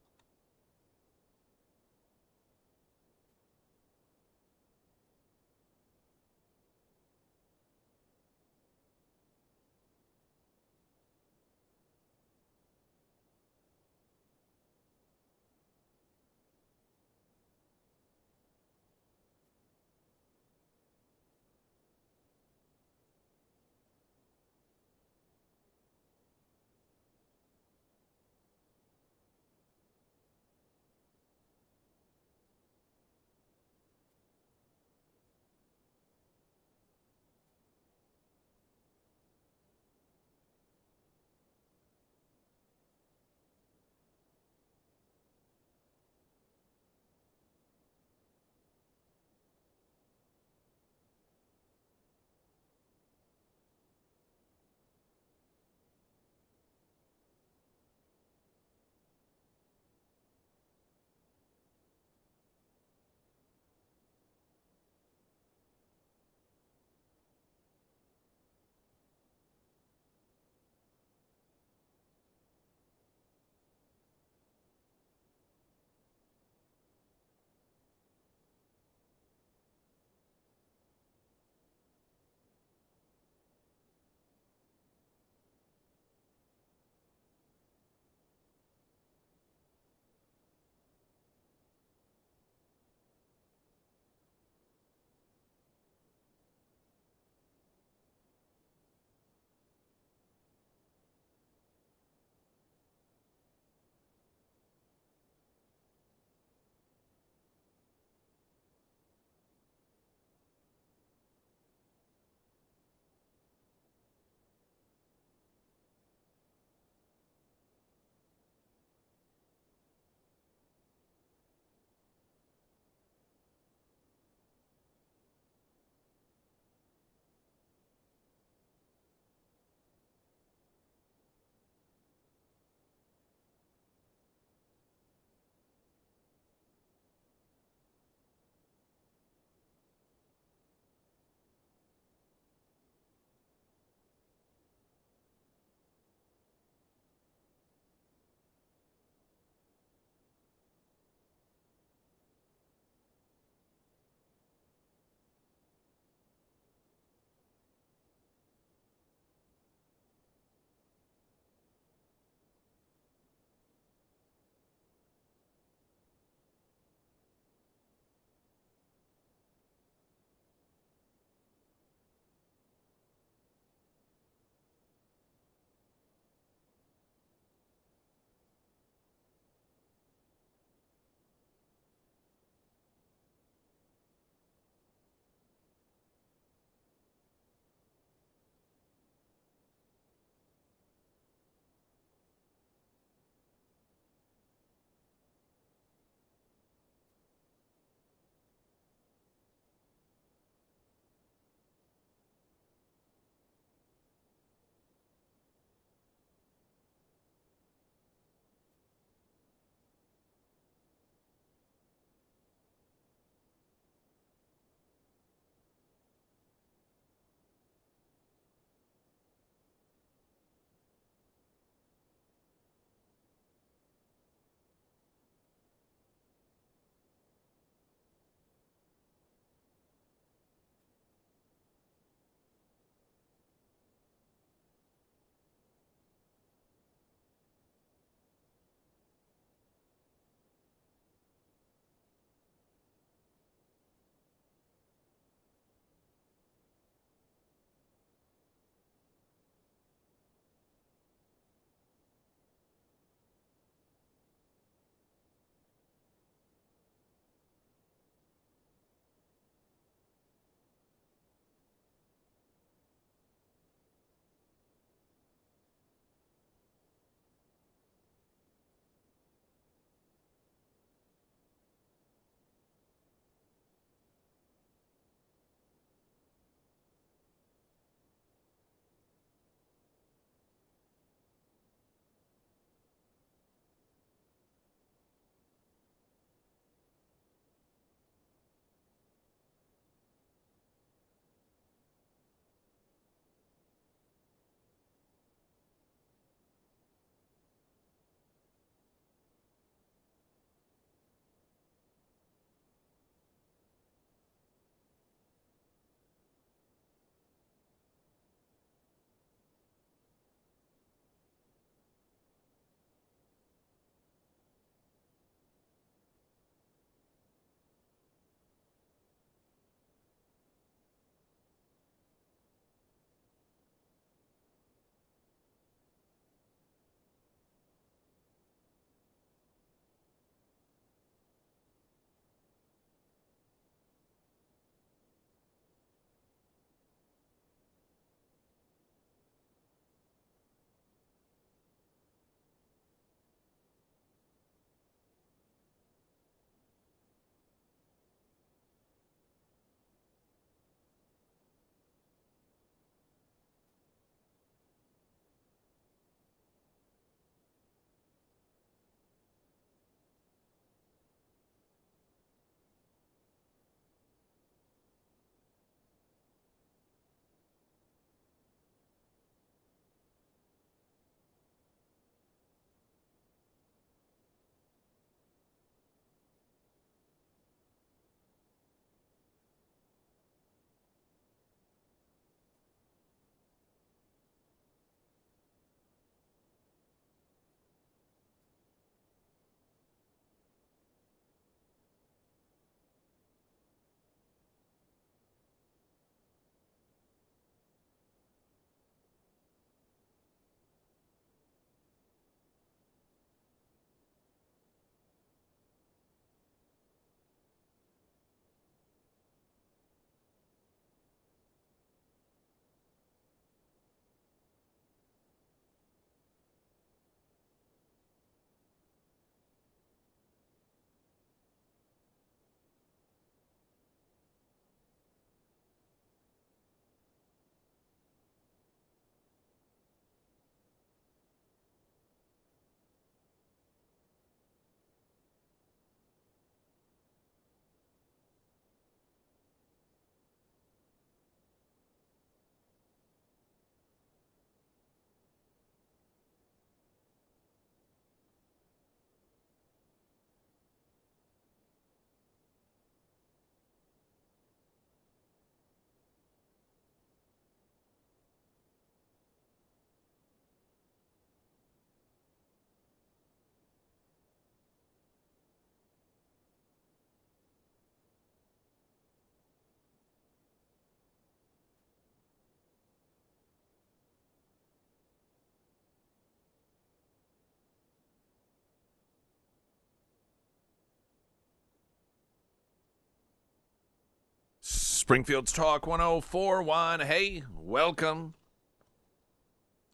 Springfield's Talk 104.1. Hey, welcome.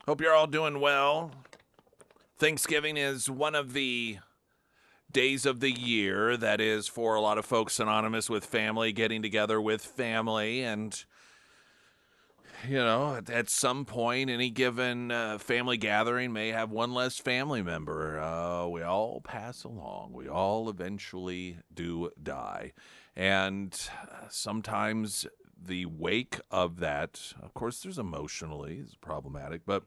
Hope you're all doing well. Thanksgiving is one of the days of the year that is for a lot of folks synonymous with family, getting together with family. And, you know, at some point, any given family gathering may have one less family member. We all pass along. We all eventually do die. And sometimes the wake of that, of course, there's emotionally, it's problematic, but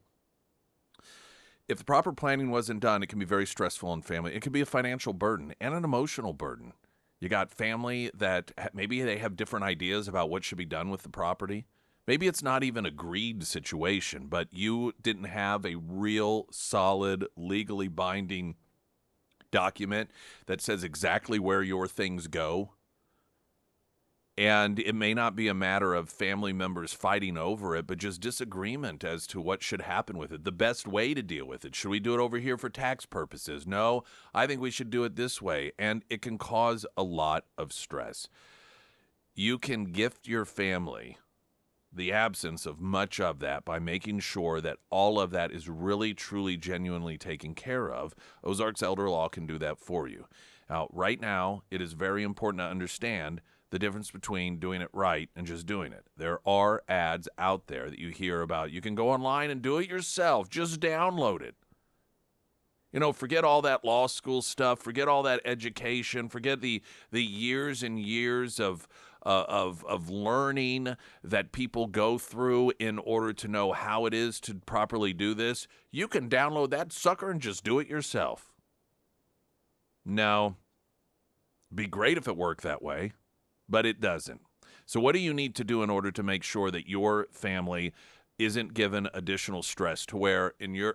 if the proper planning wasn't done, it can be very stressful on family. It can be a financial burden and an emotional burden. You got family that maybe they have different ideas about what should be done with the property. Maybe it's not even an agreed situation, but you didn't have a real, solid, legally binding document that says exactly where your things go. And it may not be a matter of family members fighting over it, but just disagreement as to what should happen with it. The best way to deal with it. Should we do it over here for tax purposes? No, I think we should do it this way. And it can cause a lot of stress. You can gift your family the absence of much of that by making sure that all of that is really, truly, genuinely taken care of. Ozarks Elder Law can do that for you. Now, right now, it is very important to understand the difference between doing it right and just doing it. There are ads out there that you hear about. You can go online and do it yourself. Just download it. You know, forget all that law school stuff. Forget all that education. Forget the years and years of learning that people go through in order to know how it is to properly do this. You can download that sucker and just do it yourself. No, be great if it worked that way, but it doesn't. So what do you need to do in order to make sure that your family isn't given additional stress to where in your,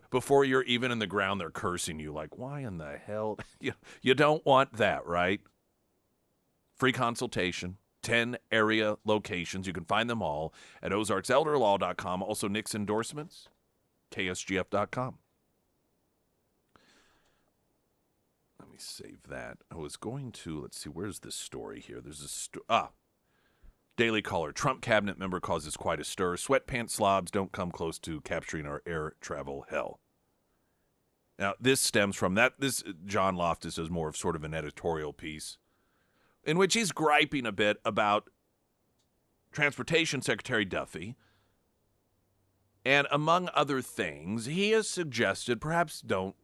before you're even in the ground, they're cursing you like, why in the hell? You don't want that, right? Free consultation, 10 area locations. You can find them all at ozarkselderlaw.com. Also, Nick's endorsements, KSGF.com. Let me save that. I was going to, let's see, where's this story here? There's a Daily Caller. Trump cabinet member causes quite a stir. Sweatpants slobs don't come close to capturing our air travel hell. Now, this stems from that. This John Loftus is more of sort of an editorial piece in which he's griping a bit about Transportation Secretary Duffy. And among other things, he has suggested perhaps don't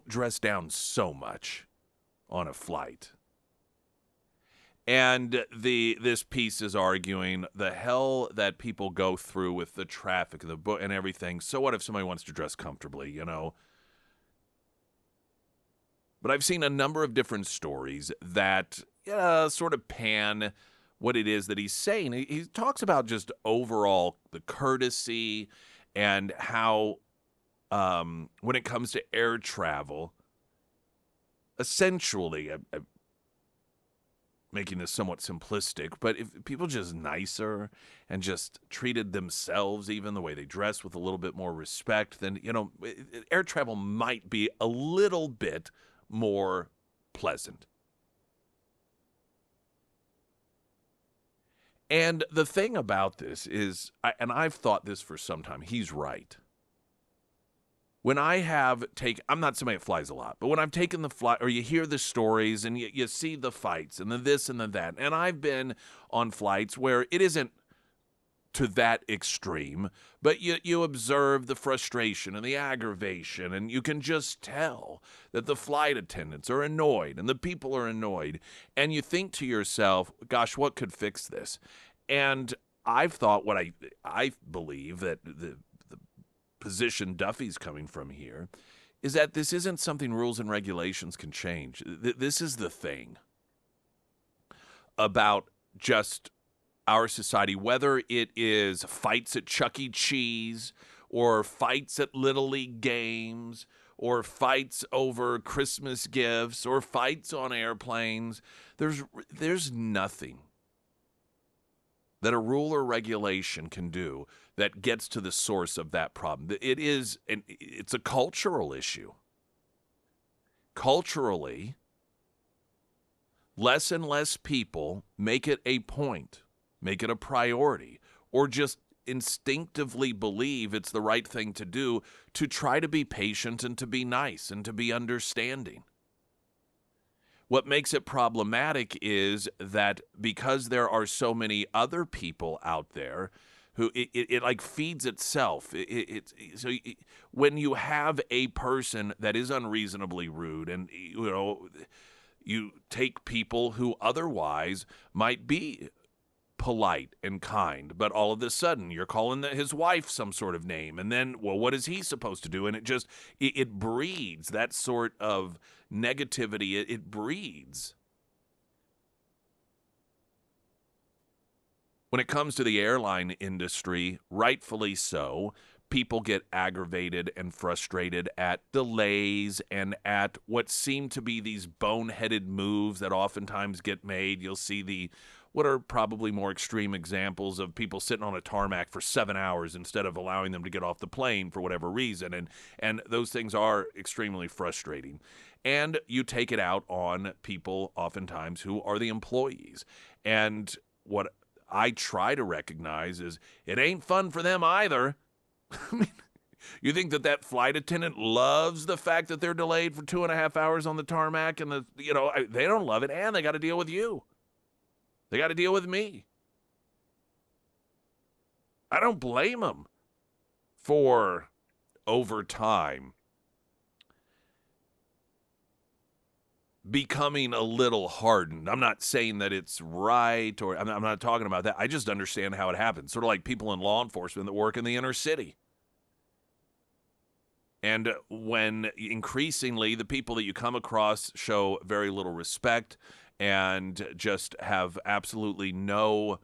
dress down so much on a flight. And this piece is arguing the hell that people go through with the traffic and everything. So what if somebody wants to dress comfortably, But I've seen a number of different stories that sort of pan what it is that he's saying. He talks about just overall the courtesy and how when it comes to air travel, essentially, I'm making this somewhat simplistic, but if people just nicer and just treated themselves, even the way they dress, with a little bit more respect, then, air travel might be a little bit more pleasant. And the thing about this is, and I've thought this for some time, he's right. When I have taken, I'm not somebody that flies a lot, but when I've taken the flight, or you hear the stories and you see the fights and the this and the that, and I've been on flights where it isn't to that extreme, but you observe the frustration and the aggravation, and you can just tell that the flight attendants are annoyed and the people are annoyed, and you think to yourself, gosh, what could fix this? And I've thought what I believe that the position Duffy's coming from here is that this isn't something rules and regulations can change. This is the thing about just our society, whether it is fights at Chuck E. Cheese or fights at Little League games or fights over Christmas gifts or fights on airplanes. There's nothing that a rule or regulation can do that gets to the source of that problem. It's a cultural issue. Culturally, Less and less people make it a point, make it a priority, or just instinctively believe it's the right thing to do to try to be patient and to be nice and to be understanding. What makes it problematic is that because there are so many other people out there who it like feeds itself. When you have a person that is unreasonably rude, and you take people who otherwise might be polite and kind, but all of a sudden you're calling his wife some sort of name, and then, well, what is he supposed to do? And it breeds that sort of negativity. It breeds. When it comes to the airline industry, rightfully so, people get aggravated and frustrated at delays and at what seem to be these boneheaded moves that oftentimes get made. You'll see what are probably more extreme examples of people sitting on a tarmac for 7 hours instead of allowing them to get off the plane for whatever reason. And those things are extremely frustrating. And you take it out on people oftentimes who are the employees. And what I try to recognize is it ain't fun for them either. I mean, you think that flight attendant loves the fact that they're delayed for 2.5 hours on the tarmac, and they don't love it, and they got to deal with you. They got to deal with me. I don't blame them for over time becoming a little hardened. I'm not saying that it's right, or I'm not talking about that. I just understand how it happens. Sort of like people in law enforcement that work in the inner city. And when increasingly the people that you come across show very little respect and just have absolutely no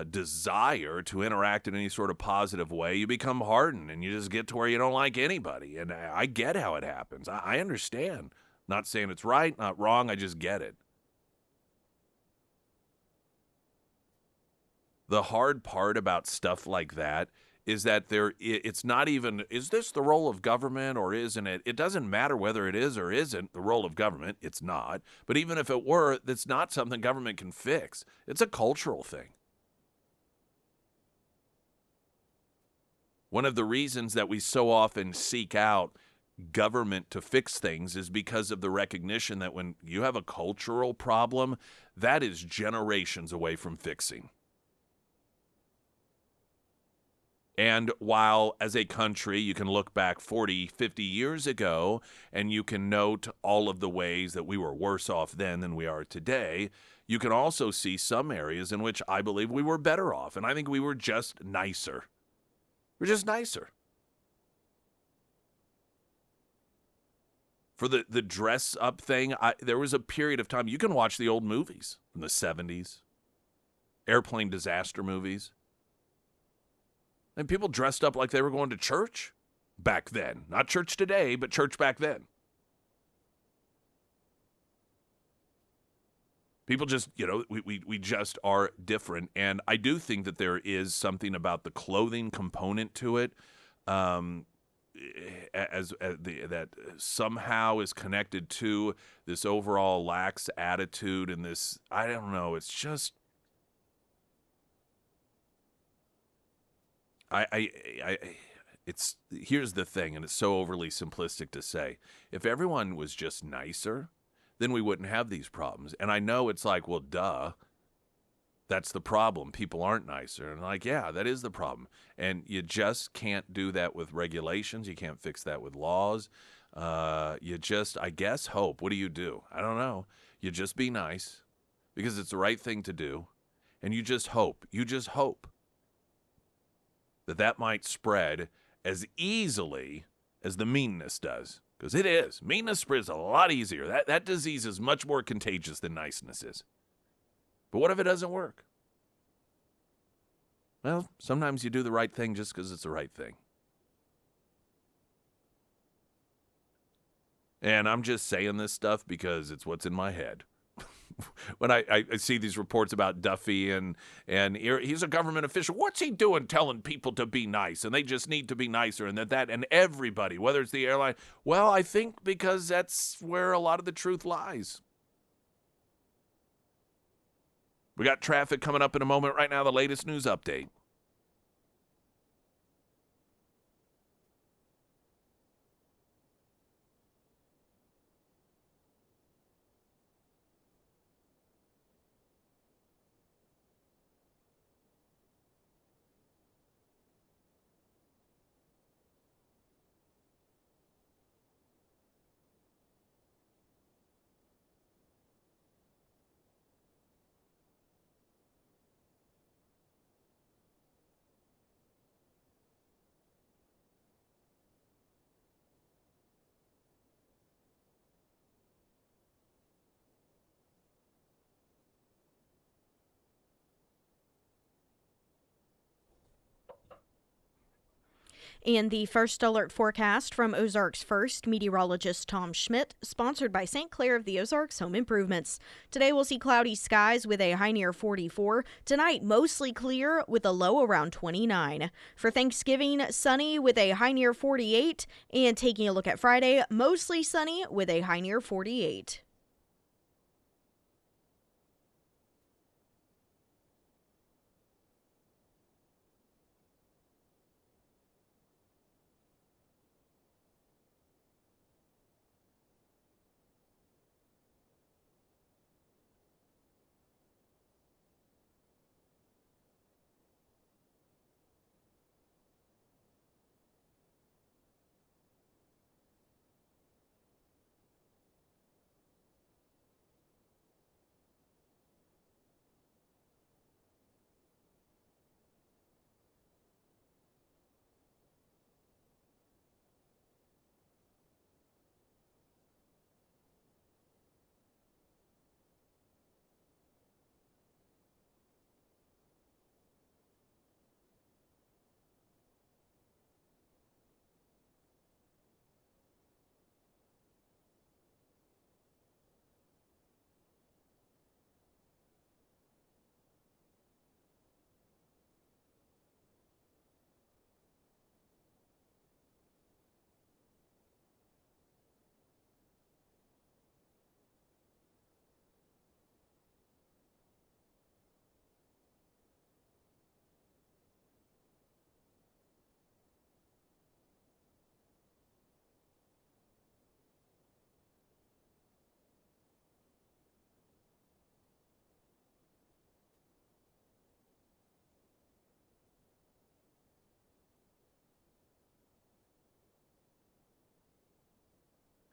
desire to interact in any sort of positive way, you become hardened and you just get to where you don't like anybody. And I get how it happens. I understand. Not saying it's right, not wrong. I just get it. The hard part about stuff like that is that it's not even, is this the role of government or isn't it? It doesn't matter whether it is or isn't the role of government. It's not. But even if it were, that's not something government can fix. It's a cultural thing. One of the reasons that we so often seek out government to fix things is because of the recognition that when you have a cultural problem, that is generations away from fixing. And while as a country you can look back 40, 50 years ago and you can note all of the ways that we were worse off then than we are today, you can also see some areas in which I believe we were better off. And I think we were just nicer. We're just nicer. For the dress up thing, there was a period of time, you can watch the old movies from the 70s, airplane disaster movies. And people dressed up like they were going to church back then. Not church today, but church back then. People just, we just are different. And I do think that there is something about the clothing component to it that somehow is connected to this overall lax attitude and this, I don't know, it's just, here's the thing, and it's so overly simplistic to say. If everyone was just nicer, then we wouldn't have these problems. And I know it's like, well, duh, that's the problem. People aren't nicer. And like, yeah, that is the problem. And you just can't do that with regulations. You can't fix that with laws. You just, I guess, hope. What do you do? I don't know. You just be nice because it's the right thing to do. And you just hope. You just hope that might spread as easily as the meanness does. Because it is. Meanness spreads a lot easier. That disease is much more contagious than niceness is. But what if it doesn't work? Well, sometimes you do the right thing just because it's the right thing. And I'm just saying this stuff because it's what's in my head. When I see these reports about Duffy and he's a government official, what's he doing telling people to be nice? And they just need to be nicer, and that and everybody, whether it's the airline. Well, I think because that's where a lot of the truth lies. We got traffic coming up in a moment. Right now, the latest news update. And the first alert forecast from Ozarks First meteorologist Tom Schmidt, sponsored by St. Clair of the Ozarks Home Improvements. Today we'll see cloudy skies with a high near 44. Tonight, mostly clear with a low around 29. For Thanksgiving, sunny with a high near 48. And taking a look at Friday, mostly sunny with a high near 48.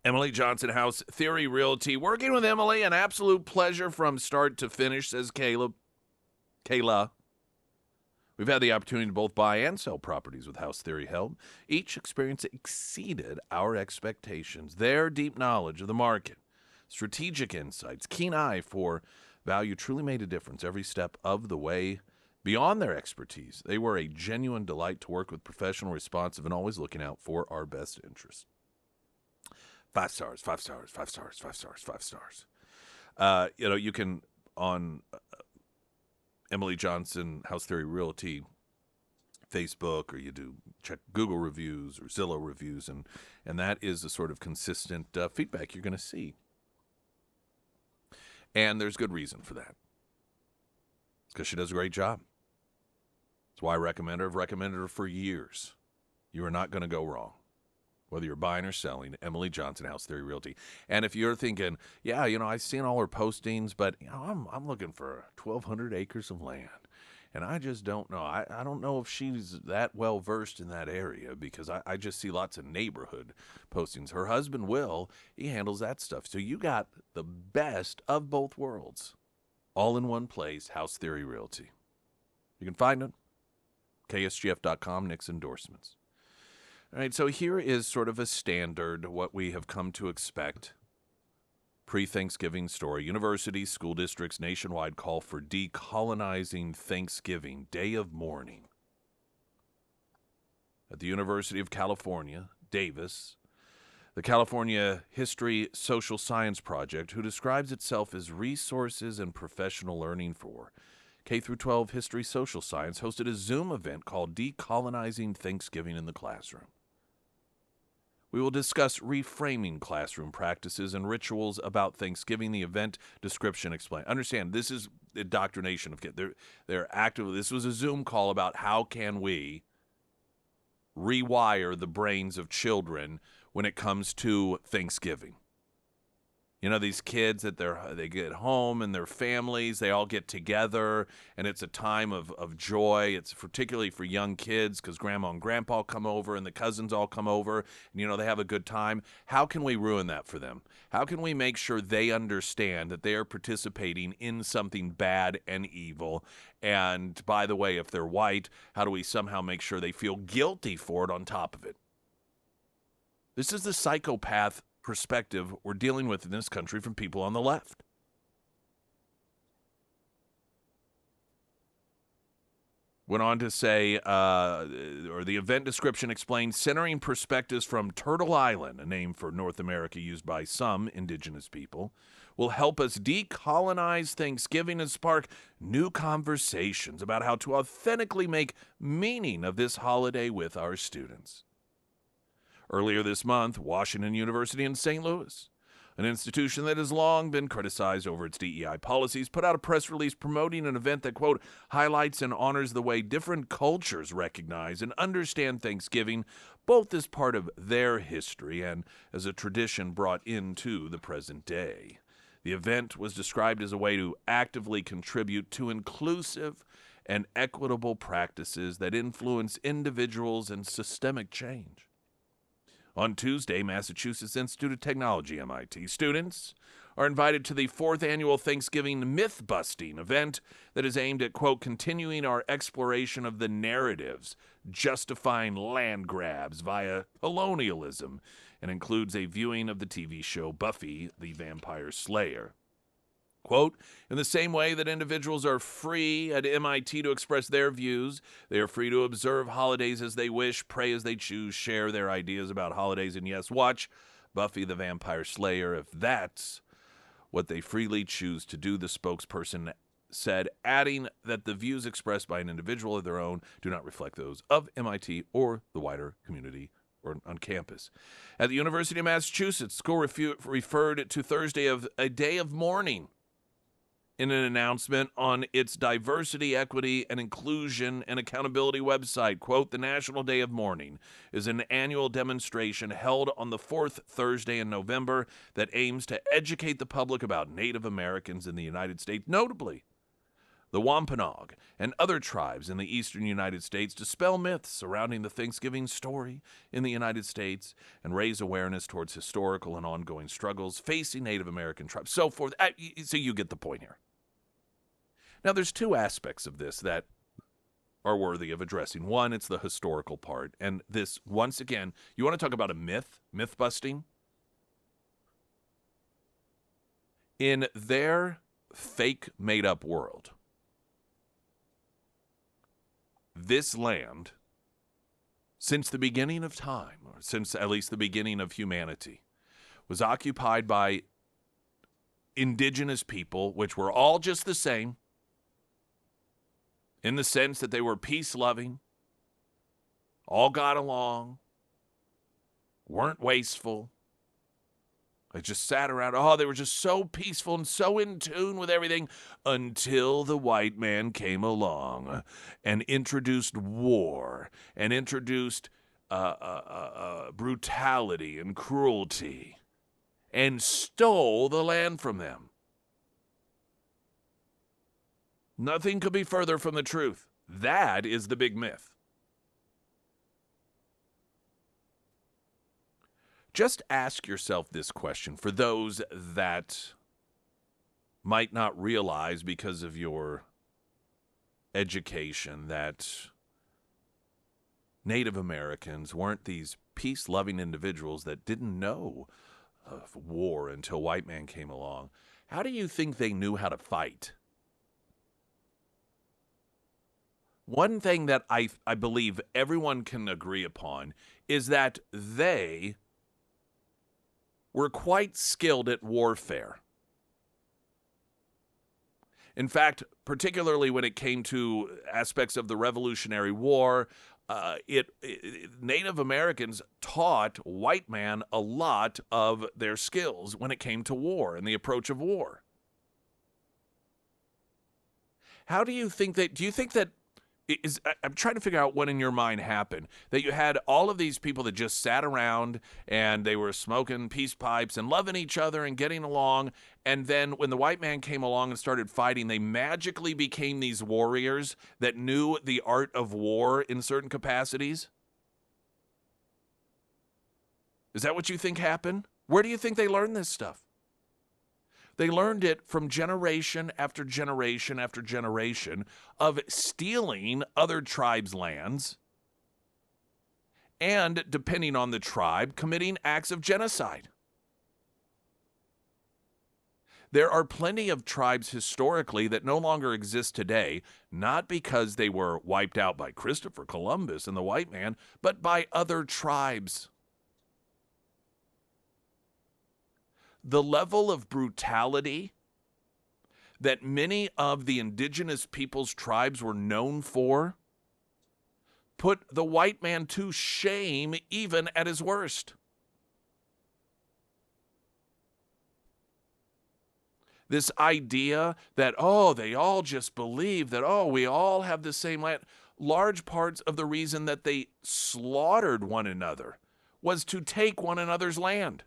Emily Johnson, House Theory Realty. Working with Emily, an absolute pleasure from start to finish, says Kayla. We've had the opportunity to both buy and sell properties with House Theory Help. Each experience exceeded our expectations. Their deep knowledge of the market, strategic insights, keen eye for value truly made a difference every step of the way. Beyond their expertise, they were a genuine delight to work with, professional, responsive, and always looking out for our best interests. 5 stars, 5 stars, 5 stars, 5 stars, 5 stars. You can, on Emily Johnson, House Theory Realty, Facebook, or you do check Google reviews or Zillow reviews, and that is the sort of consistent feedback you're going to see. And there's good reason for that. It's because she does a great job. That's why I recommend her. I've recommended her for years. You are not going to go wrong, whether you're buying or selling. Emily Johnson, House Theory Realty. And if you're thinking, yeah, I've seen all her postings, but I'm looking for 1,200 acres of land, and I just don't know. I don't know if she's that well versed in that area, because I just see lots of neighborhood postings. Her husband Will, he handles that stuff. So you got the best of both worlds, all in one place. House Theory Realty. You can find it. KSGF.com. Nick's endorsements. All right, so here is sort of a standard, what we have come to expect. Pre-Thanksgiving story. Universities, school districts nationwide call for decolonizing Thanksgiving, day of mourning. At the University of California, Davis, the California History Social Science Project, who describes itself as resources and professional learning for K-12 history social science, hosted a Zoom event called Decolonizing Thanksgiving in the Classroom. We will discuss reframing classroom practices and rituals about Thanksgiving. The event description explained. Understand, this is indoctrination of kids. They're active. This was a Zoom call about how can we rewire the brains of children when it comes to Thanksgiving. You know, these kids that they get home and their families, they all get together, and it's a time of joy. It's particularly for young kids because grandma and grandpa come over and the cousins all come over, and, you know, they have a good time. How can we ruin that for them? How can we make sure they understand that they are participating in something bad and evil? And by the way, if they're white, how do we somehow make sure they feel guilty for it on top of it? This is the psychopath perspective we're dealing with in this country from people on the left. Went on to say, or the event description explained, centering perspectives from Turtle Island, a name for North America used by some indigenous people, will help us decolonize Thanksgiving and spark new conversations about how to authentically make meaning of this holiday with our students. Earlier this month, Washington University in St. Louis, an institution that has long been criticized over its DEI policies, put out a press release promoting an event that, quote, highlights and honors the way different cultures recognize and understand Thanksgiving, both as part of their history and as a tradition brought into the present day. The event was described as a way to actively contribute to inclusive and equitable practices that influence individuals and systemic change. On Tuesday, Massachusetts Institute of Technology, MIT, students are invited to the 4th annual Thanksgiving myth-busting event that is aimed at, quote, continuing our exploration of the narratives justifying land grabs via colonialism, and includes a viewing of the TV show Buffy the Vampire Slayer. Quote, in the same way that individuals are free at MIT to express their views, they are free to observe holidays as they wish, pray as they choose, share their ideas about holidays, and yes, watch Buffy the Vampire Slayer if that's what they freely choose to do, the spokesperson said, adding that the views expressed by an individual of their own do not reflect those of MIT or the wider community or on campus. At the University of Massachusetts, school referred to Thursday of a day of mourning in an announcement on its diversity, equity, and inclusion and accountability website. Quote, the National Day of Mourning is an annual demonstration held on the 4th Thursday in November that aims to educate the public about Native Americans in the United States, notably the Wampanoag and other tribes in the eastern United States, dispel myths surrounding the Thanksgiving story in the United States, and raise awareness towards historical and ongoing struggles facing Native American tribes, so forth. So you get the point here. Now, there's two aspects of this that are worthy of addressing. One, it's the historical part. And this, once again, you want to talk about a myth busting? In their fake made-up world, this land, since the beginning of time, or since at least the beginning of humanity, was occupied by indigenous people, which were all just the same, in the sense that they were peace-loving, all got along, weren't wasteful. They just sat around. Oh, they were just so peaceful and so in tune with everything until the white man came along and introduced war and introduced brutality and cruelty and stole the land from them. Nothing could be further from the truth. That is the big myth. Just ask yourself this question for those that might not realize because of your education that Native Americans weren't these peace-loving individuals that didn't know of war until white man came along. How do you think they knew how to fight? One thing that I believe everyone can agree upon is that they were quite skilled at warfare. In fact, particularly when it came to aspects of the Revolutionary War, Native Americans taught white man a lot of their skills when it came to war and the approach of war. How do you think that? Do you think that I'm trying to figure out what in your mind happened, that you had all of these people that just sat around and they were smoking peace pipes and loving each other and getting along, and then when the white man came along and started fighting, they magically became these warriors that knew the art of war in certain capacities? Is that what you think happened? Where do you think they learned this stuff? They learned it from generation after generation after generation of stealing other tribes' lands and, depending on the tribe, committing acts of genocide. There are plenty of tribes historically that no longer exist today, not because they were wiped out by Christopher Columbus and the white man, but by other tribes. The level of brutality that many of the indigenous peoples' tribes were known for put the white man to shame even at his worst. This idea that, oh, they all just believe that, oh, we all have the same land. Large parts of the reason that they slaughtered one another was to take one another's land.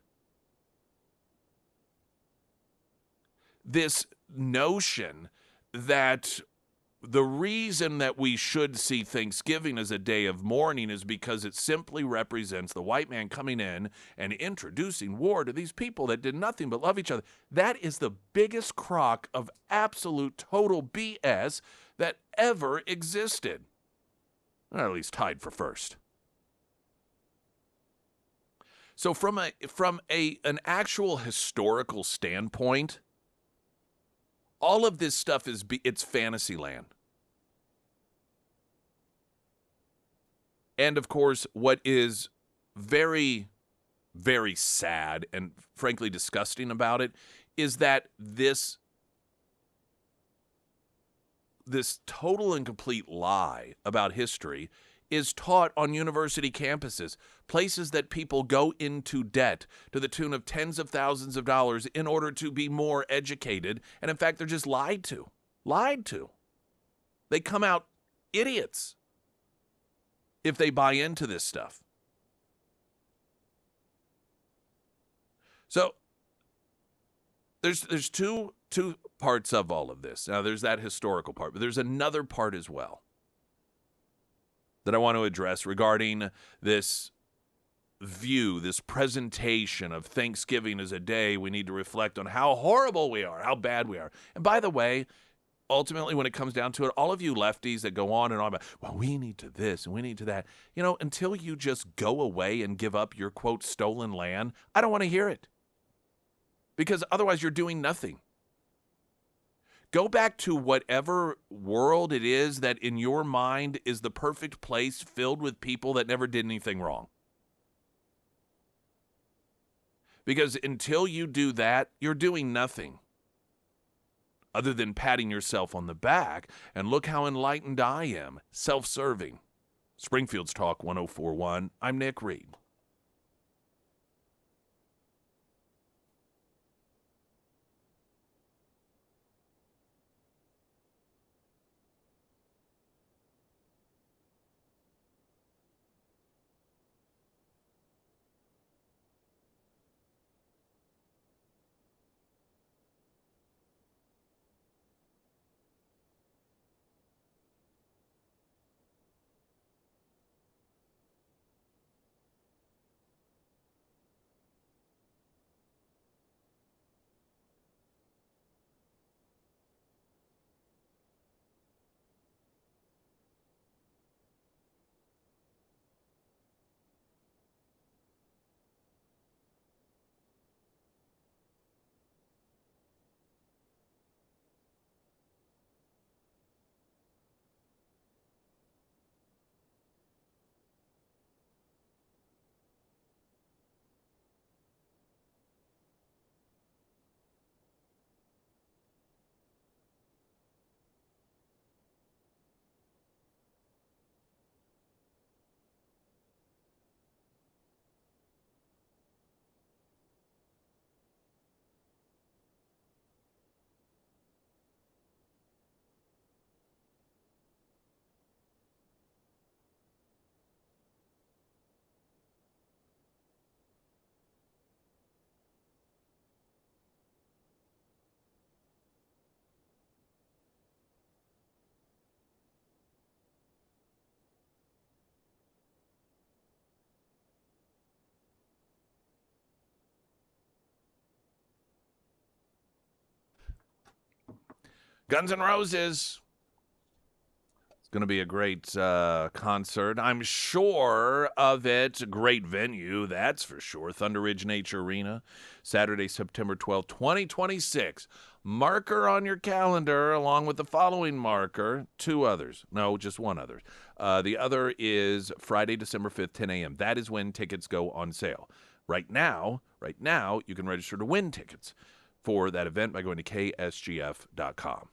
This notion that the reason that we should see Thanksgiving as a day of mourning is because it simply represents the white man coming in and introducing war to these people that did nothing but love each other. That is the biggest crock of absolute total BS that ever existed. Or at least tied for first. So from an actual historical standpoint, all of this stuff it's fantasy land. And of course, what is very, very sad and frankly disgusting about it is that this total and complete lie about history is taught on university campuses, places that people go into debt to the tune of tens of thousands of dollars in order to be more educated. And in fact, they're just lied to. Lied to. They come out idiots if they buy into this stuff. So there's two parts of all of this. Now, there's that historical part, but there's another part as well that I want to address regarding this view, this presentation of Thanksgiving as a day we need to reflect on how horrible we are, how bad we are. And by the way, ultimately, when it comes down to it, all of you lefties that go on and on about, well, we need to this and we need to that, until you just go away and give up your, quote, stolen land, I don't want to hear it. Because otherwise you're doing nothing. Go back to whatever world it is that in your mind is the perfect place filled with people that never did anything wrong. Because until you do that, you're doing nothing other than patting yourself on the back and look how enlightened I am, self-serving. Springfield's Talk 1041. I'm Nick Reed. Guns N' Roses. It's going to be a great concert. I'm sure of it. Great venue, that's for sure. Thunder Ridge Nature Arena, Saturday, September 12th, 2026. Marker on your calendar, along with the following marker. Two others. No, just one other. The other is Friday, December 5th, 10 a.m. That is when tickets go on sale. Right now, you can register to win tickets for that event by going to ksgf.com.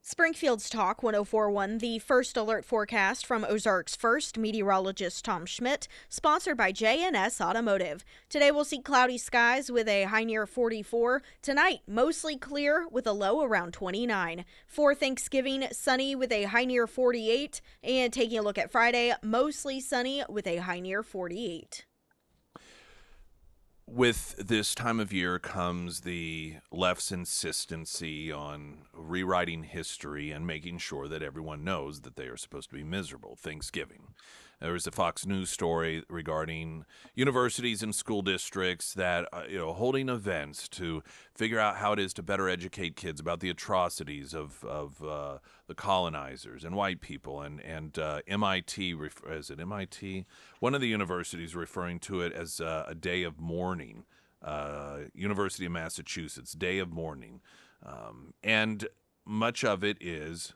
Springfield's Talk 1041, the first alert forecast from Ozarks First meteorologist Tom Schmidt, sponsored by J&S Automotive. Today we'll see cloudy skies with a high near 44. Tonight, mostly clear with a low around 29. For Thanksgiving, sunny with a high near 48. And taking a look at Friday, mostly sunny with a high near 48. With this time of year comes the left's insistency on rewriting history and making sure that everyone knows that they are supposed to be miserable. Thanksgiving. There was a Fox News story regarding universities and school districts that holding events to figure out how it is to better educate kids about the atrocities of the colonizers and white people, and MIT, is it MIT? One of the universities referring to it as a day of mourning. University of Massachusetts, Day of Mourning, and much of it is.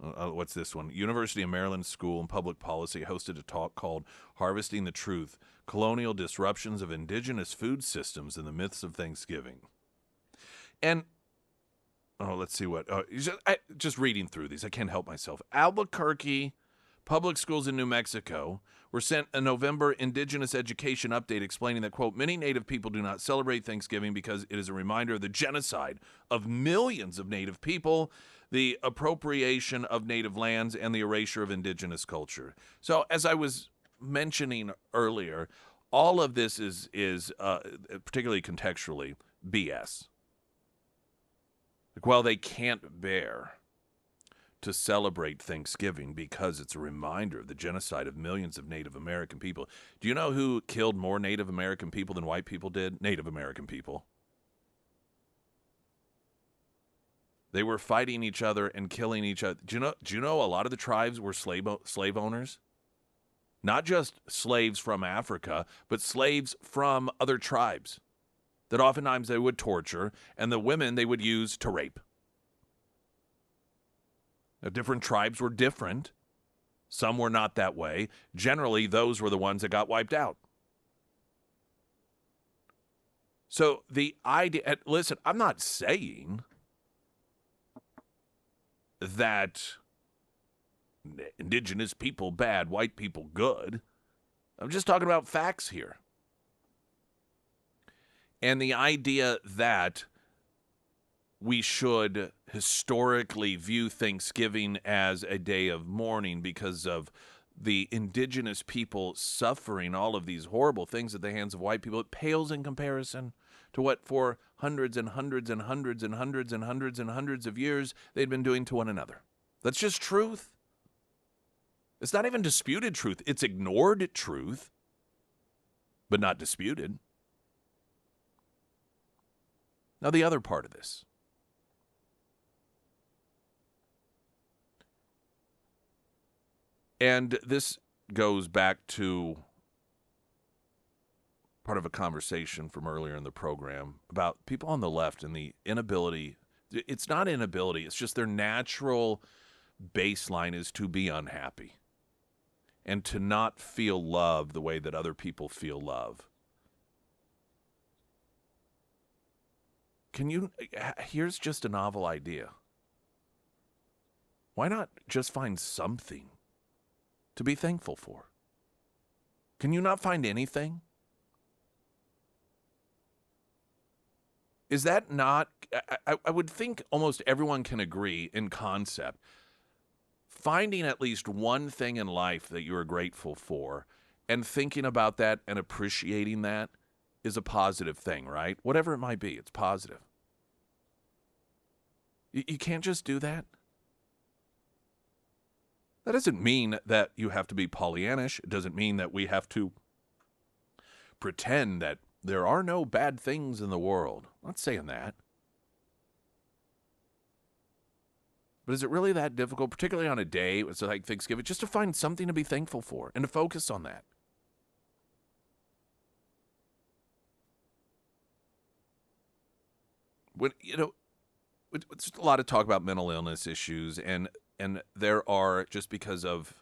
What's this one? University of Maryland School and Public Policy hosted a talk called Harvesting the Truth, Colonial Disruptions of Indigenous Food Systems and the Myths of Thanksgiving. And, let's see what, just reading through these, I can't help myself. Albuquerque Public Schools in New Mexico were sent a November Indigenous Education update explaining that, quote, many Native people do not celebrate Thanksgiving because it is a reminder of the genocide of millions of Native people, the appropriation of Native lands, and the erasure of Indigenous culture. So, as I was mentioning earlier, all of this is particularly contextually BS. Like, well, they can't bear to celebrate Thanksgiving because it's a reminder of the genocide of millions of Native American people. Do you know who killed more Native American people than white people did? Native American people. They were fighting each other and killing each other. Do you know a lot of the tribes were slave owners? Not just slaves from Africa, but slaves from other tribes that oftentimes they would torture, and the women they would use to rape. Now, different tribes were different. Some were not that way. Generally, those were the ones that got wiped out. So the idea, listen, I'm not saying that indigenous people bad, white people good. I'm just talking about facts here. And the idea that we should historically view Thanksgiving as a day of mourning because of the indigenous people suffering all of these horrible things at the hands of white people, it pales in comparison to what for hundreds and hundreds and hundreds and hundreds and hundreds and hundreds of years they'd been doing to one another. That's just truth. It's not even disputed truth. It's ignored truth, but not disputed. Now, the other part of this. And this goes back to part of a conversation from earlier in the program about people on the left and the inability. It's not inability. It's just their natural baseline is to be unhappy and to not feel love the way that other people feel love. Here's just a novel idea. Why not just find something to be thankful for? Can you not find anything? Is that not, I would think almost everyone can agree in concept. Finding at least one thing in life that you are grateful for and thinking about that and appreciating that is a positive thing, right? Whatever it might be, it's positive. You can't just do that. That doesn't mean that you have to be Pollyannish. It doesn't mean that we have to pretend that there are no bad things in the world. I'm not saying that. But is it really that difficult, particularly on a day it's like Thanksgiving, just to find something to be thankful for and to focus on that? When, it's a lot of talk about mental illness issues, and there are, just because of,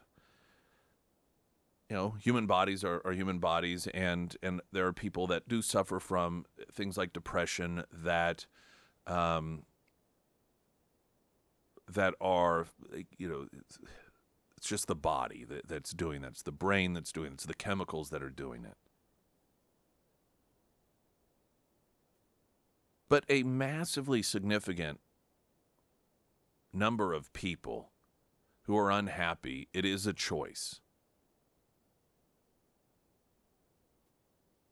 human bodies are human bodies, and there are people that do suffer from things like depression that that are, it's just the body that's doing that. It's the brain that's doing it. It's the chemicals that are doing it. But a massively significant number of people who are unhappy, it is a choice.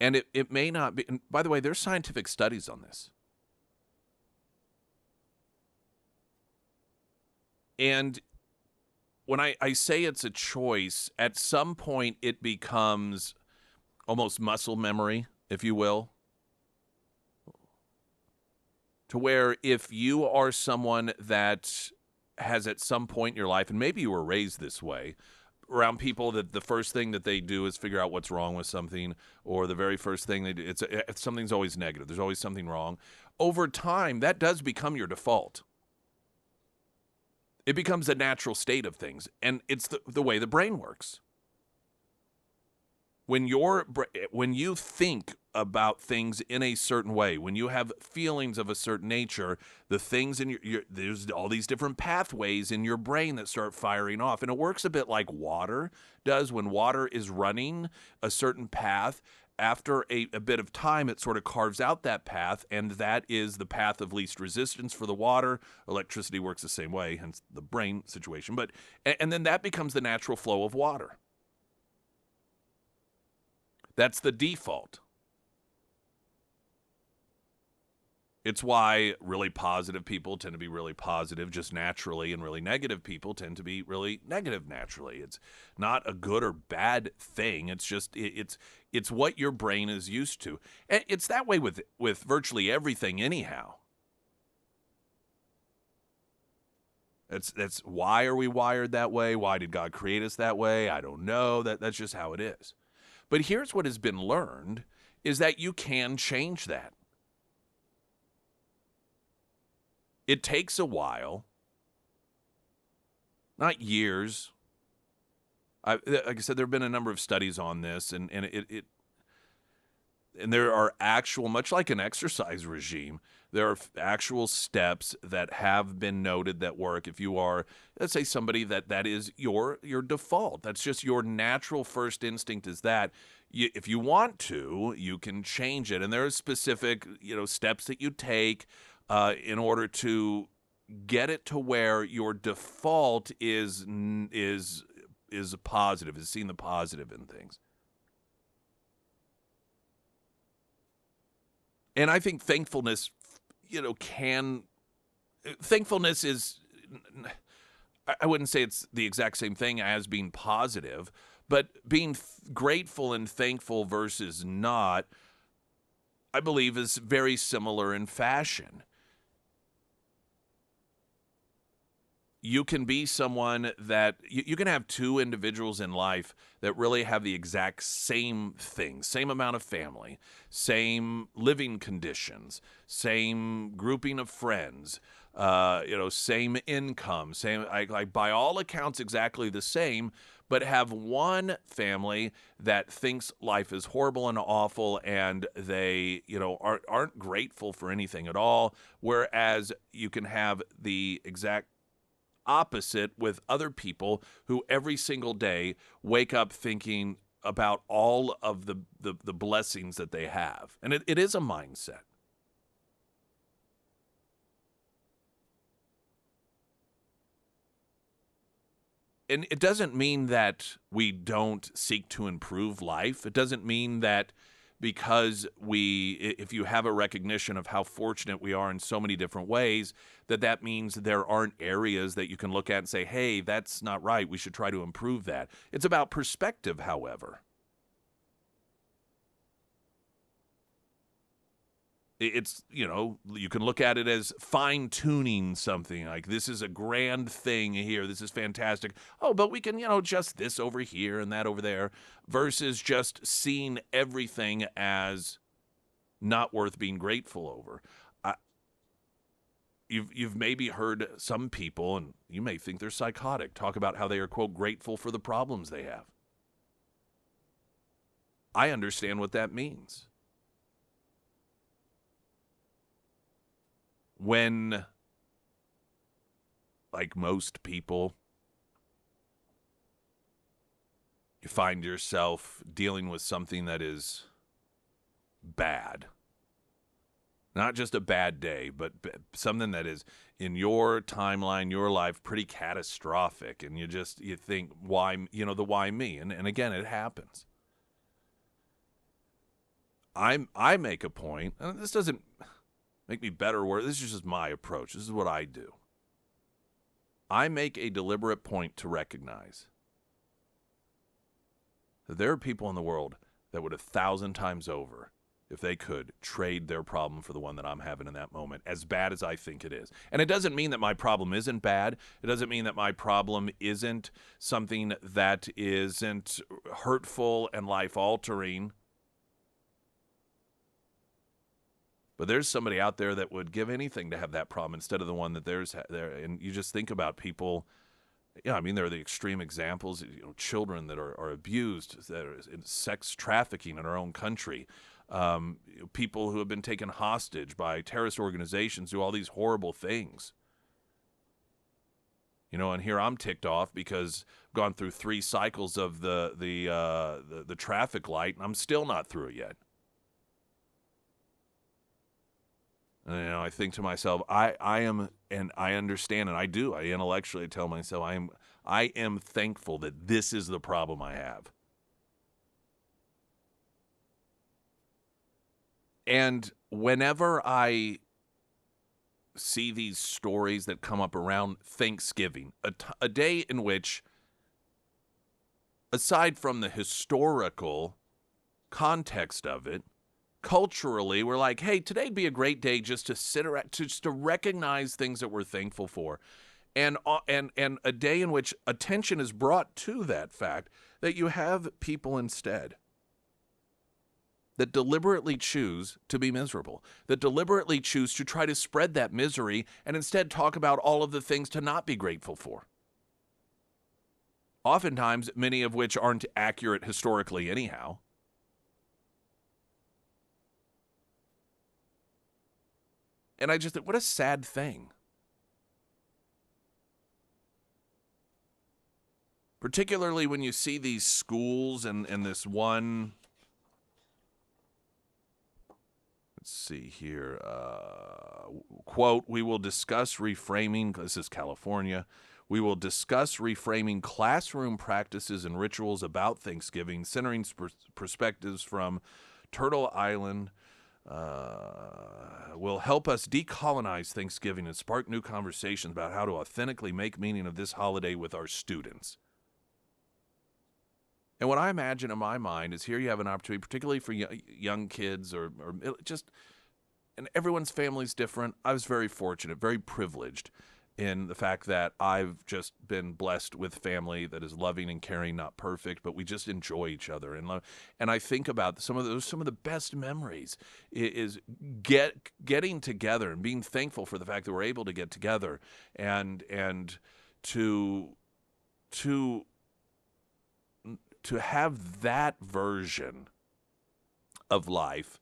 And it may not be, and by the way, there's scientific studies on this. And when I say it's a choice, at some point it becomes almost muscle memory, if you will. To where if you are someone that has at some point in your life, and maybe you were raised this way, around people that the first thing that they do is figure out what's wrong with something, or the very first thing they do, it's something's always negative. There's always something wrong. Over time, that does become your default. It becomes a natural state of things, and it's the way the brain works. When you think about things in a certain way, when you have feelings of a certain nature, the things in there's all these different pathways in your brain that start firing off. And it works a bit like water does. When water is running a certain path, after a bit of time, it sort of carves out that path, and that is the path of least resistance for the water. Electricity works the same way, hence the brain situation. And then that becomes the natural flow of water. That's the default. It's why really positive people tend to be really positive just naturally, and really negative people tend to be really negative naturally. It's not a good or bad thing. It's just it's what your brain is used to. And it's that way with virtually everything anyhow. That's why are we wired that way? Why did God create us that way? I don't know. That's just how it is. But here's what has been learned, is that you can change that. It takes a while. not years. Like I said, there have been a number of studies on this, and there are actual, much like an exercise regime, there are actual steps that have been noted that work. If you are, let's say, somebody that is your default, that's just your natural first instinct is that. If you want to, you can change it, and there are specific steps that you take in order to get it to where your default is positive, is seeing the positive in things. And I think thankfulness, thankfulness is, I wouldn't say it's the exact same thing as being positive, but being grateful and thankful versus not, I believe, is very similar in fashion. You can be someone that you can have two individuals in life that really have the exact same thing, same amount of family, same living conditions, same grouping of friends, same income, same, like by all accounts exactly the same, but have one family that thinks life is horrible and awful, and they, aren't grateful for anything at all. Whereas you can have the exact opposite with other people who every single day wake up thinking about all of the blessings that they have. And it is a mindset. And it doesn't mean that we don't seek to improve life. It doesn't mean that because if you have a recognition of how fortunate we are in so many different ways, that means there aren't areas that you can look at and say, hey, that's not right. We should try to improve that. It's about perspective, however. It's, you can look at it as fine-tuning something, like this is a grand thing here, this is fantastic. Oh, but we can, adjust this over here and that over there, versus just seeing everything as not worth being grateful over. You've maybe heard some people, and you may think they're psychotic, talk about how they are, quote, grateful for the problems they have. I understand what that means. When, like most people, you find yourself dealing with something that is bad, not just a bad day, but something that is in your timeline, your life, pretty catastrophic, and you think, why, the why me, and again, it happens. I make a point, and this doesn't make me better or worse. This is just my approach. This is what I do. I make a deliberate point to recognize that there are people in the world that would 1,000 times over, if they could, trade their problem for the one that I'm having in that moment, as bad as I think it is. And it doesn't mean that my problem isn't bad. It doesn't mean that my problem isn't something that isn't hurtful and life-altering. But there's somebody out there that would give anything to have that problem instead of the one that there's there. And you just think about people. Yeah, I mean, there are the extreme examples. Children that are abused, that are in sex trafficking in our own country. People who have been taken hostage by terrorist organizations, do all these horrible things. And here I'm ticked off because I've gone through 3 cycles of the traffic light, and I'm still not through it yet. And, I think to myself, I am, and I understand, and I do. I intellectually tell myself I am thankful that this is the problem I have. And whenever I see these stories that come up around Thanksgiving, a day in which, aside from the historical context of it, culturally, we're like, hey, today'd be a great day just to sit around, just to recognize things that we're thankful for. And a day in which attention is brought to that fact that you have people instead that deliberately choose to be miserable, that deliberately choose to try to spread that misery and instead talk about all of the things to not be grateful for. oftentimes many of which aren't accurate historically anyhow. And I just think, what a sad thing. Particularly when you see these schools and this one, let's see here, quote, we will discuss reframing, this is California, we will discuss reframing classroom practices and rituals about Thanksgiving, centering perspectives from Turtle Island, will help us decolonize Thanksgiving and spark new conversations about how to authentically make meaning of this holiday with our students. And what I imagine in my mind is here you have an opportunity, particularly for young kids or just, and everyone's family is different. I was very fortunate, very privileged in the fact that I've just been blessed with family that is loving and caring, not perfect, but we just enjoy each other and love. And I think about some of the best memories is getting together and being thankful for the fact that we're able to get together and to have that version of life,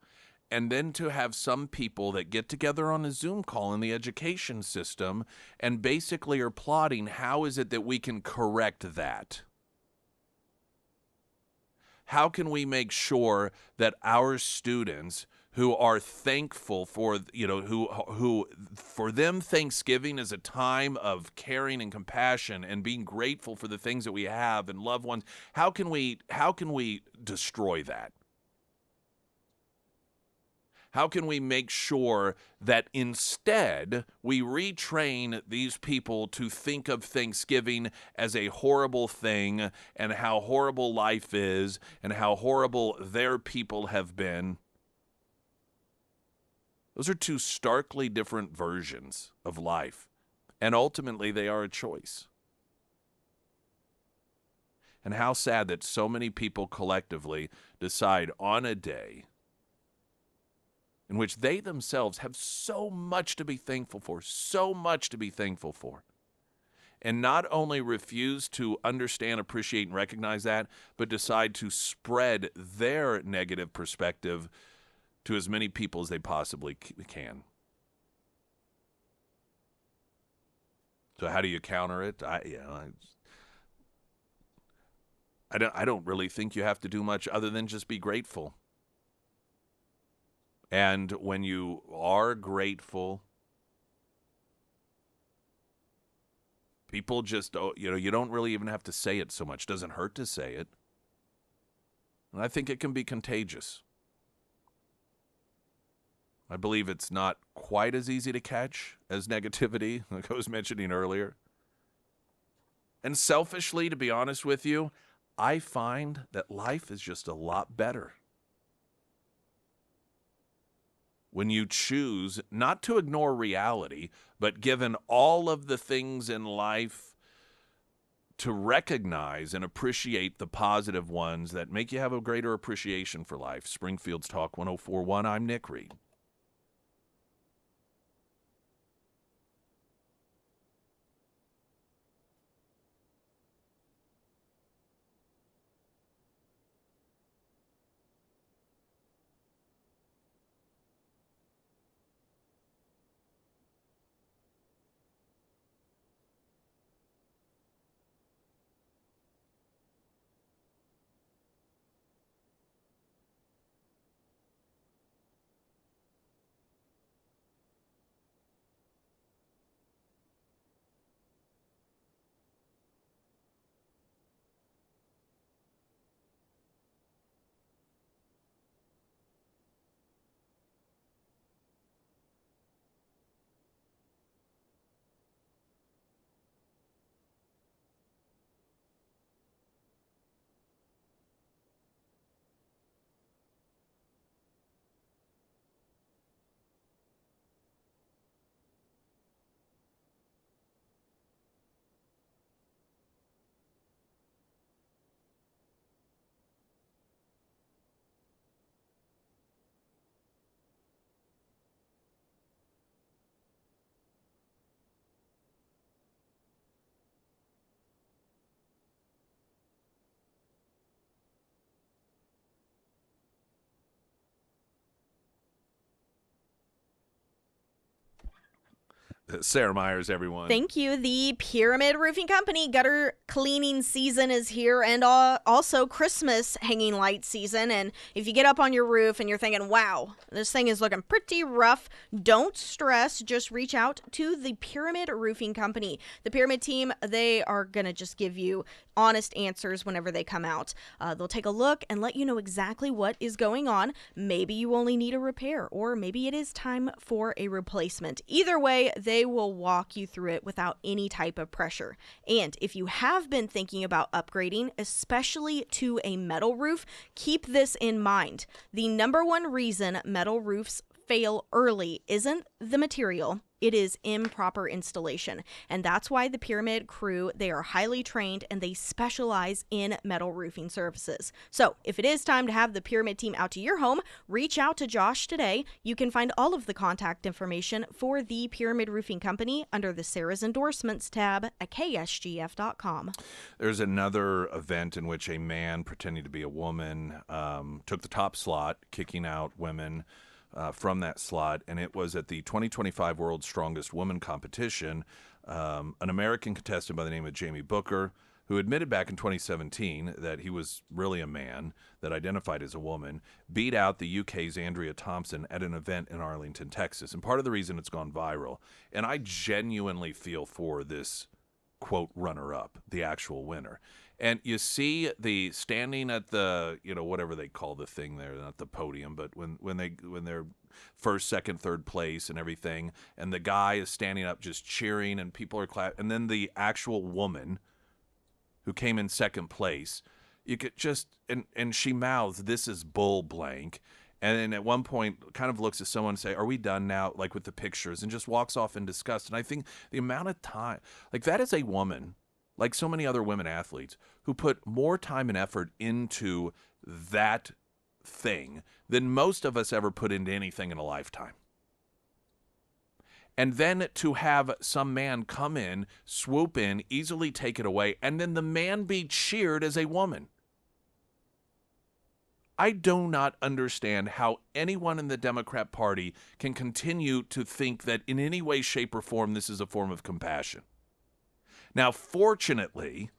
and then to have some people that get together on a Zoom call in the education system and basically are plotting how is it that we can correct that. How can we make sure that our students who are thankful for, who for them Thanksgiving is a time of caring and compassion and being grateful for the things that we have and loved ones. How can we destroy that? How can we make sure that instead we retrain these people to think of Thanksgiving as a horrible thing and how horrible life is and how horrible their people have been? Those are two starkly different versions of life, and ultimately they are a choice. And how sad that so many people collectively decide on a day in which they themselves have so much to be thankful for, and not only refuse to understand, appreciate, and recognize that, but decide to spread their negative perspective to as many people as they possibly can. So how do you counter it? I don't really think you have to do much other than just be grateful. And when you are grateful, people just, you don't really even have to say it so much. It doesn't hurt to say it. And I think it can be contagious. I believe it's not quite as easy to catch as negativity, like I was mentioning earlier. And selfishly, to be honest with you, I find that life is just a lot better when you choose not to ignore reality, but given all of the things in life, to recognize and appreciate the positive ones that make you have a greater appreciation for life. Springfield's Talk 104.1, I'm Nick Reed. Sarah Myers, everyone. Thank you. The Pyramid Roofing Company gutter cleaning season is here, and also Christmas hanging light season. And if you get up on your roof and you're thinking, wow, this thing is looking pretty rough, don't stress. Just reach out to the Pyramid Roofing Company. The Pyramid team, they are going to just give you honest answers whenever they come out. They'll take a look and let you know exactly what is going on. Maybe you only need a repair, or maybe it is time for a replacement. Either way, they will walk you through it without any type of pressure. And if you have been thinking about upgrading, especially to a metal roof, keep this in mind. The number one reason metal roofs fail early isn't the material, it is improper installation. And that's why the Pyramid crew, they are highly trained and they specialize in metal roofing services. So if it is time to have the Pyramid team out to your home, reach out to Josh today. You can find all of the contact information for the Pyramid Roofing Company under the Sarah's Endorsements tab at ksgf.com. There's another event in which a man pretending to be a woman took the top slot, kicking out women from that slot, and it was at the 2025 World's Strongest Woman competition. An American contestant by the name of Jamie Booker, who admitted back in 2017 that he was really a man that identified as a woman, beat out the UK's Andrea Thompson at an event in Arlington, Texas. And part of the reason it's gone viral, and I genuinely feel for this, quote, runner-up, the actual winner. And you see the standing at the, whatever they call the thing there, not the podium, but when they're first, second, third place and everything, and the guy is standing up just cheering and people are clapping, and then the actual woman who came in second place, you could just, and she mouths, "This is bull blank." And then at one point kind of looks at someone and say, "Are we done now?" Like with the pictures, and just walks off in disgust. And I think the amount of time, like that is a woman, like so many other women athletes, who put more time and effort into that thing than most of us ever put into anything in a lifetime. And then to have some man come in, swoop in, easily take it away, and then the man be cheered as a woman. I do not understand how anyone in the Democrat Party can continue to think that in any way, shape, or form this is a form of compassion. Now, fortunately,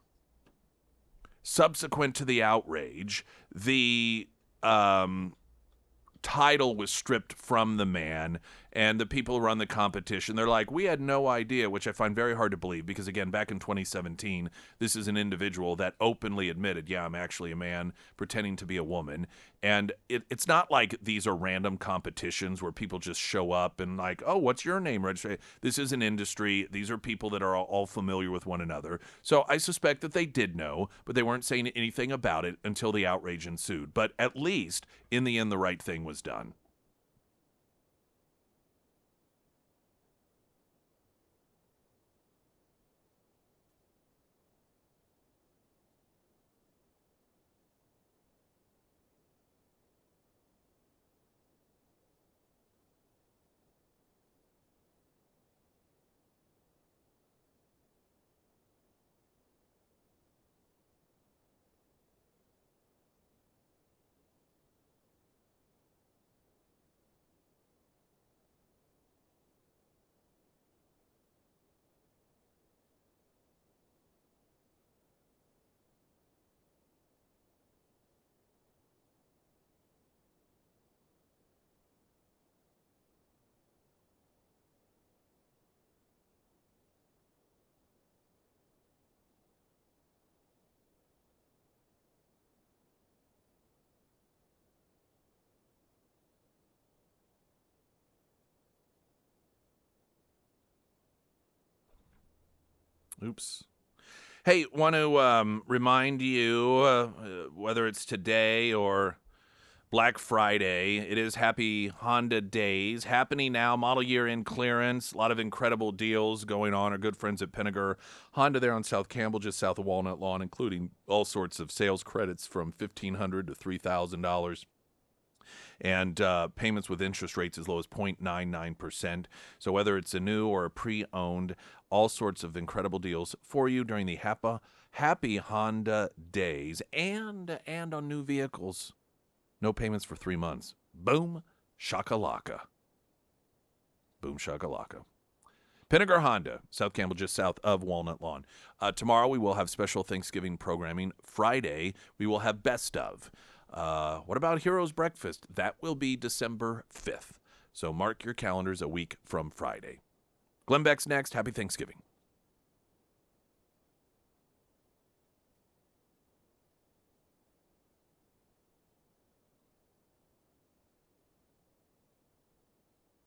subsequent to the outrage, the title was stripped from the man, and the people who run the competition, they're like, "We had no idea," which I find very hard to believe because, again, back in 2017, this is an individual that openly admitted, "Yeah, I'm actually a man pretending to be a woman." And it's not like these are random competitions where people just show up and like, "Oh, what's your name?" This is an industry. These are people that are all familiar with one another. So I suspect that they did know, but they weren't saying anything about it until the outrage ensued. But at least, in the end, the right thing was done. Oops. Hey, want to remind you, whether it's today or Black Friday, it is Happy Honda Days happening now. Model year in clearance. A lot of incredible deals going on. Our good friends at Pinnaker Honda there on South Campbell, just south of Walnut Lawn, including all sorts of sales credits from $1,500 to $3,000. And payments with interest rates as low as 0.99%. So whether it's a new or a pre-owned, all sorts of incredible deals for you during the Happy Honda Days and on new vehicles. No payments for 3 months. Boom shakalaka. Boom shakalaka. Pinnaker Honda, South Campbell, just south of Walnut Lawn. Tomorrow we will have special Thanksgiving programming. Friday we will have Best Of. What about Heroes Breakfast? That will be December 5th. So mark your calendars a week from Friday. Glenn Beck's next. Happy Thanksgiving.